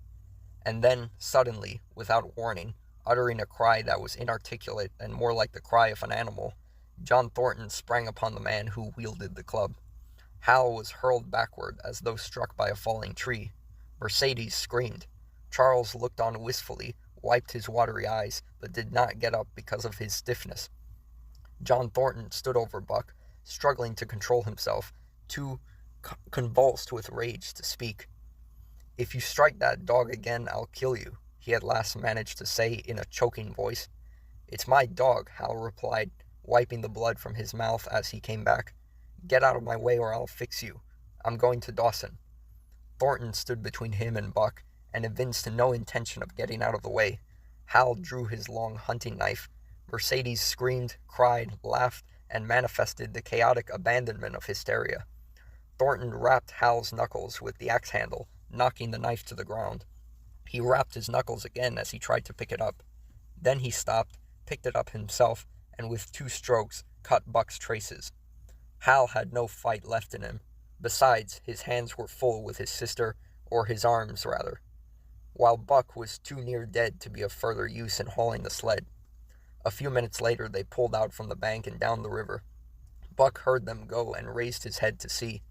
And then, suddenly, without warning, uttering a cry that was inarticulate and more like the cry of an animal, John Thornton sprang upon the man who wielded the club. Hal was hurled backward as though struck by a falling tree. Mercedes screamed. Charles looked on wistfully, wiped his watery eyes, but did not get up because of his stiffness. John Thornton stood over Buck, struggling to control himself, too convulsed with rage to speak. "If you strike that dog again, I'll kill you," he at last managed to say in a choking voice. "It's my dog," Hal replied, wiping the blood from his mouth as he came back. "Get out of my way or I'll fix you. I'm going to Dawson." Thornton stood between him and Buck, and evinced no intention of getting out of the way. Hal drew his long hunting knife. Mercedes screamed, cried, laughed, and manifested the chaotic abandonment of hysteria. Thornton rapped Hal's knuckles with the axe handle, knocking the knife to the ground. He rapped his knuckles again as he tried to pick it up. Then he stopped, picked it up himself, and with 2 strokes cut Buck's traces. Hal had no fight left in him. Besides, his hands were full with his sister, or his arms, rather, while Buck was too near dead to be of further use in hauling the sled. A few minutes later they pulled out from the bank and down the river. Buck heard them go and raised his head to see.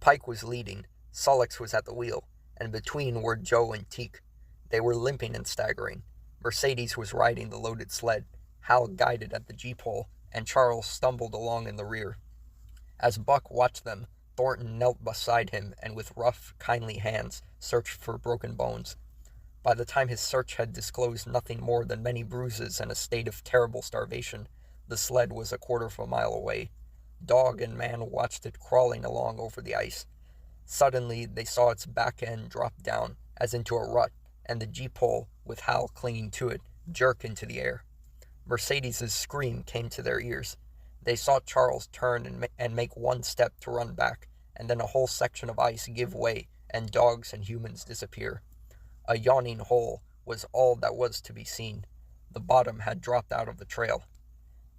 Pike was leading, Solix was at the wheel, and between were Joe and Teek. They were limping and staggering. Mercedes was riding the loaded sled, Hal guided at the G-pole, and Charles stumbled along in the rear. As Buck watched them, Thornton knelt beside him and with rough, kindly hands searched for broken bones. By the time his search had disclosed nothing more than many bruises and a state of terrible starvation, the sled was a quarter of a mile away. Dog and man watched it crawling along over the ice. Suddenly, they saw its back end drop down, as into a rut, and the G-pole, with Hal clinging to it, jerk into the air. Mercedes's scream came to their ears. They saw Charles turn and make one step to run back, and then a whole section of ice give way, and dogs and humans disappear. A yawning hole was all that was to be seen. The bottom had dropped out of the trail.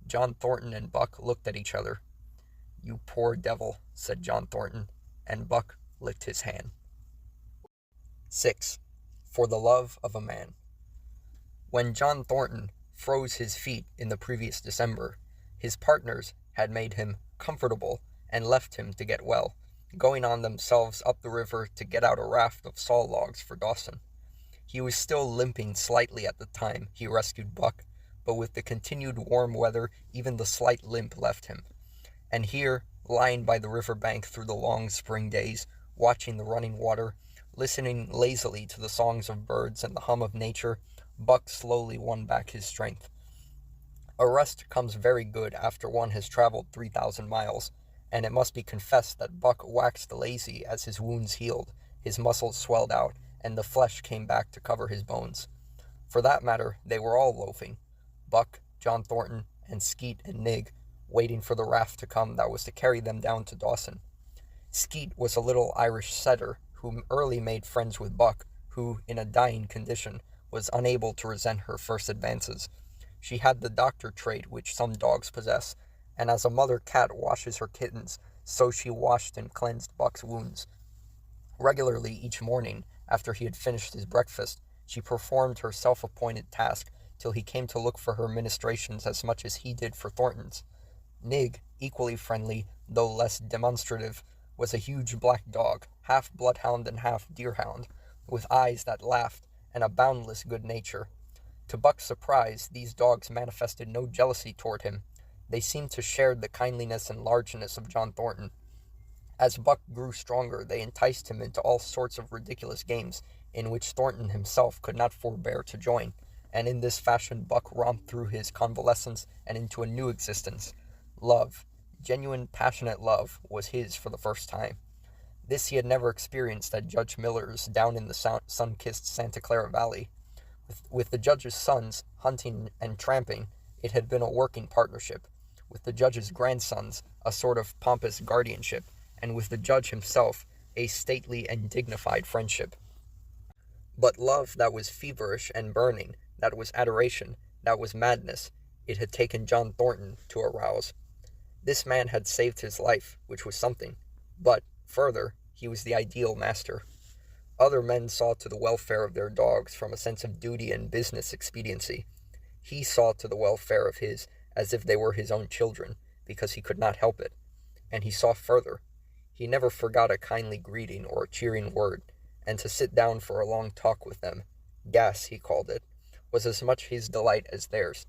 John Thornton and Buck looked at each other. "You poor devil," said John Thornton, and Buck licked his hand. 6. For the Love of a Man. When John Thornton froze his feet in the previous December, his partners had made him comfortable and left him to get well, going on themselves up the river to get out a raft of saw logs for Dawson. He was still limping slightly at the time he rescued Buck, but with the continued warm weather even the slight limp left him. And here, lying by the river bank through the long spring days, watching the running water, listening lazily to the songs of birds and the hum of nature, Buck slowly won back his strength. A rest comes very good after one has traveled 3,000 miles, and it must be confessed that Buck waxed lazy as his wounds healed, his muscles swelled out, and the flesh came back to cover his bones. For that matter, they were all loafing. Buck, John Thornton, and Skeet and Nig, waiting for the raft to come that was to carry them down to Dawson. Skeet was a little Irish setter who early made friends with Buck, who, in a dying condition, was unable to resent her first advances. She had the doctor trait which some dogs possess, and as a mother cat washes her kittens, so she washed and cleansed Buck's wounds. Regularly each morning, after he had finished his breakfast, she performed her self-appointed task till he came to look for her ministrations as much as he did for Thornton's. Nig, equally friendly, though less demonstrative, was a huge black dog, half bloodhound and half deerhound, with eyes that laughed, and a boundless good nature. To Buck's surprise, these dogs manifested no jealousy toward him. They seemed to share the kindliness and largeness of John Thornton. As Buck grew stronger, they enticed him into all sorts of ridiculous games, in which Thornton himself could not forbear to join, and in this fashion Buck romped through his convalescence and into a new existence. Love, genuine passionate love, was his for the first time. This he had never experienced at Judge Miller's down in the sun-kissed Santa Clara Valley. With the judge's sons, hunting and tramping, it had been a working partnership. With the judge's grandsons, a sort of pompous guardianship, and with the judge himself, a stately and dignified friendship. But love that was feverish and burning, that was adoration, that was madness, it had taken John Thornton to arouse. This man had saved his life, which was something, but, further, he was the ideal master. Other men saw to the welfare of their dogs from a sense of duty and business expediency. He saw to the welfare of his as if they were his own children, because he could not help it. And he saw further. He never forgot a kindly greeting or a cheering word, and to sit down for a long talk with them, gas he called it, was as much his delight as theirs.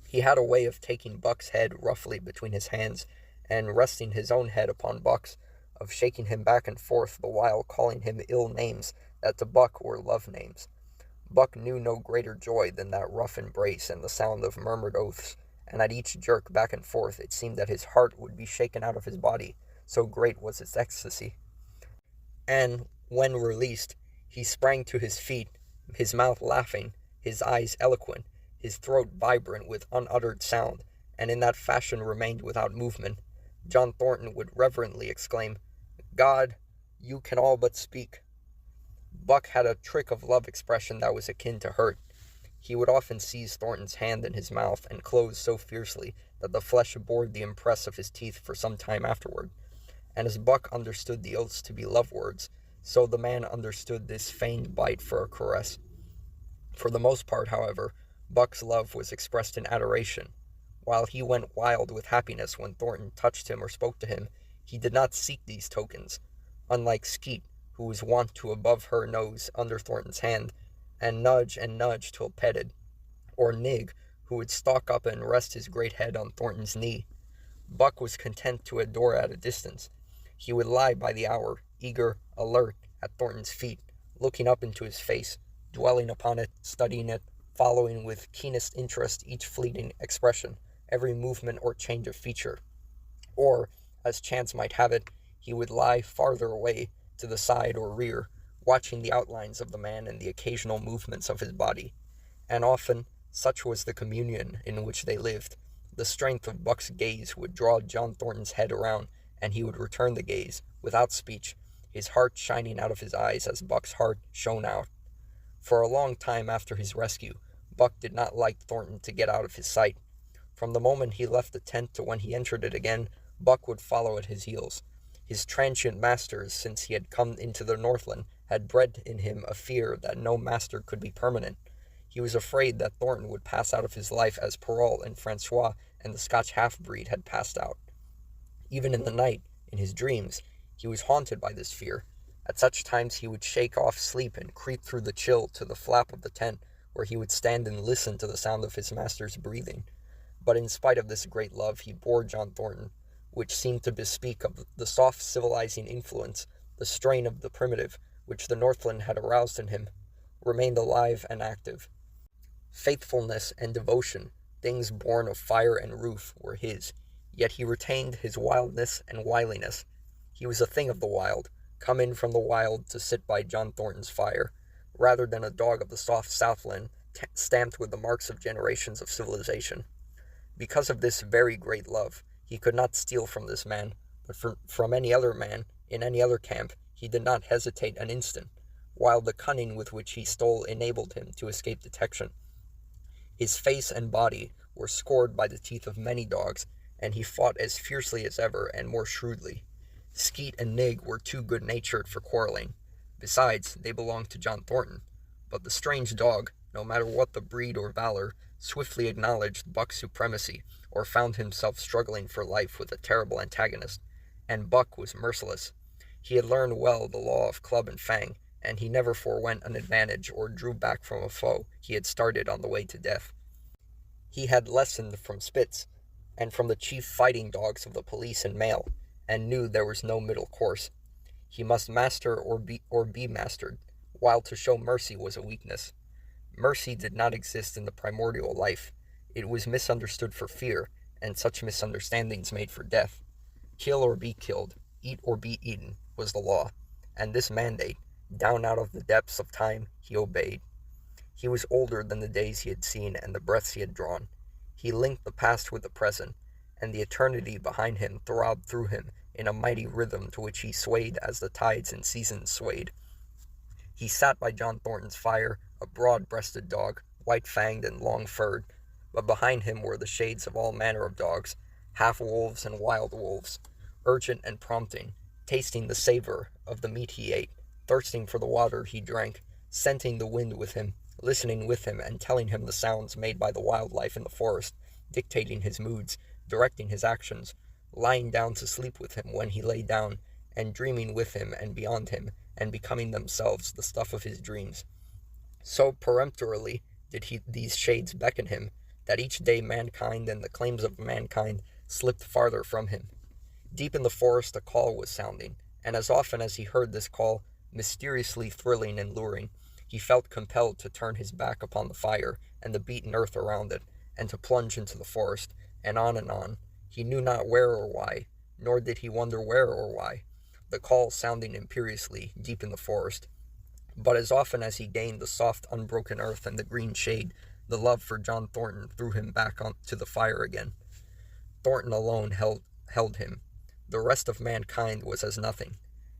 He had a way of taking Buck's head roughly between his hands, and resting his own head upon Buck's, of shaking him back and forth the while calling him ill names that to Buck were love names. Buck knew no greater joy than that rough embrace and the sound of murmured oaths, and at each jerk back and forth it seemed that his heart would be shaken out of his body, so great was its ecstasy. And, when released, he sprang to his feet, his mouth laughing, his eyes eloquent, his throat vibrant with unuttered sound, and in that fashion remained without movement. John Thornton would reverently exclaim, "God, you can all but speak." Buck had a trick of love expression that was akin to hurt. He would often seize Thornton's hand in his mouth and close so fiercely that the flesh bore the impress of his teeth for some time afterward. And as Buck understood the oaths to be love words, so the man understood this feigned bite for a caress. For the most part, however, Buck's love was expressed in adoration. While he went wild with happiness when Thornton touched him or spoke to him, he did not seek these tokens. Unlike Skeet, who was wont to above her nose under Thornton's hand, and nudge till petted, or Nig, who would stalk up and rest his great head on Thornton's knee. Buck was content to adore at a distance. He would lie by the hour, eager, alert, at Thornton's feet, looking up into his face, dwelling upon it, studying it, following with keenest interest each fleeting expression, every movement or change of feature. Or, as chance might have it, he would lie farther away, to the side or rear, watching the outlines of the man and the occasional movements of his body. And often, such was the communion in which they lived, the strength of Buck's gaze would draw John Thornton's head around, and he would return the gaze, without speech, his heart shining out of his eyes as Buck's heart shone out. For a long time after his rescue, Buck did not like Thornton to get out of his sight. From the moment he left the tent to when he entered it again, Buck would follow at his heels. His transient masters, since he had come into the Northland, had bred in him a fear that no master could be permanent. He was afraid that Thornton would pass out of his life as Perrault and Francois and the Scotch half-breed had passed out. Even in the night, in his dreams, he was haunted by this fear. At such times he would shake off sleep and creep through the chill to the flap of the tent, where he would stand and listen to the sound of his master's breathing. But in spite of this great love he bore John Thornton, which seemed to bespeak of the soft civilizing influence, the strain of the primitive, which the Northland had aroused in him, remained alive and active. Faithfulness and devotion, things born of fire and roof, were his, yet he retained his wildness and wiliness. He was a thing of the wild, come in from the wild to sit by John Thornton's fire, rather than a dog of the soft Southland, stamped with the marks of generations of civilization. Because of this very great love, he could not steal from this man, but from any other man, in any other camp, he did not hesitate an instant, while the cunning with which he stole enabled him to escape detection. His face and body were scored by the teeth of many dogs, and he fought as fiercely as ever and more shrewdly. Skeet and Nig were too good-natured for quarreling. Besides, they belonged to John Thornton. But the strange dog, no matter what the breed or valor, swiftly acknowledged Buck's supremacy, or found himself struggling for life with a terrible antagonist. And Buck was merciless. He had learned well the law of club and fang, and he never forewent an advantage or drew back from a foe he had started on the way to death. He had lessoned from Spitz, and from the chief fighting dogs of the police and mail, and knew there was no middle course. He must master or be mastered, while to show mercy was a weakness. Mercy did not exist in the primordial life. It was misunderstood for fear, and such misunderstandings made for death. Kill or be killed, eat or be eaten, was the law, and this mandate, down out of the depths of time, he obeyed. He was older than the days he had seen and the breaths he had drawn. He linked the past with the present, and the eternity behind him throbbed through him in a mighty rhythm to which he swayed as the tides and seasons swayed. He sat by John Thornton's fire, a broad-breasted dog, white-fanged and long-furred, but behind him were the shades of all manner of dogs, half-wolves and wild wolves, urgent and prompting, tasting the savor of the meat he ate, thirsting for the water he drank, scenting the wind with him, listening with him and telling him the sounds made by the wildlife in the forest, dictating his moods, directing his actions, lying down to sleep with him when he lay down, and dreaming with him and beyond him, and becoming themselves the stuff of his dreams. So peremptorily did these shades beckon him, that each day mankind and the claims of mankind slipped farther from him. Deep in the forest a call was sounding, and as often as he heard this call, mysteriously thrilling and luring, he felt compelled to turn his back upon the fire and the beaten earth around it, and to plunge into the forest, and on, he knew not where or why, nor did he wonder where or why, the call sounding imperiously deep in the forest. But as often as he gained the soft unbroken earth and the green shade, the love for John Thornton threw him back to the fire again. Thornton alone held him. The rest of mankind was as nothing.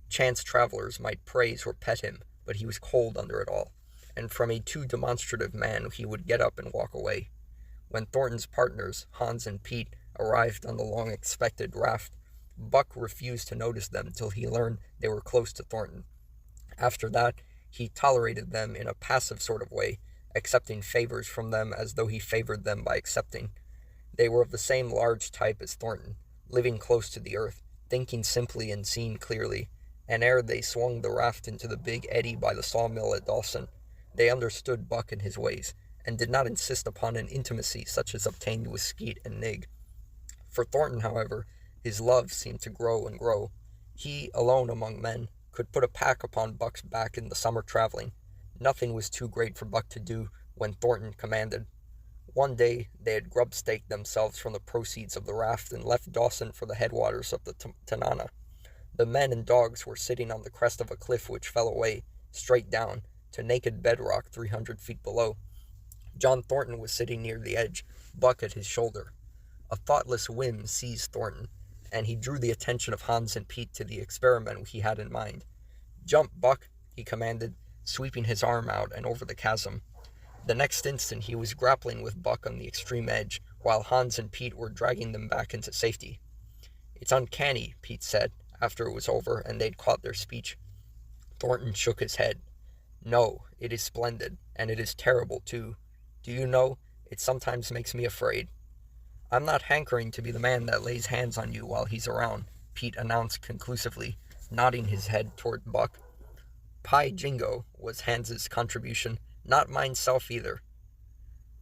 Chance travelers might praise or pet him, but he was cold under it all, and from a too demonstrative man he would get up and walk away. When Thornton's partners, Hans and Pete, arrived on the long-expected raft, Buck refused to notice them till he learned they were close to Thornton. After that, he tolerated them in a passive sort of way, accepting favors from them as though he favored them by accepting. They were of the same large type as Thornton, living close to the earth, thinking simply and seeing clearly, and ere they swung the raft into the big eddy by the sawmill at Dawson, They understood Buck and his ways, and did not insist upon an intimacy such as obtained with Skeet and Nig. For Thornton, however, his love seemed to grow and grow. He, alone among men, could put a pack upon Buck's back in the summer traveling. Nothing was too great for Buck to do when Thornton commanded. One day they had grub-staked themselves from the proceeds of the raft and left Dawson for the headwaters of the Tanana. The men and dogs were sitting on the crest of a cliff which fell away, straight down, to naked bedrock 300 feet below. John Thornton was sitting near the edge, Buck at his shoulder. A thoughtless whim seized Thornton, and he drew the attention of Hans and Pete to the experiment he had in mind. "Jump, Buck," he commanded, sweeping his arm out and over the chasm. The next instant he was grappling with Buck on the extreme edge, while Hans and Pete were dragging them back into safety. "It's uncanny," Pete said, after it was over and they'd caught their speech. Thornton shook his head. "No, it is splendid, and it is terrible, too. Do you know, it sometimes makes me afraid." "I'm not hankering to be the man that lays hands on you while he's around," Pete announced conclusively, nodding his head toward Buck. "Pie jingo," was Hans's contribution, "not mineself either."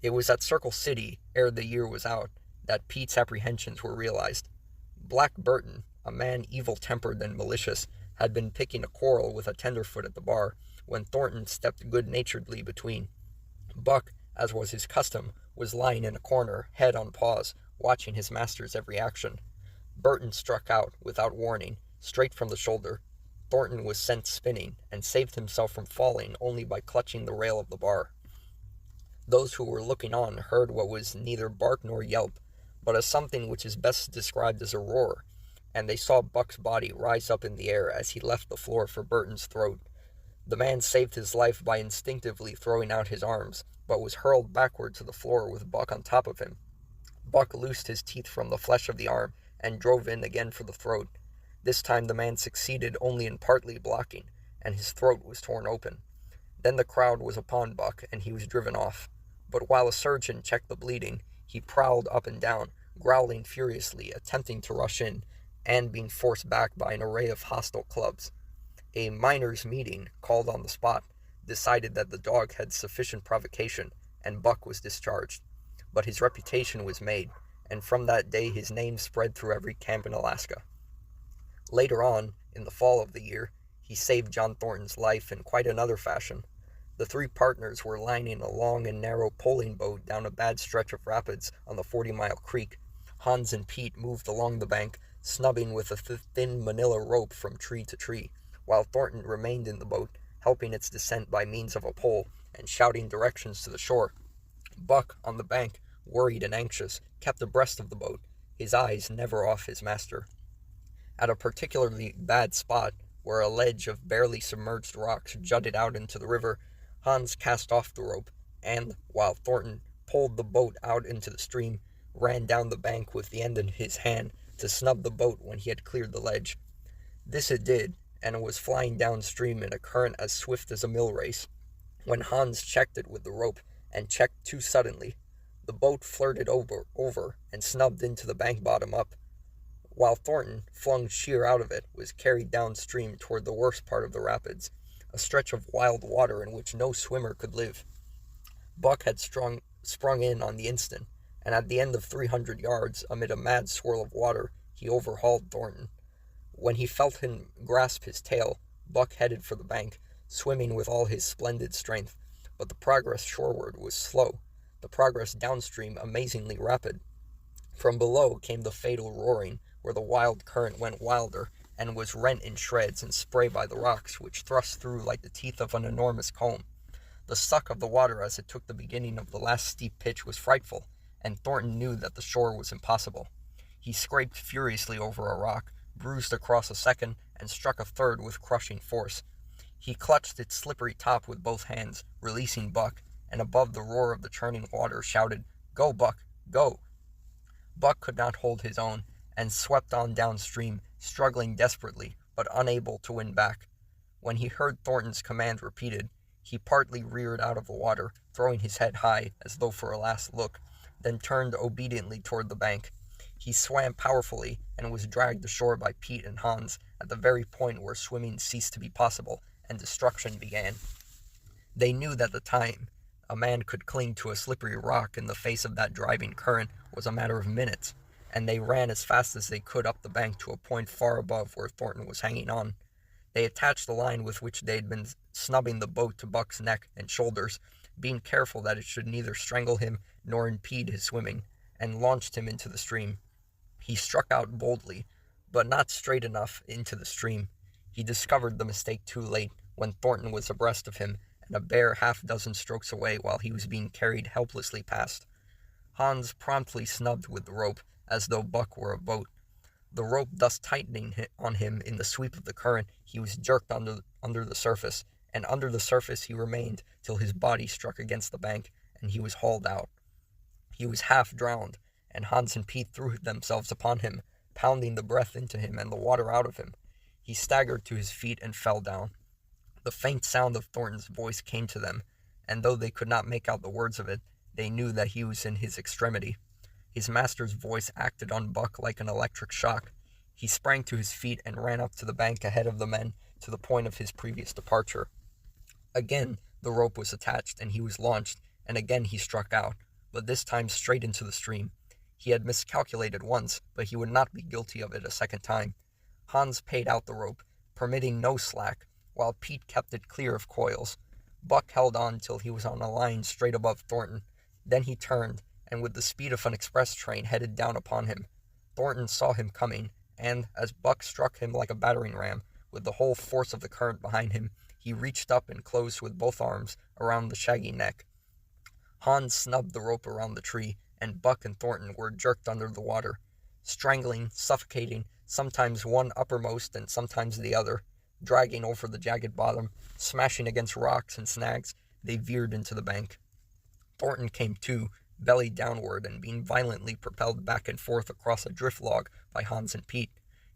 It was at Circle City, ere the year was out, that Pete's apprehensions were realized. Black Burton, a man evil-tempered and malicious, had been picking a quarrel with a tenderfoot at the bar, when Thornton stepped good-naturedly between. Buck, as was his custom, was lying in a corner, head on paws, watching his master's every action. Burton struck out, without warning, straight from the shoulder. Thornton was sent spinning, and saved himself from falling only by clutching the rail of the bar. Those who were looking on heard what was neither bark nor yelp, but a something which is best described as a roar, and they saw Buck's body rise up in the air as he left the floor for Burton's throat. The man saved his life by instinctively throwing out his arms, but was hurled backward to the floor with Buck on top of him. Buck loosed his teeth from the flesh of the arm and drove in again for the throat. This time the man succeeded only in partly blocking, and his throat was torn open. Then the crowd was upon Buck, and he was driven off. But while a surgeon checked the bleeding, he prowled up and down, growling furiously, attempting to rush in, and being forced back by an array of hostile clubs. A miners' meeting, called on the spot, decided that the dog had sufficient provocation, and Buck was discharged. But his reputation was made, and from that day his name spread through every camp in Alaska. Later on, in the fall of the year, he saved John Thornton's life in quite another fashion. The three partners were lining a long and narrow poling boat down a bad stretch of rapids on the 40-mile creek. Hans and Pete moved along the bank, snubbing with a thin manila rope from tree to tree, while Thornton remained in the boat, helping its descent by means of a pole, and shouting directions to the shore. Buck, on the bank, worried and anxious, kept abreast of the boat, his eyes never off his master. At a particularly bad spot, where a ledge of barely submerged rocks jutted out into the river, Hans cast off the rope, and, while Thornton pulled the boat out into the stream, ran down the bank with the end in his hand to snub the boat when he had cleared the ledge. This it did, and it was flying downstream in a current as swift as a mill race, when Hans checked it with the rope, and checked too suddenly. The boat flirted over and snubbed into the bank bottom up, while Thornton, flung sheer out of it, was carried downstream toward the worst part of the rapids, a stretch of wild water in which no swimmer could live. Buck had sprung in on the instant, and at the end of 300 yards, amid a mad swirl of water, he overhauled Thornton. When he felt him grasp his tail, Buck headed for the bank, swimming with all his splendid strength, but the progress shoreward was slow, the progress downstream amazingly rapid. From below came the fatal roaring, where the wild current went wilder, and was rent in shreds and spray by the rocks, which thrust through like the teeth of an enormous comb. The suck of the water as it took the beginning of the last steep pitch was frightful, and Thornton knew that the shore was impossible. He scraped furiously over a rock, bruised across a second, and struck a third with crushing force. He clutched its slippery top with both hands, releasing Buck, and above the roar of the churning water shouted, "Go, Buck, go!" Buck could not hold his own, and swept on downstream, struggling desperately, but unable to win back. When he heard Thornton's command repeated, he partly reared out of the water, throwing his head high, as though for a last look, then turned obediently toward the bank. He swam powerfully, and was dragged ashore by Pete and Hans, at the very point where swimming ceased to be possible, and destruction began. They knew that the time a man could cling to a slippery rock in the face of that driving current was a matter of minutes, and they ran as fast as they could up the bank to a point far above where Thornton was hanging on. They attached the line with which they had been snubbing the boat to Buck's neck and shoulders, being careful that it should neither strangle him nor impede his swimming, and launched him into the stream. He struck out boldly, but not straight enough into the stream. He discovered the mistake too late, when Thornton was abreast of him, and a bare half-dozen strokes away while he was being carried helplessly past. Hans promptly snubbed with the rope, as though Buck were a boat. The rope thus tightening on him in the sweep of the current, he was jerked under the surface, and under the surface he remained till his body struck against the bank, and he was hauled out. He was half drowned, and Hans and Pete threw themselves upon him, pounding the breath into him and the water out of him. He staggered to his feet and fell down. The faint sound of Thornton's voice came to them, and though they could not make out the words of it, they knew that he was in his extremity. His master's voice acted on Buck like an electric shock. He sprang to his feet and ran up to the bank ahead of the men to the point of his previous departure. Again the rope was attached and he was launched, and again he struck out, but this time straight into the stream. He had miscalculated once, but he would not be guilty of it a second time. Hans paid out the rope, permitting no slack, while Pete kept it clear of coils. Buck held on till he was on a line straight above Thornton. Then he turned, and with the speed of an express train headed down upon him. Thornton saw him coming, and, as Buck struck him like a battering ram, with the whole force of the current behind him, he reached up and closed with both arms around the shaggy neck. Hans snubbed the rope around the tree, and Buck and Thornton were jerked under the water. Strangling, suffocating, sometimes one uppermost and sometimes the other, dragging over the jagged bottom, smashing against rocks and snags, they veered into the bank. Thornton came to, belly downward, and being violently propelled back and forth across a drift log by Hans and Pete.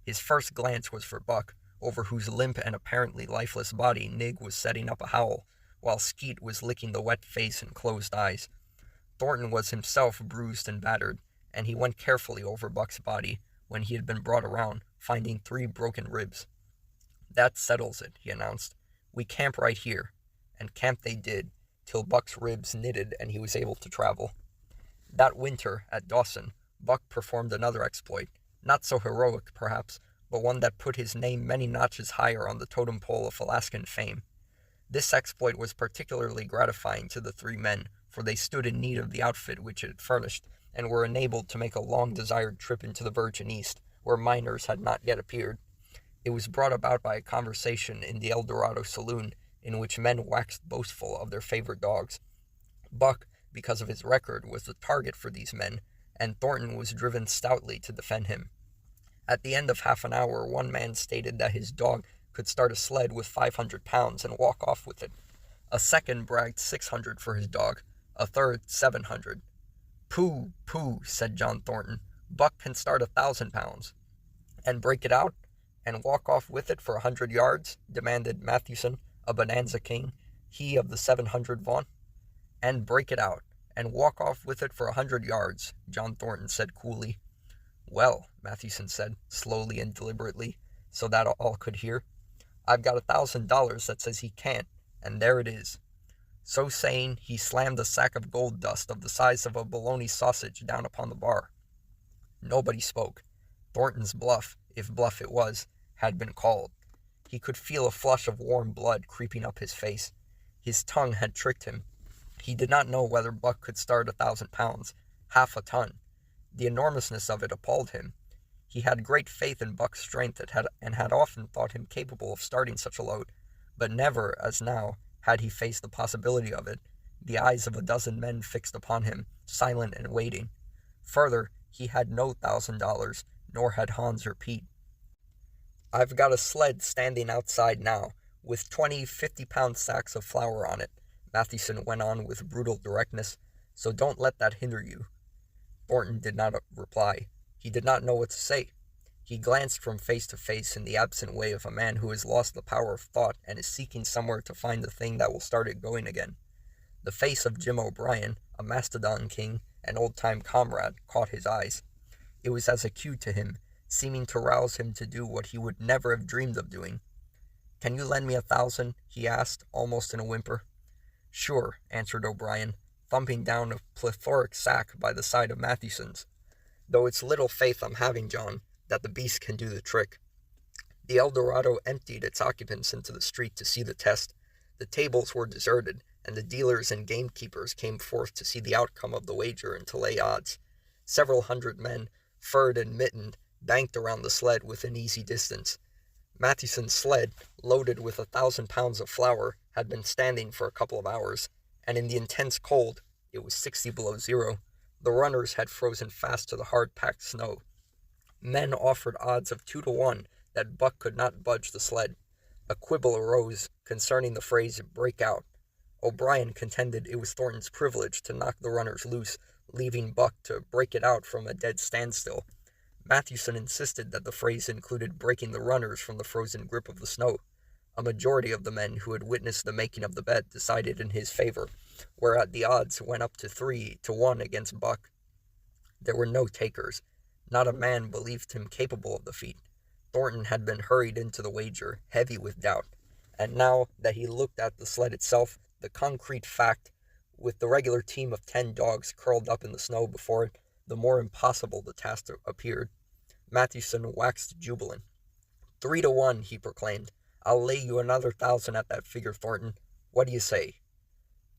His first glance was for Buck, over whose limp and apparently lifeless body Nig was setting up a howl, while Skeet was licking the wet face and closed eyes. Thornton was himself bruised and battered, and he went carefully over Buck's body when he had been brought around, finding 3 broken ribs. "That settles it," he announced. "We camp right here." And camp they did, till Buck's ribs knitted and he was able to travel. That winter, at Dawson, Buck performed another exploit, not so heroic, perhaps, but one that put his name many notches higher on the totem pole of Alaskan fame. This exploit was particularly gratifying to the 3 men, for they stood in need of the outfit which it had furnished, and were enabled to make a long-desired trip into the Virgin East, where miners had not yet appeared. It was brought about by a conversation in the El Dorado saloon, in which men waxed boastful of their favorite dogs. Buck, because of his record, was the target for these men, and Thornton was driven stoutly to defend him. At the end of half an hour, one man stated that his dog could start a sled with 500 pounds and walk off with it. A second bragged 600 for his dog, a third 700. "Pooh, pooh," said John Thornton. "Buck can start 1,000 pounds." "And break it out, and walk off with it for 100 yards?" demanded Mathewson, a bonanza king, he of the 700 vaunt. "And break it out, and walk off with it for 100 yards, John Thornton said coolly. "Well," Mathewson said, slowly and deliberately, so that all could hear, "I've got $1,000 that says he can't, and there it is." So saying, he slammed a sack of gold dust of the size of a bologna sausage down upon the bar. Nobody spoke. Thornton's bluff, if bluff it was, had been called. He could feel a flush of warm blood creeping up his face. His tongue had tricked him. He did not know whether Buck could start 1,000 pounds, half a ton. The enormousness of it appalled him. He had great faith in Buck's strength and had often thought him capable of starting such a load, but never, as now, had he faced the possibility of it, the eyes of a dozen men fixed upon him, silent and waiting. Further, he had no $1,000, nor had Hans or Pete. "I've got a sled standing outside now, with 20 50-pound sacks of flour on it," Mathewson went on with brutal directness, "so don't let that hinder you." Thornton did not reply. He did not know what to say. He glanced from face to face in the absent way of a man who has lost the power of thought and is seeking somewhere to find the thing that will start it going again. The face of Jim O'Brien, a Mastodon king, an old-time comrade, caught his eyes. It was as a cue to him, seeming to rouse him to do what he would never have dreamed of doing. "Can you lend me 1,000?" he asked, almost in a whimper. "Sure," answered O'Brien, thumping down a plethoric sack by the side of Matthewson's. "Though it's little faith I'm having, John, that the beast can do the trick." The Eldorado emptied its occupants into the street to see the test. The tables were deserted, and the dealers and gamekeepers came forth to see the outcome of the wager and to lay odds. Several hundred men, furred and mittened, banked around the sled within easy distance. Matthewson's sled, loaded with 1,000 pounds of flour, had been standing for a couple of hours, and in the intense cold, it was 60 below zero, the runners had frozen fast to the hard-packed snow. Men offered odds of 2-1 that Buck could not budge the sled. A quibble arose concerning the phrase "break out." O'Brien contended it was Thornton's privilege to knock the runners loose, leaving Buck to break it out from a dead standstill. Matthewson insisted that the phrase included breaking the runners from the frozen grip of the snow. A majority of the men who had witnessed the making of the bet decided in his favor, whereat the odds went up to 3-1 against Buck. There were no takers. Not a man believed him capable of the feat. Thornton had been hurried into the wager, heavy with doubt, and now that he looked at the sled itself, the concrete fact, with the regular team of 10 dogs curled up in the snow before it, the more impossible the task appeared. Matthewson waxed jubilant. 3-1, he proclaimed. "I'll lay you another 1,000 at that figure, Thornton. What do you say?"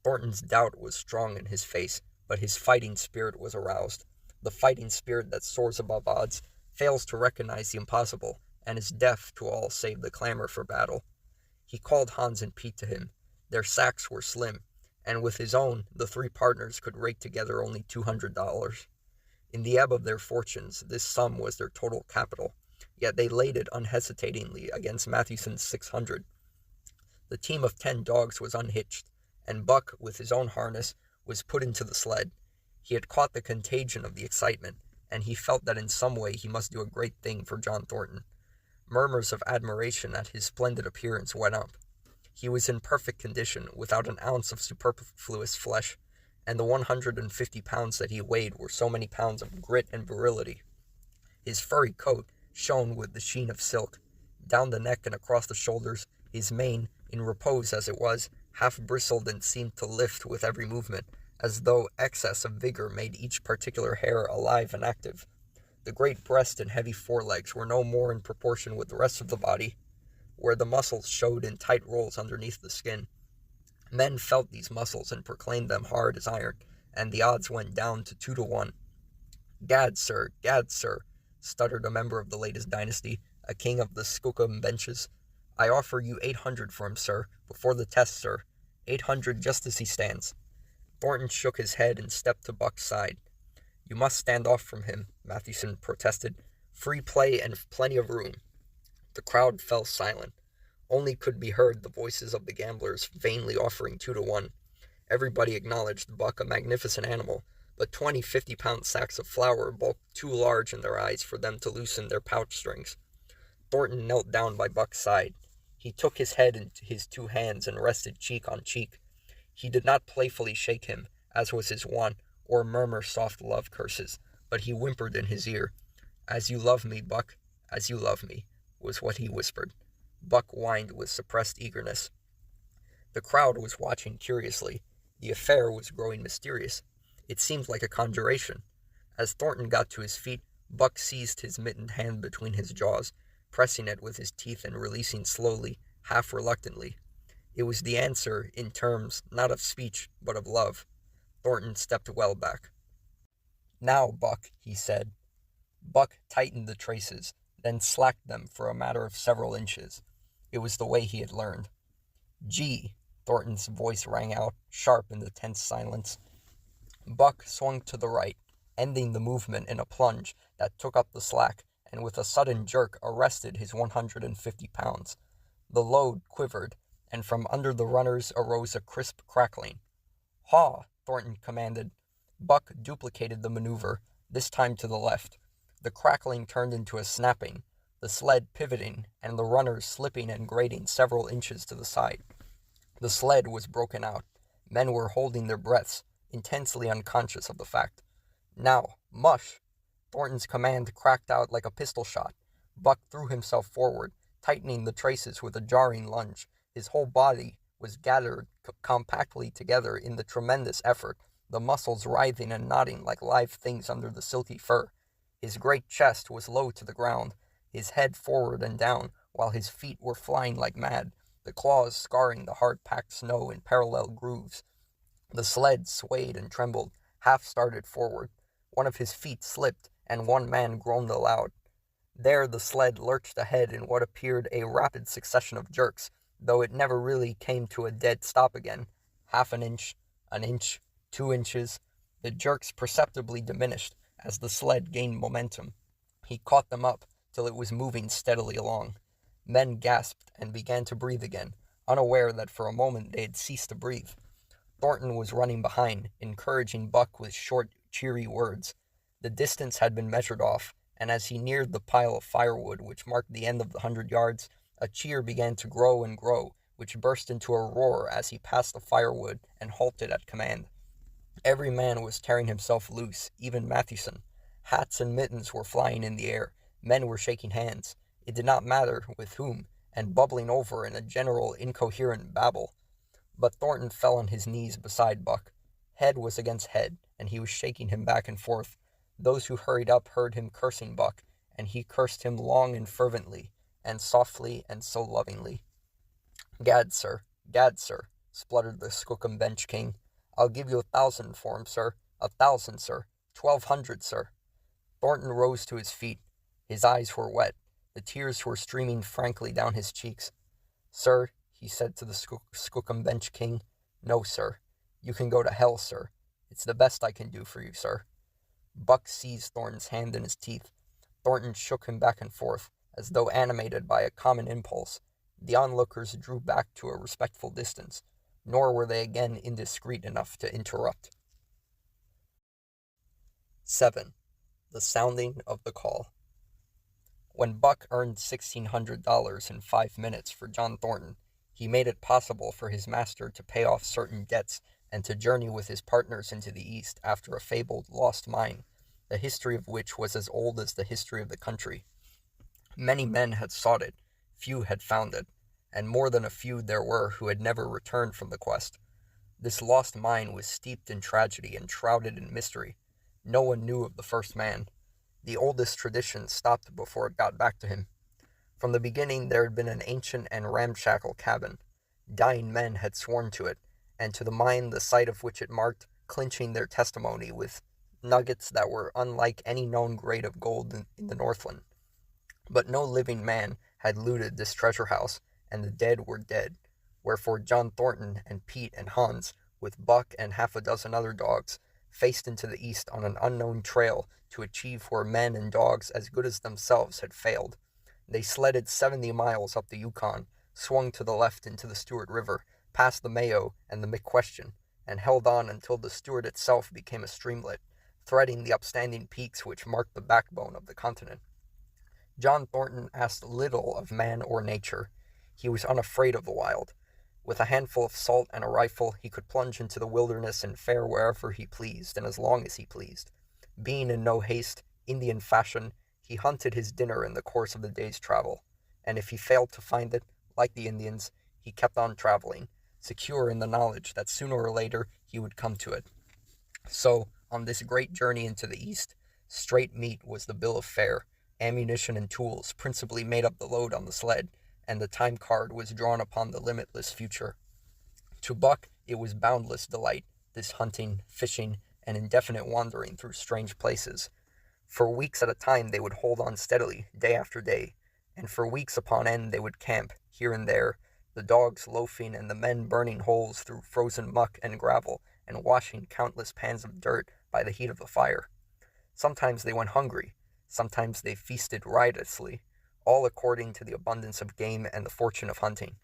Thornton's doubt was strong in his face, but his fighting spirit was aroused. The fighting spirit that soars above odds, fails to recognize the impossible, and is deaf to all save the clamor for battle. He called Hans and Pete to him. Their sacks were slim, and with his own, the three partners could rake together only $200. In the ebb of their fortunes, this sum was their total capital, yet they laid it unhesitatingly against Matthewson's 600. The team of 10 dogs was unhitched, and Buck, with his own harness, was put into the sled. He had caught the contagion of the excitement, and he felt that in some way he must do a great thing for John Thornton. Murmurs of admiration at his splendid appearance went up. He was in perfect condition, without an ounce of superfluous flesh, and the 150 pounds that he weighed were so many pounds of grit and virility. His furry coat shone with the sheen of silk. Down the neck and across the shoulders, his mane, in repose as it was, half bristled and seemed to lift with every movement, as though excess of vigor made each particular hair alive and active. The great breast and heavy forelegs were no more in proportion with the rest of the body, where the muscles showed in tight rolls underneath the skin. Men felt these muscles and proclaimed them hard as iron, and the odds went down to 2-1. Gad, sir, stuttered a member of the latest dynasty, a king of the Skookum benches. "I offer you 800 for him, sir, before the test, sir. 800 just as he stands." Thornton shook his head and stepped to Buck's side. "You must stand off from him," Matthewson protested. "Free play and plenty of room." The crowd fell silent. Only could be heard the voices of the gamblers vainly offering 2-1. Everybody acknowledged Buck a magnificent animal, but 20 50-pound sacks of flour bulked too large in their eyes for them to loosen their pouch strings. Thornton knelt down by Buck's side. He took his head into his two hands and rested cheek on cheek. He did not playfully shake him, as was his wont, or murmur soft love curses, but he whimpered in his ear. "As you love me, Buck, as you love me," was what he whispered. Buck whined with suppressed eagerness. The crowd was watching curiously. The affair was growing mysterious. It seemed like a conjuration. As Thornton got to his feet, Buck seized his mittened hand between his jaws, pressing it with his teeth and releasing slowly, half reluctantly. It was the answer in terms, not of speech, but of love. Thornton stepped well back. "Now, Buck," he said. Buck tightened the traces, then slacked them for a matter of several inches. It was the way he had learned. "Gee," Thornton's voice rang out, sharp in the tense silence. Buck swung to the right, ending the movement in a plunge that took up the slack and with a sudden jerk arrested his 150 pounds. The load quivered, and from under the runners arose a crisp crackling. "Haw!" Thornton commanded. Buck duplicated the maneuver, this time to the left. The crackling turned into a snapping, the sled pivoting, and the runners slipping and grating several inches to the side. The sled was broken out. Men were holding their breaths, intensely unconscious of the fact. "Now, mush!" Thornton's command cracked out like a pistol shot. Buck threw himself forward, tightening the traces with a jarring lunge. His whole body was gathered compactly together in the tremendous effort, the muscles writhing and knotting like live things under the silky fur. His great chest was low to the ground, his head forward and down, while his feet were flying like mad, the claws scarring the hard-packed snow in parallel grooves. The sled swayed and trembled, half started forward. One of his feet slipped, and one man groaned aloud. There the sled lurched ahead in what appeared a rapid succession of jerks, though it never really came to a dead stop again. Half an inch, 2 inches. The jerks perceptibly diminished as the sled gained momentum. He caught them up till it was moving steadily along. Men gasped and began to breathe again, unaware that for a moment they had ceased to breathe. Thornton was running behind, encouraging Buck with short, cheery words. The distance had been measured off, and as he neared the pile of firewood which marked the end of the 100 yards, a cheer began to grow and grow, which burst into a roar as he passed the firewood and halted at command. Every man was tearing himself loose, even Mathewson. Hats and mittens were flying in the air. Men were shaking hands. It did not matter with whom, and bubbling over in a general incoherent babble. But Thornton fell on his knees beside Buck. Head was against head, and he was shaking him back and forth. Those who hurried up heard him cursing Buck, and he cursed him long and fervently, and softly and so lovingly. Gad, sir, spluttered the Skookum Bench King. I'll give you 1,000 for him, sir. 1,000, sir. 1,200, sir. Thornton rose to his feet. His eyes were wet. The tears were streaming frankly down his cheeks. Sir, he said to the Skookum Bench King, no, sir. You can go to hell, sir. It's the best I can do for you, sir. Buck seized Thornton's hand in his teeth. Thornton shook him back and forth, as though animated by a common impulse. The onlookers drew back to a respectful distance, nor were they again indiscreet enough to interrupt. 7. The sounding of the call. When Buck earned $1,600 in 5 minutes for John Thornton, he made it possible for his master to pay off certain debts and to journey with his partners into the East after a fabled lost mine, the history of which was as old as the history of the country. Many men had sought it, few had found it, and more than a few there were who had never returned from the quest. This lost mine was steeped in tragedy and shrouded in mystery. No one knew of the first man. The oldest tradition stopped before it got back to him. From the beginning there had been an ancient and ramshackle cabin. Dying men had sworn to it, and to the mine the site of which it marked, clinching their testimony with nuggets that were unlike any known grade of gold in the Northland. But no living man had looted this treasure house, and the dead were dead, wherefore John Thornton and Pete and Hans, with Buck and half a dozen other dogs, faced into the East on an unknown trail to achieve where men and dogs as good as themselves had failed. They sledded 70 miles up the Yukon, swung to the left into the Stewart River, past the Mayo and the McQuestion, and held on until the Stewart itself became a streamlet, threading the upstanding peaks which marked the backbone of the continent. John Thornton asked little of man or nature. He was unafraid of the wild. With a handful of salt and a rifle, he could plunge into the wilderness and fare wherever he pleased and as long as he pleased. Being in no haste, Indian fashion, he hunted his dinner in the course of the day's travel, and if he failed to find it, like the Indians, he kept on traveling, secure in the knowledge that sooner or later he would come to it. So, on this great journey into the East, straight meat was the bill of fare, ammunition and tools principally made up the load on the sled, and the time card was drawn upon the limitless future. To Buck, it was boundless delight, this hunting, fishing, and indefinite wandering through strange places. For weeks at a time they would hold on steadily, day after day, and for weeks upon end they would camp, here and there, the dogs loafing and the men burning holes through frozen muck and gravel and washing countless pans of dirt by the heat of the fire. Sometimes they went hungry, sometimes they feasted riotously, all according to the abundance of game and the fortune of hunting.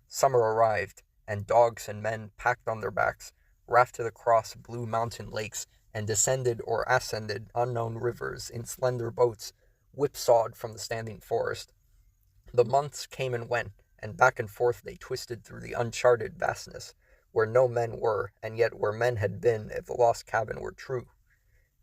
Summer arrived, and dogs and men packed on their backs, rafted across blue mountain lakes, and descended or ascended unknown rivers in slender boats, whipsawed from the standing forest. The months came and went, and back and forth they twisted through the uncharted vastness, where no men were, and yet where men had been if the lost cabin were true.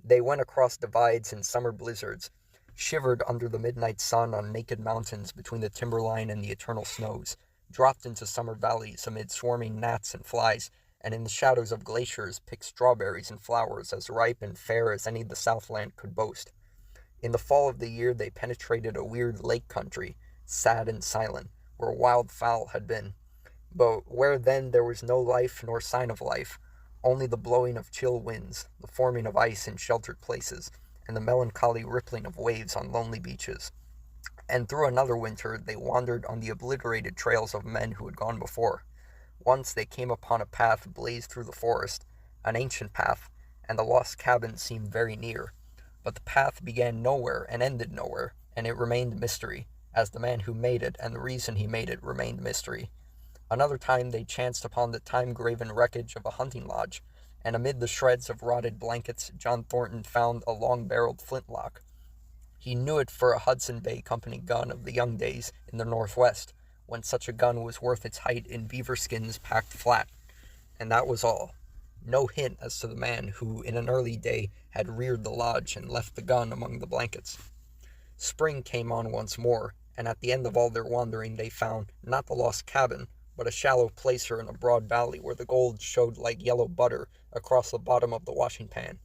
They went across divides in summer blizzards, shivered under the midnight sun on naked mountains between the timberline and the eternal snows, dropped into summer valleys amid swarming gnats and flies, and in the shadows of glaciers picked strawberries and flowers as ripe and fair as any the Southland could boast. In the fall of the year they penetrated a weird lake country, sad and silent, where wild fowl had been, but where then there was no life nor sign of life, only the blowing of chill winds, the forming of ice in sheltered places, and the melancholy rippling of waves on lonely beaches. And through another winter they wandered on the obliterated trails of men who had gone before. Once they came upon a path blazed through the forest, an ancient path, and the lost cabin seemed very near. But the path began nowhere and ended nowhere, and it remained mystery, as the man who made it and the reason he made it remained mystery. Another time they chanced upon the time-graven wreckage of a hunting lodge, and amid the shreds of rotted blankets John Thornton found a long-barreled flintlock. He knew it for a Hudson Bay Company gun of the young days in the Northwest, when such a gun was worth its height in beaver skins packed flat. And that was all. No hint as to the man who in an early day had reared the lodge and left the gun among the blankets. Spring came on once more, and at the end of all their wandering they found, not the lost cabin, but a shallow placer in a broad valley where the gold showed like yellow butter across the bottom of the washing pan.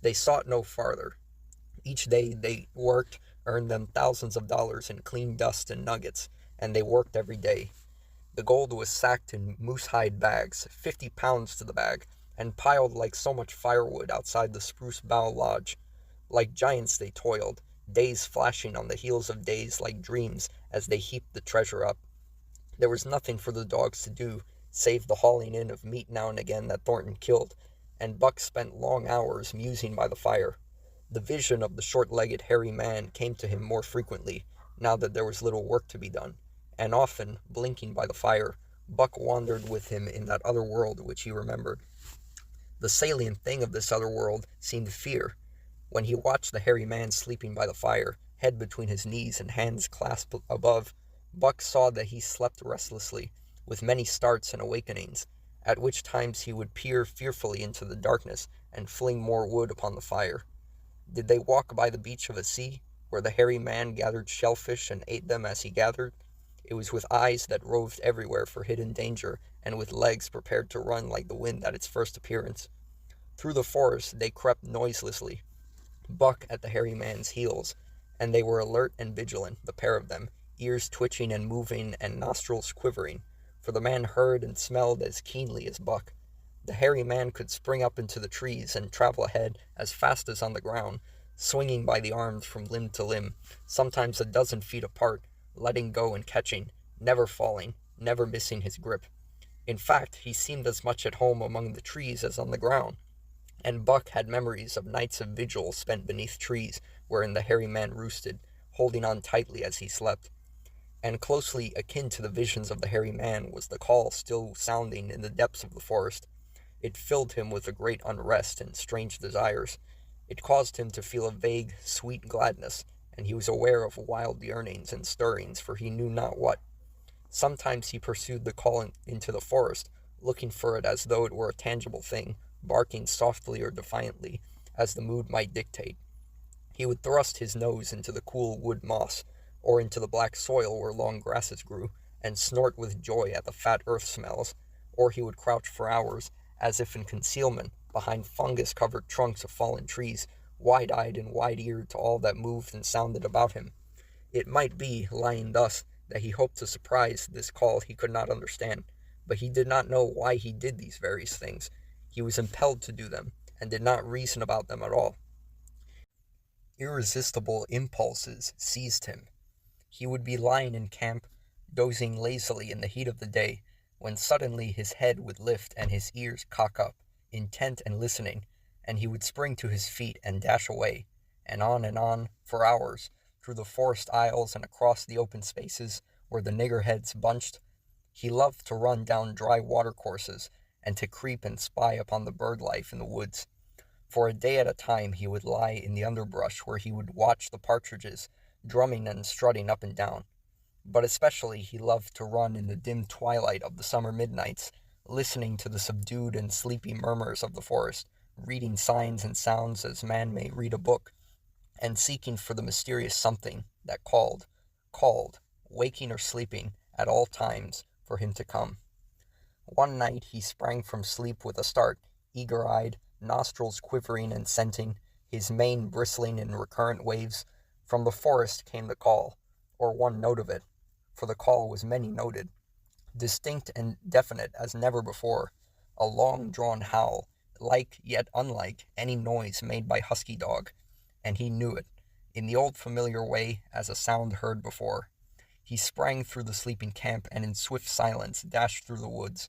They sought no farther. Each day they worked earned them thousands of dollars in clean dust and nuggets, and they worked every day. The gold was sacked in moose-hide bags, 50 pounds to the bag, and piled like so much firewood outside the Spruce Bough Lodge. Like giants they toiled, days flashing on the heels of days like dreams as they heaped the treasure up. There was nothing for the dogs to do, save the hauling in of meat now and again that Thornton killed, and Buck spent long hours musing by the fire. The vision of the short-legged hairy man came to him more frequently, now that there was little work to be done, and often, blinking by the fire, Buck wandered with him in that other world which he remembered. The salient thing of this other world seemed fear. When he watched the hairy man sleeping by the fire, head between his knees and hands clasped above, Buck saw that he slept restlessly, with many starts and awakenings, at which times he would peer fearfully into the darkness and fling more wood upon the fire. Did they walk by the beach of a sea, where the hairy man gathered shellfish and ate them as he gathered? It was with eyes that roved everywhere for hidden danger, and with legs prepared to run like the wind at its first appearance. Through the forest they crept noiselessly, Buck at the hairy man's heels, and they were alert and vigilant, the pair of them, ears twitching and moving and nostrils quivering, for the man heard and smelled as keenly as Buck. The hairy man could spring up into the trees and travel ahead as fast as on the ground, swinging by the arms from limb to limb, sometimes a dozen feet apart, letting go and catching, never falling, never missing his grip. In fact, he seemed as much at home among the trees as on the ground, and Buck had memories of nights of vigil spent beneath trees wherein the hairy man roosted, holding on tightly as he slept. And closely akin to the visions of the hairy man was the call still sounding in the depths of the forest. It filled him with a great unrest and strange desires. It caused him to feel a vague, sweet gladness, and he was aware of wild yearnings and stirrings for he knew not what. Sometimes he pursued the call into the forest, looking for it as though it were a tangible thing, barking softly or defiantly, as the mood might dictate. He would thrust his nose into the cool wood moss, or into the black soil where long grasses grew, and snort with joy at the fat earth smells, or he would crouch for hours, as if in concealment, behind fungus-covered trunks of fallen trees, wide-eyed and wide-eared to all that moved and sounded about him. It might be, lying thus, that he hoped to surprise this call he could not understand, but he did not know why he did these various things. He was impelled to do them, and did not reason about them at all. Irresistible impulses seized him. He would be lying in camp, dozing lazily in the heat of the day, when suddenly his head would lift and his ears cock up, intent and listening, and he would spring to his feet and dash away, and on, for hours, through the forest aisles and across the open spaces where the niggerheads bunched. He loved to run down dry watercourses, and to creep and spy upon the bird life in the woods. For a day at a time he would lie in the underbrush where he would watch the partridges, drumming and strutting up and down. But especially he loved to run in the dim twilight of the summer midnights, listening to the subdued and sleepy murmurs of the forest, reading signs and sounds as man may read a book, and seeking for the mysterious something that called, waking or sleeping, at all times, for him to come. One night he sprang from sleep with a start, eager-eyed, nostrils quivering and scenting, his mane bristling in recurrent waves. From the forest came the call, or one note of it, for the call was many-noted, distinct and definite as never before, a long-drawn howl, like yet unlike any noise made by husky dog, and he knew it, in the old familiar way, as a sound heard before. He sprang through the sleeping camp and in swift silence dashed through the woods.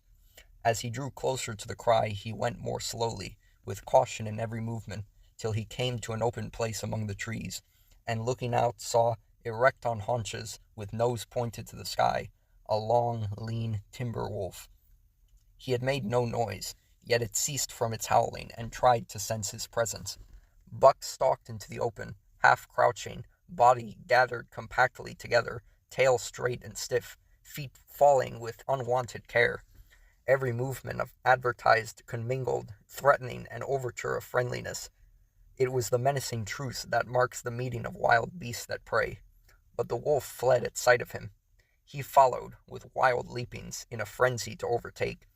As he drew closer to the cry he went more slowly, with caution in every movement, till he came to an open place among the trees, and looking out saw, erect on haunches, with nose pointed to the sky, a long, lean timber wolf. He had made no noise, yet it ceased from its howling and tried to sense his presence. Buck stalked into the open, half crouching, body gathered compactly together, tail straight and stiff, feet falling with unwonted care. Every movement of advertised commingled, threatening, and overture of friendliness. It was the menacing truce that marks the meeting of wild beasts that prey. But the wolf fled at sight of him. He followed, with wild leapings, in a frenzy to overtake.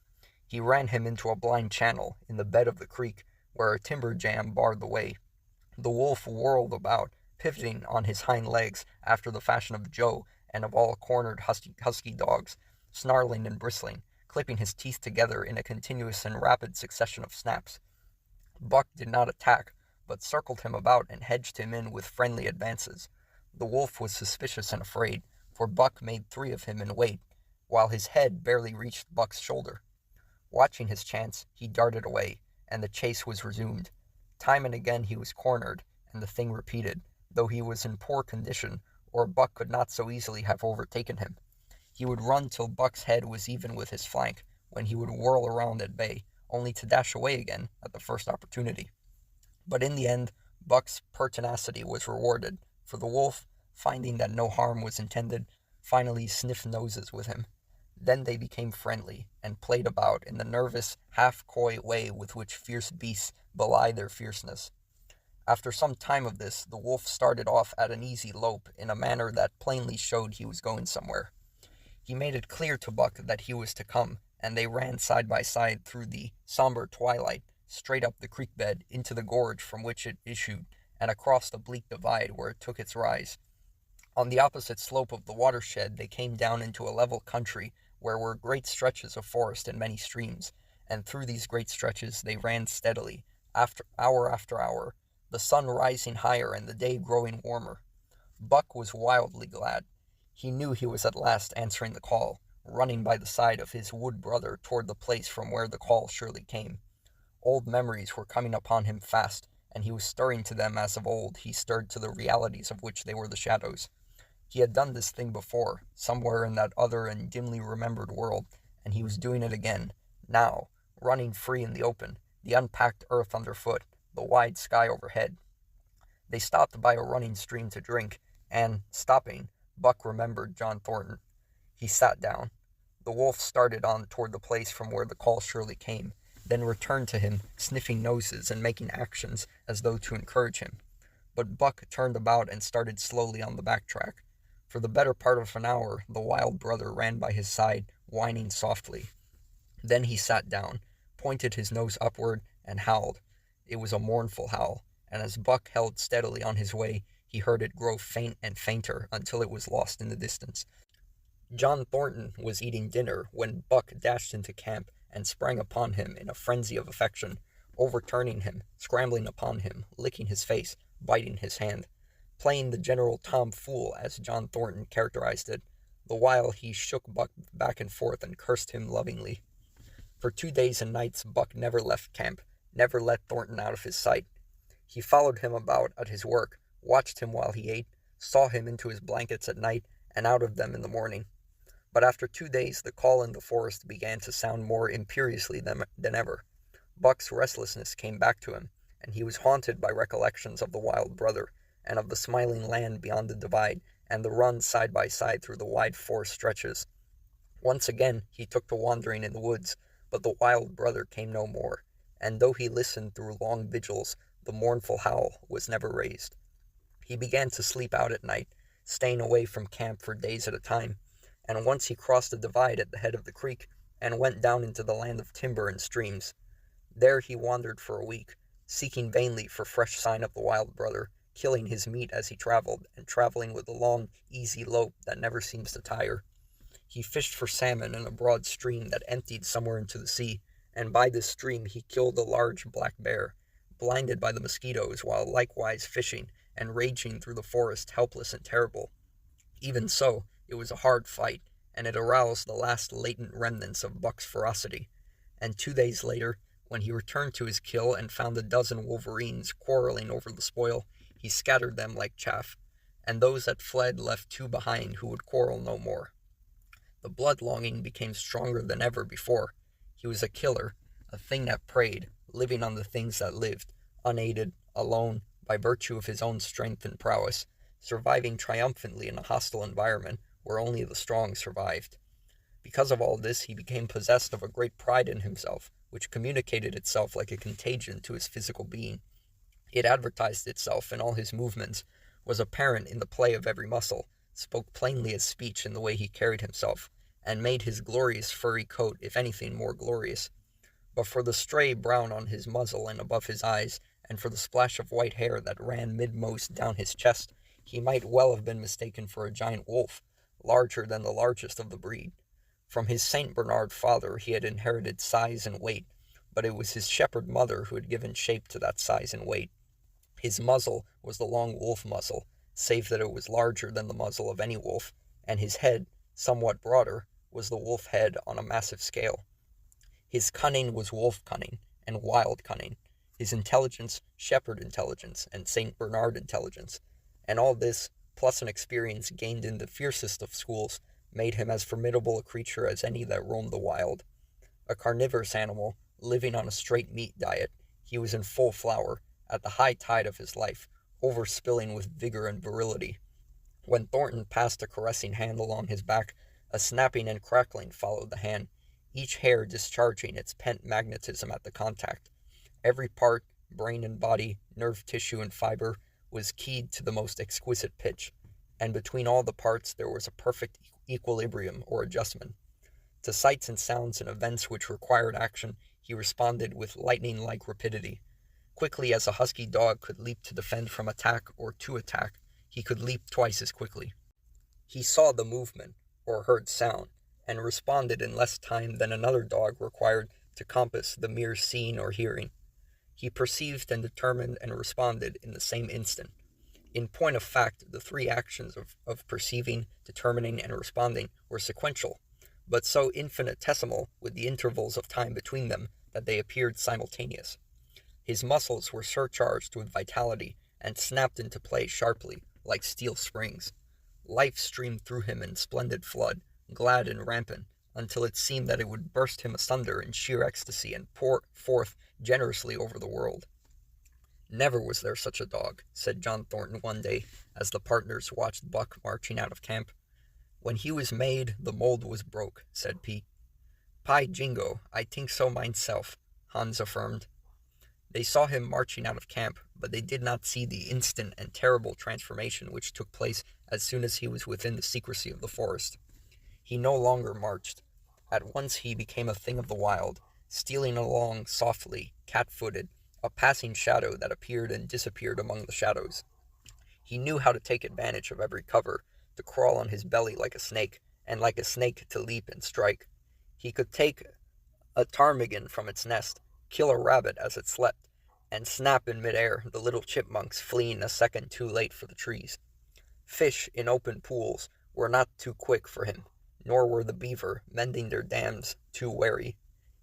He ran him into a blind channel, in the bed of the creek, where a timber jam barred the way. The wolf whirled about, pivoting on his hind legs, after the fashion of Joe and of all cornered husky dogs, snarling and bristling, clipping his teeth together in a continuous and rapid succession of snaps. Buck did not attack, but circled him about and hedged him in with friendly advances. The wolf was suspicious and afraid, for Buck made 3 of him in weight, while his head barely reached Buck's shoulder. Watching his chance, he darted away, and the chase was resumed. Time and again he was cornered, and the thing repeated, though he was in poor condition, or Buck could not so easily have overtaken him. He would run till Buck's head was even with his flank, when he would whirl around at bay, only to dash away again at the first opportunity. But in the end, Buck's pertinacity was rewarded, for the wolf, finding that no harm was intended, finally sniffed noses with him. Then they became friendly, and played about in the nervous, half-coy way with which fierce beasts belie their fierceness. After some time of this, the wolf started off at an easy lope, in a manner that plainly showed he was going somewhere. He made it clear to Buck that he was to come, and they ran side by side through the somber twilight, straight up the creek bed, into the gorge from which it issued, and across the bleak divide where it took its rise. On the opposite slope of the watershed they came down into a level country, where were great stretches of forest and many streams, and through these great stretches they ran steadily, after hour, the sun rising higher and the day growing warmer. Buck was wildly glad. He knew he was at last answering the call, running by the side of his wood brother toward the place from where the call surely came. Old memories were coming upon him fast, and he was stirring to them as of old he stirred to the realities of which they were the shadows. He had done this thing before, somewhere in that other and dimly remembered world, and he was doing it again, now, running free in the open, the unpacked earth underfoot, the wide sky overhead. They stopped by a running stream to drink, and, stopping, Buck remembered John Thornton. He sat down. The wolf started on toward the place from where the call surely came, then returned to him, sniffing noses and making actions as though to encourage him. But Buck turned about and started slowly on the back track. For the better part of an hour the wild brother ran by his side, whining softly. Then he sat down, pointed his nose upward, and howled. It was a mournful howl, and as Buck held steadily on his way, he heard it grow faint and fainter until it was lost in the distance. John Thornton was eating dinner when Buck dashed into camp and sprang upon him in a frenzy of affection, overturning him, scrambling upon him, licking his face, biting his hand, playing the general tomfool, as John Thornton characterized it, the while he shook Buck back and forth and cursed him lovingly. For 2 days and nights Buck never left camp, never let Thornton out of his sight. He followed him about at his work, watched him while he ate, saw him into his blankets at night, and out of them in the morning. But after 2 days the call in the forest began to sound more imperiously than ever. Buck's restlessness came back to him, and he was haunted by recollections of the wild brother, and of the smiling land beyond the divide, and the run side by side through the wide forest stretches. Once again he took to wandering in the woods, but the wild brother came no more, and though he listened through long vigils, the mournful howl was never raised. He began to sleep out at night, staying away from camp for days at a time, and once he crossed the divide at the head of the creek, and went down into the land of timber and streams. There he wandered for a week, seeking vainly for fresh sign of the wild brother, killing his meat as he traveled, and traveling with a long, easy lope that never seems to tire. He fished for salmon in a broad stream that emptied somewhere into the sea, and by this stream he killed a large black bear, blinded by the mosquitoes while likewise fishing, and raging through the forest helpless and terrible. Even so, it was a hard fight, and it aroused the last latent remnants of Buck's ferocity, and 2 days later, when he returned to his kill and found a dozen wolverines quarreling over the spoil, he scattered them like chaff, and those that fled left two behind who would quarrel no more. The blood-longing became stronger than ever before. He was a killer, a thing that preyed, living on the things that lived, unaided, alone, by virtue of his own strength and prowess, surviving triumphantly in a hostile environment where only the strong survived. Because of all this, he became possessed of a great pride in himself, which communicated itself like a contagion to his physical being. It advertised itself in all his movements, was apparent in the play of every muscle, spoke plainly as speech in the way he carried himself, and made his glorious furry coat, if anything, more glorious. But for the stray brown on his muzzle and above his eyes, and for the splash of white hair that ran midmost down his chest, he might well have been mistaken for a giant wolf, larger than the largest of the breed. From his Saint Bernard father he had inherited size and weight, but it was his shepherd mother who had given shape to that size and weight. His muzzle was the long wolf muzzle, save that it was larger than the muzzle of any wolf, and his head, somewhat broader, was the wolf head on a massive scale. His cunning was wolf cunning, and wild cunning, his intelligence shepherd intelligence, and Saint Bernard intelligence, and all this, plus an experience gained in the fiercest of schools, made him as formidable a creature as any that roamed the wild. A carnivorous animal, living on a straight meat diet, he was in full flower, at the high tide of his life, overspilling with vigor and virility. When Thornton passed a caressing hand along his back, a snapping and crackling followed the hand, each hair discharging its pent magnetism at the contact. Every part, brain and body, nerve tissue and fiber, was keyed to the most exquisite pitch, and between all the parts there was a perfect equilibrium or adjustment. To sights and sounds and events which required action, he responded with lightning-like rapidity. Quickly as a husky dog could leap to defend from attack or to attack, he could leap twice as quickly. He saw the movement, or heard sound, and responded in less time than another dog required to compass the mere seeing or hearing. He perceived and determined and responded in the same instant. In point of fact, the three actions of perceiving, determining, and responding were sequential, but so infinitesimal with the intervals of time between them that they appeared simultaneous. His muscles were surcharged with vitality and snapped into play sharply, like steel springs. Life streamed through him in splendid flood, glad and rampant, until it seemed that it would burst him asunder in sheer ecstasy and pour forth generously over the world. "Never was there such a dog," said John Thornton one day, as the partners watched Buck marching out of camp. "When he was made, the mold was broke," said Pete. "Py jingo, I think so myself," Hans affirmed. They saw him marching out of camp, but they did not see the instant and terrible transformation which took place as soon as he was within the secrecy of the forest. He no longer marched. At once he became a thing of the wild, stealing along softly, cat-footed, a passing shadow that appeared and disappeared among the shadows. He knew how to take advantage of every cover, to crawl on his belly like a snake, and like a snake to leap and strike. He could take a ptarmigan from its nest, kill a rabbit as it slept, and snap in midair, the little chipmunks fleeing a second too late for the trees. Fish in open pools were not too quick for him, nor were the beaver, mending their dams, too wary.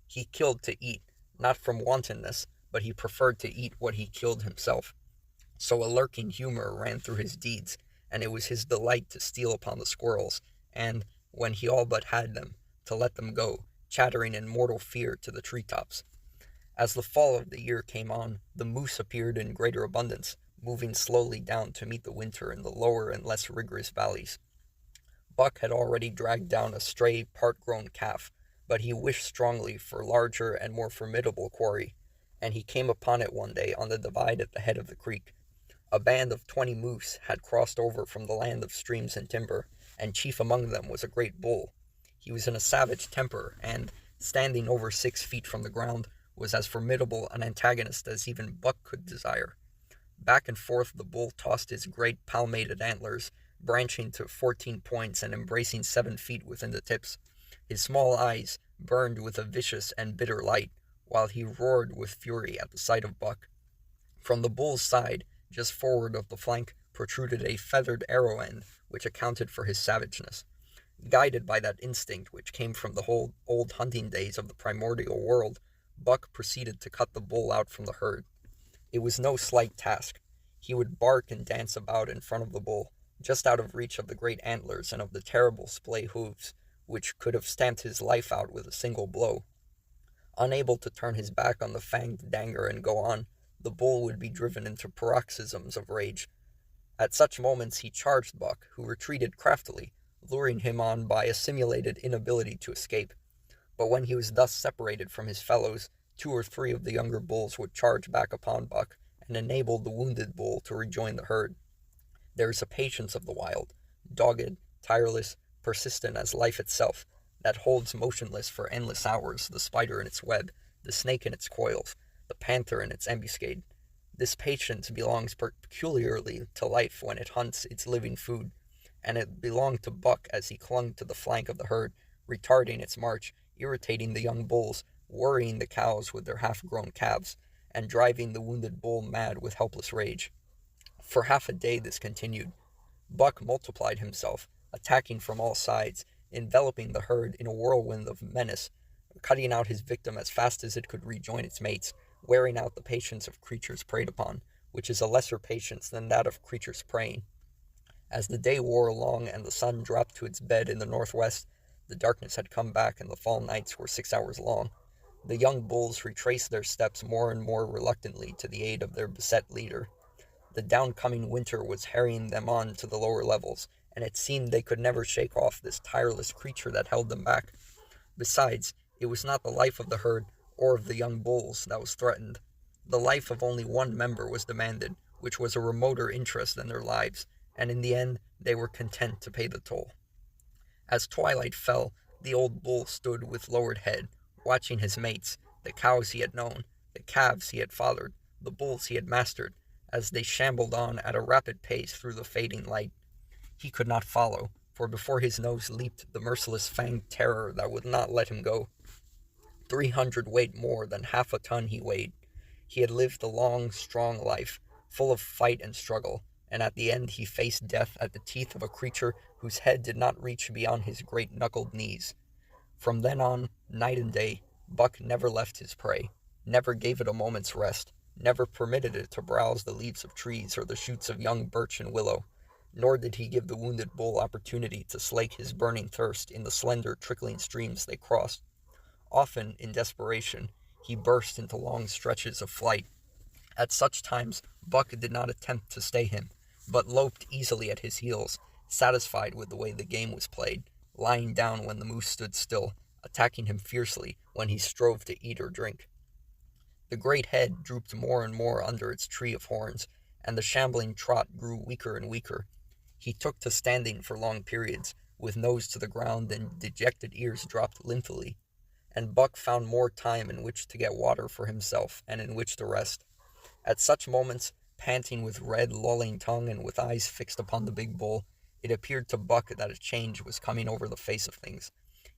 He killed to eat, not from wantonness, but he preferred to eat what he killed himself. So a lurking humor ran through his deeds, and it was his delight to steal upon the squirrels, and, when he all but had them, to let them go, chattering in mortal fear to the treetops. As the fall of the year came on, the moose appeared in greater abundance, moving slowly down to meet the winter in the lower and less rigorous valleys. Buck had already dragged down a stray, part-grown calf, but he wished strongly for larger and more formidable quarry, and he came upon it one day on the divide at the head of the creek. A band of 20 moose had crossed over from the land of streams and timber, and chief among them was a great bull. He was in a savage temper, and, standing over 6 feet from the ground, was as formidable an antagonist as even Buck could desire. Back and forth the bull tossed his great palmated antlers, branching to 14 points and embracing 7 feet within the tips. His small eyes burned with a vicious and bitter light, while he roared with fury at the sight of Buck. From the bull's side, just forward of the flank, protruded a feathered arrow end, which accounted for his savageness. Guided by that instinct which came from the whole old hunting days of the primordial world, Buck proceeded to cut the bull out from the herd. It was no slight task. He would bark and dance about in front of the bull, just out of reach of the great antlers and of the terrible splay hoofs, which could have stamped his life out with a single blow. Unable to turn his back on the fanged danger and go on, the bull would be driven into paroxysms of rage. At such moments he charged Buck, who retreated craftily, luring him on by a simulated inability to escape. But when he was thus separated from his fellows, 2 or 3 of the younger bulls would charge back upon Buck, and enable the wounded bull to rejoin the herd. There is a patience of the wild, dogged, tireless, persistent as life itself, that holds motionless for endless hours the spider in its web, the snake in its coils, the panther in its ambuscade. This patience belongs peculiarly to life when it hunts its living food, and it belonged to Buck as he clung to the flank of the herd, retarding its march, irritating the young bulls, worrying the cows with their half-grown calves, and driving the wounded bull mad with helpless rage. For half a day this continued. Buck multiplied himself, attacking from all sides, enveloping the herd in a whirlwind of menace, cutting out his victim as fast as it could rejoin its mates, wearing out the patience of creatures preyed upon, which is a lesser patience than that of creatures preying. As the day wore along and the sun dropped to its bed in the northwest, the darkness had come back and the fall nights were 6 hours long. The young bulls retraced their steps more and more reluctantly to the aid of their beset leader. The downcoming winter was harrying them on to the lower levels, and it seemed they could never shake off this tireless creature that held them back. Besides, it was not the life of the herd or of the young bulls that was threatened. The life of only one member was demanded, which was a remoter interest than their lives, and in the end they were content to pay the toll. As twilight fell, the old bull stood with lowered head, watching his mates, the cows he had known, the calves he had fathered, the bulls he had mastered, as they shambled on at a rapid pace through the fading light. He could not follow, for before his nose leaped the merciless fanged terror that would not let him go. 300 weight more than half a ton he weighed. He had lived a long, strong life, full of fight and struggle, and at the end he faced death at the teeth of a creature whose head did not reach beyond his great knuckled knees. From then on, night and day, Buck never left his prey, never gave it a moment's rest, never permitted it to browse the leaves of trees or the shoots of young birch and willow, nor did he give the wounded bull opportunity to slake his burning thirst in the slender, trickling streams they crossed. Often, in desperation, he burst into long stretches of flight. At such times, Buck did not attempt to stay him, but loped easily at his heels, satisfied with the way the game was played, lying down when the moose stood still, attacking him fiercely when he strove to eat or drink. The great head drooped more and more under its tree of horns, and the shambling trot grew weaker and weaker. He took to standing for long periods, with nose to the ground and dejected ears dropped limply, and Buck found more time in which to get water for himself and in which to rest. At such moments, panting with red, lolling tongue and with eyes fixed upon the big bull, it appeared to Buck that a change was coming over the face of things.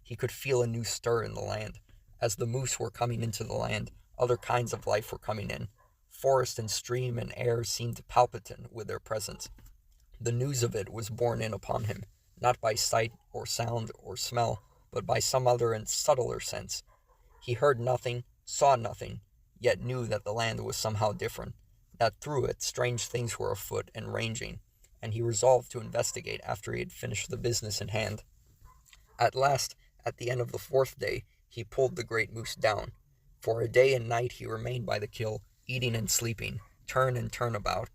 He could feel a new stir in the land. As the moose were coming into the land, other kinds of life were coming in. Forest and stream and air seemed palpitant with their presence. The news of it was borne in upon him, not by sight or sound or smell, but by some other and subtler sense. He heard nothing, saw nothing, yet knew that the land was somehow different, that through it strange things were afoot and ranging, and he resolved to investigate after he had finished the business in hand. At last, at the end of the 4th day, he pulled the great moose down. For a day and night he remained by the kill, eating and sleeping, turn and turn about.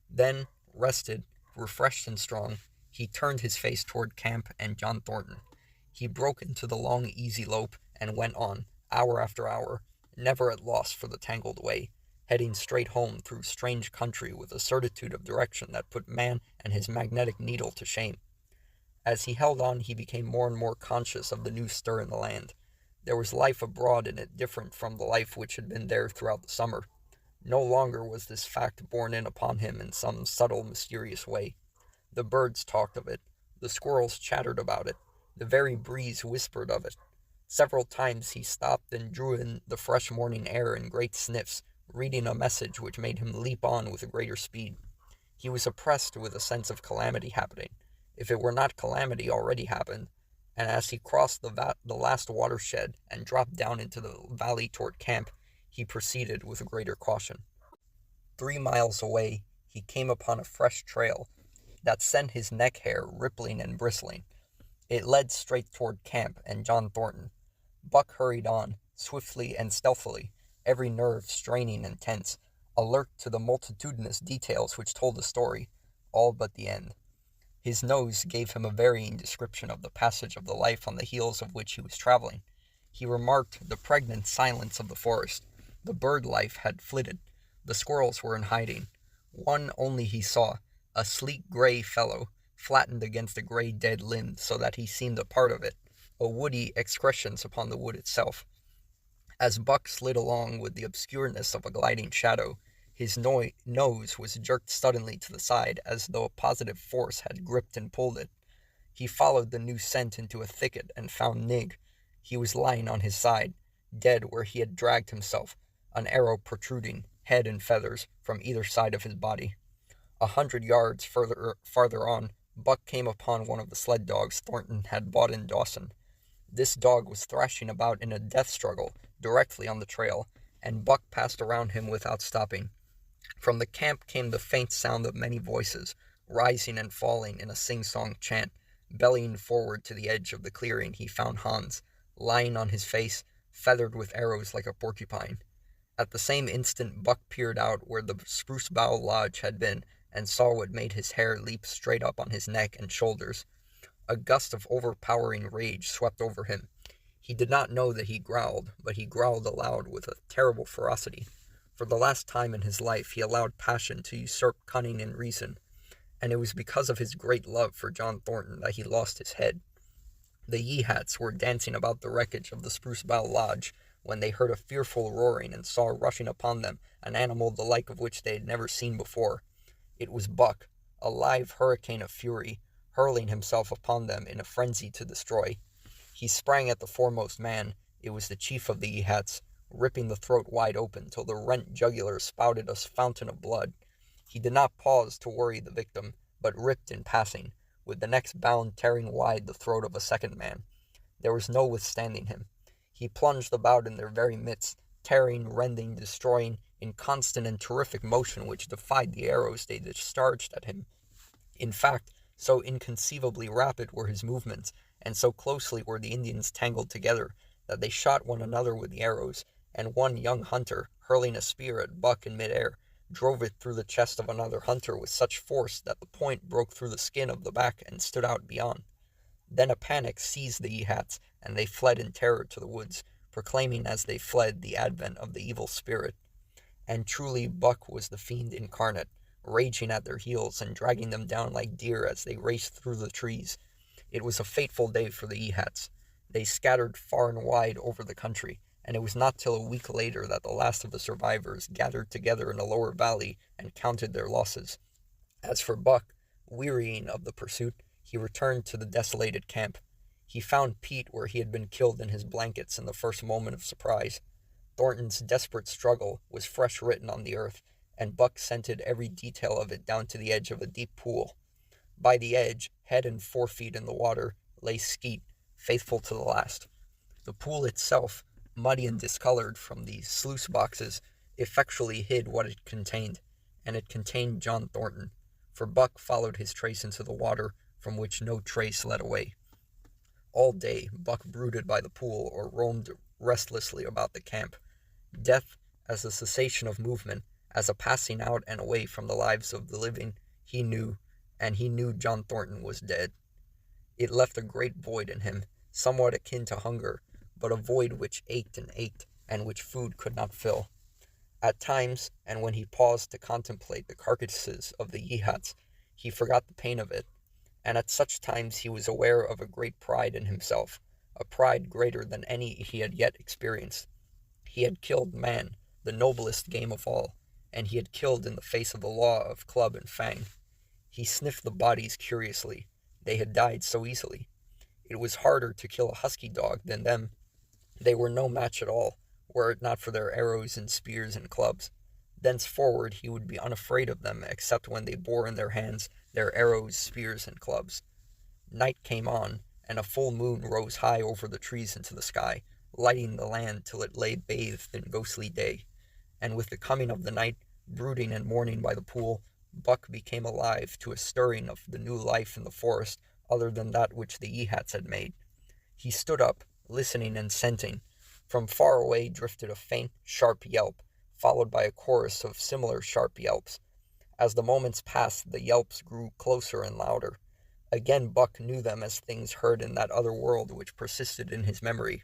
Then, rested, refreshed and strong, he turned his face toward camp and John Thornton. He broke into the long, easy lope and went on, hour after hour, never at loss for the tangled way, heading straight home through strange country with a certitude of direction that put man and his magnetic needle to shame. As he held on, he became more and more conscious of the new stir in the land. There was life abroad in it different from the life which had been there throughout the summer. No longer was this fact borne in upon him in some subtle, mysterious way. The birds talked of it. The squirrels chattered about it. The very breeze whispered of it. Several times he stopped and drew in the fresh morning air in great sniffs, reading a message which made him leap on with a greater speed. He was oppressed with a sense of calamity happening, if it were not calamity already happened, and as he crossed the last watershed and dropped down into the valley toward camp, he proceeded with greater caution. 3 miles away, he came upon a fresh trail that sent his neck hair rippling and bristling. It led straight toward camp and John Thornton. Buck hurried on, swiftly and stealthily, every nerve straining and tense, alert to the multitudinous details which told the story, all but the end. His nose gave him a varying description of the passage of the life on the heels of which he was traveling. He remarked the pregnant silence of the forest. The bird life had flitted. The squirrels were in hiding. One only he saw, a sleek gray fellow, flattened against a gray dead limb so that he seemed a part of it, a woody excrescence upon the wood itself. As Buck slid along with the obscureness of a gliding shadow, his nose was jerked suddenly to the side as though a positive force had gripped and pulled it. He followed the new scent into a thicket and found Nig. He was lying on his side, dead where he had dragged himself, an arrow protruding, head and feathers, from either side of his body. 100 yards farther on, Buck came upon one of the sled dogs Thornton had bought in Dawson. This dog was thrashing about in a death struggle directly on the trail, and Buck passed around him without stopping. From the camp came the faint sound of many voices, rising and falling in a sing-song chant. Bellying forward to the edge of the clearing, he found Hans, lying on his face, feathered with arrows like a porcupine. At the same instant Buck peered out where the spruce bough lodge had been, and saw what made his hair leap straight up on his neck and shoulders. A gust of overpowering rage swept over him. He did not know that he growled, but he growled aloud with a terrible ferocity. For the last time in his life he allowed passion to usurp cunning and reason, and it was because of his great love for John Thornton that he lost his head. The Yeehats were dancing about the wreckage of the Spruce Bough Lodge when they heard a fearful roaring and saw rushing upon them an animal the like of which they had never seen before. It was Buck, a live hurricane of fury, hurling himself upon them in a frenzy to destroy. He sprang at the foremost man. It was the chief of the Yeehats, ripping the throat wide open till the rent jugular spouted a fountain of blood. He did not pause to worry the victim, but ripped in passing, with the next bound tearing wide the throat of a second man. There was no withstanding him. He plunged about in their very midst, tearing, rending, destroying, in constant and terrific motion which defied the arrows they discharged at him. In fact, so inconceivably rapid were his movements, and so closely were the Indians tangled together, that they shot one another with the arrows, and one young hunter, hurling a spear at Buck in mid-air, drove it through the chest of another hunter with such force that the point broke through the skin of the back and stood out beyond. Then a panic seized the Yeehats, and they fled in terror to the woods, proclaiming as they fled the advent of the evil spirit. And truly Buck was the fiend incarnate, raging at their heels and dragging them down like deer as they raced through the trees. It was a fateful day for the Yeehats. They scattered far and wide over the country, and it was not till a week later that the last of the survivors gathered together in a lower valley and counted their losses. As for Buck, wearying of the pursuit, he returned to the desolated camp. He found Pete where he had been killed in his blankets in the first moment of surprise. Thornton's desperate struggle was fresh written on the earth, and Buck scented every detail of it down to the edge of a deep pool. By the edge, head and 4 feet in the water, lay Skeet, faithful to the last. The pool itself, muddy and discolored from the sluice boxes, effectually hid what it contained, and it contained John Thornton, for Buck followed his trace into the water, from which no trace led away. All day, Buck brooded by the pool or roamed restlessly about the camp. Death, as a cessation of movement, as a passing out and away from the lives of the living, he knew, and he knew John Thornton was dead. It left a great void in him, somewhat akin to hunger, but a void which ached, and which food could not fill. At times, and when he paused to contemplate the carcasses of the Yeehats, he forgot the pain of it, and at such times he was aware of a great pride in himself, a pride greater than any he had yet experienced. He had killed man, the noblest game of all, and he had killed in the face of the law of club and fang. He sniffed the bodies curiously. They had died so easily. It was harder to kill a husky dog than them. They were no match at all, were it not for their arrows and spears and clubs. Thenceforward he would be unafraid of them except when they bore in their hands their arrows, spears, and clubs. Night came on, and a full moon rose high over the trees into the sky, lighting the land till it lay bathed in ghostly day. And with the coming of the night, brooding and mourning by the pool, Buck became alive to a stirring of the new life in the forest other than that which the Yehats had made. He stood up, listening and scenting. From far away drifted a faint, sharp yelp, followed by a chorus of similar sharp yelps. As the moments passed, the yelps grew closer and louder. Again Buck knew them as things heard in that other world which persisted in his memory.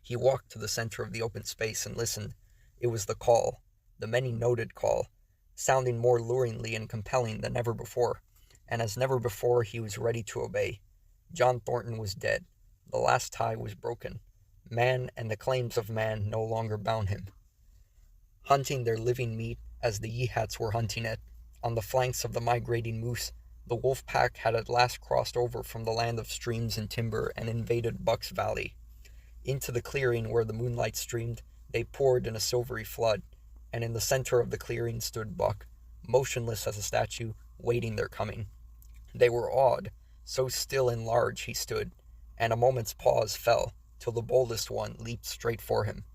He walked to the center of the open space and listened. It was the call, the many-noted call, sounding more luringly and compelling than ever before, and as never before he was ready to obey. John Thornton was dead. The last tie was broken. Man and the claims of man no longer bound him. Hunting their living meat, as the Yehats were hunting it, on the flanks of the migrating moose, the wolf pack had at last crossed over from the land of streams and timber and invaded Buck's Valley. Into the clearing where the moonlight streamed, they poured in a silvery flood, and in the center of the clearing stood Buck, motionless as a statue, waiting their coming. They were awed, so still and large he stood, and a moment's pause fell, till the boldest one leaped straight for him.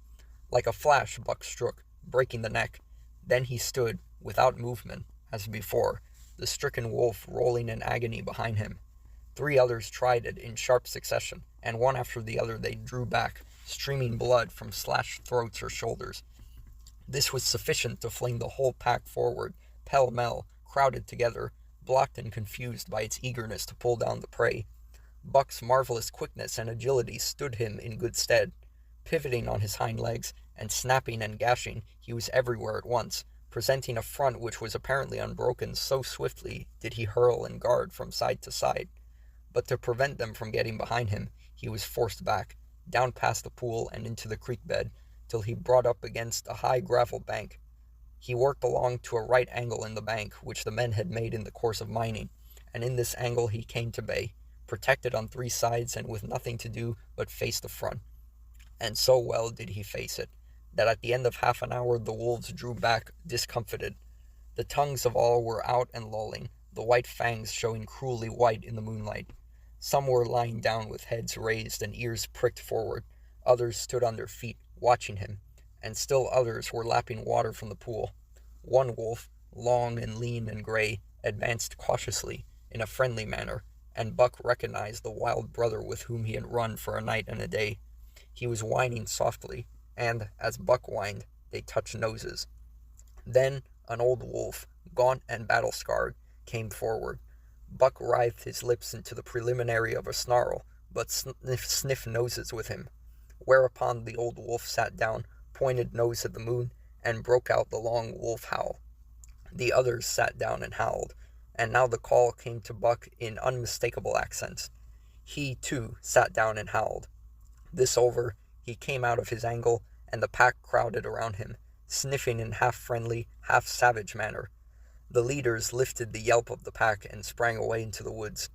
Like a flash Buck struck, breaking the neck. Then he stood, without movement, as before, the stricken wolf rolling in agony behind him. 3 others tried it in sharp succession, and one after the other they drew back, streaming blood from slashed throats or shoulders. This was sufficient to fling the whole pack forward, pell-mell, crowded together, blocked and confused by its eagerness to pull down the prey. Buck's marvelous quickness and agility stood him in good stead. Pivoting on his hind legs, and snapping and gashing, he was everywhere at once, presenting a front which was apparently unbroken, so swiftly did he hurl and guard from side to side. But to prevent them from getting behind him, he was forced back, down past the pool and into the creek bed, till he brought up against a high gravel bank. He worked along to a right angle in the bank, which the men had made in the course of mining, and in this angle he came to bay, protected on 3 sides and with nothing to do but face the front. And so well did he face it, that at the end of half an hour the wolves drew back discomfited. The tongues of all were out and lolling, the white fangs showing cruelly white in the moonlight. Some were lying down with heads raised and ears pricked forward. Others stood on their feet, watching him, and still others were lapping water from the pool. One wolf, long and lean and gray, advanced cautiously, in a friendly manner, and Buck recognized the wild brother with whom he had run for a night and a day. He was whining softly, and, as Buck whined, they touched noses. Then an old wolf, gaunt and battle-scarred, came forward. Buck writhed his lips into the preliminary of a snarl, but sniffed noses with him. Whereupon the old wolf sat down, pointed nose at the moon, and broke out the long wolf howl. The others sat down and howled, and now the call came to Buck in unmistakable accents. He, too, sat down and howled. This over, he came out of his angle, and the pack crowded around him, sniffing in half-friendly, half-savage manner. The leaders lifted the yelp of the pack and sprang away into the woods.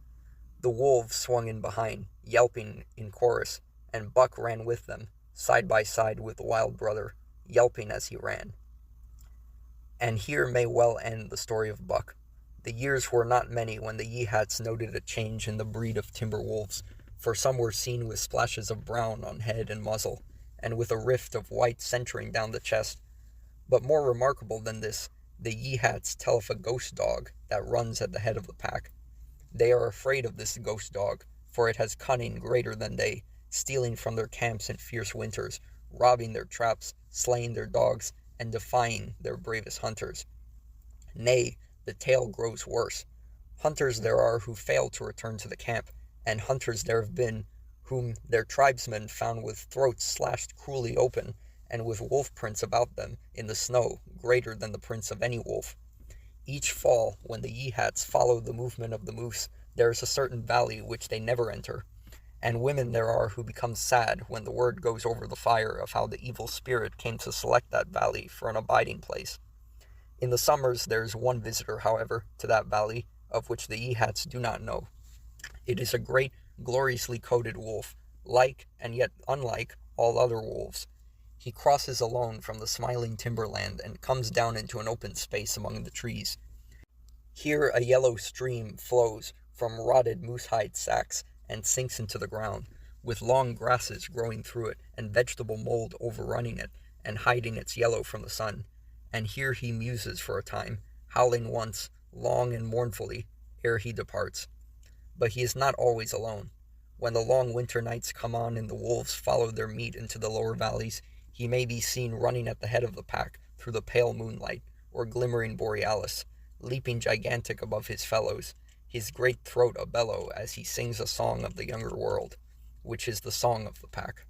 The wolves swung in behind, yelping in chorus, and Buck ran with them, side by side with the wild brother, yelping as he ran. And here may well end the story of Buck. The years were not many when the Yehats noted a change in the breed of timber wolves, for some were seen with splashes of brown on head and muzzle, and with a rift of white centering down the chest. But more remarkable than this, the Yehats tell of a ghost dog that runs at the head of the pack. They are afraid of this ghost dog, for it has cunning greater than they, stealing from their camps in fierce winters, robbing their traps, slaying their dogs, and defying their bravest hunters. Nay, the tale grows worse. Hunters there are who fail to return to the camp, and hunters there have been whom their tribesmen found with throats slashed cruelly open, and with wolf prints about them in the snow greater than the prints of any wolf. Each fall, when the Yehats follow the movement of the moose, There is a certain valley which they never enter, and women there are who become sad when the word goes over the fire of how the evil spirit came to select that valley for an abiding place. In the summers there is one visitor, however, to that valley, of which the Ehats do not know. It is a great, gloriously coated wolf, like, and yet unlike, all other wolves. He crosses alone from the smiling timberland and comes down into an open space among the trees. Here a yellow stream flows from rotted moose-hide sacks and sinks into the ground, with long grasses growing through it and vegetable mold overrunning it and hiding its yellow from the sun. And here he muses for a time, howling once, long and mournfully, ere he departs. But he is not always alone. When the long winter nights come on and the wolves follow their meat into the lower valleys, he may be seen running at the head of the pack through the pale moonlight, or glimmering borealis, leaping gigantic above his fellows, his great throat a bellow as he sings a song of the younger world, which is the song of the pack.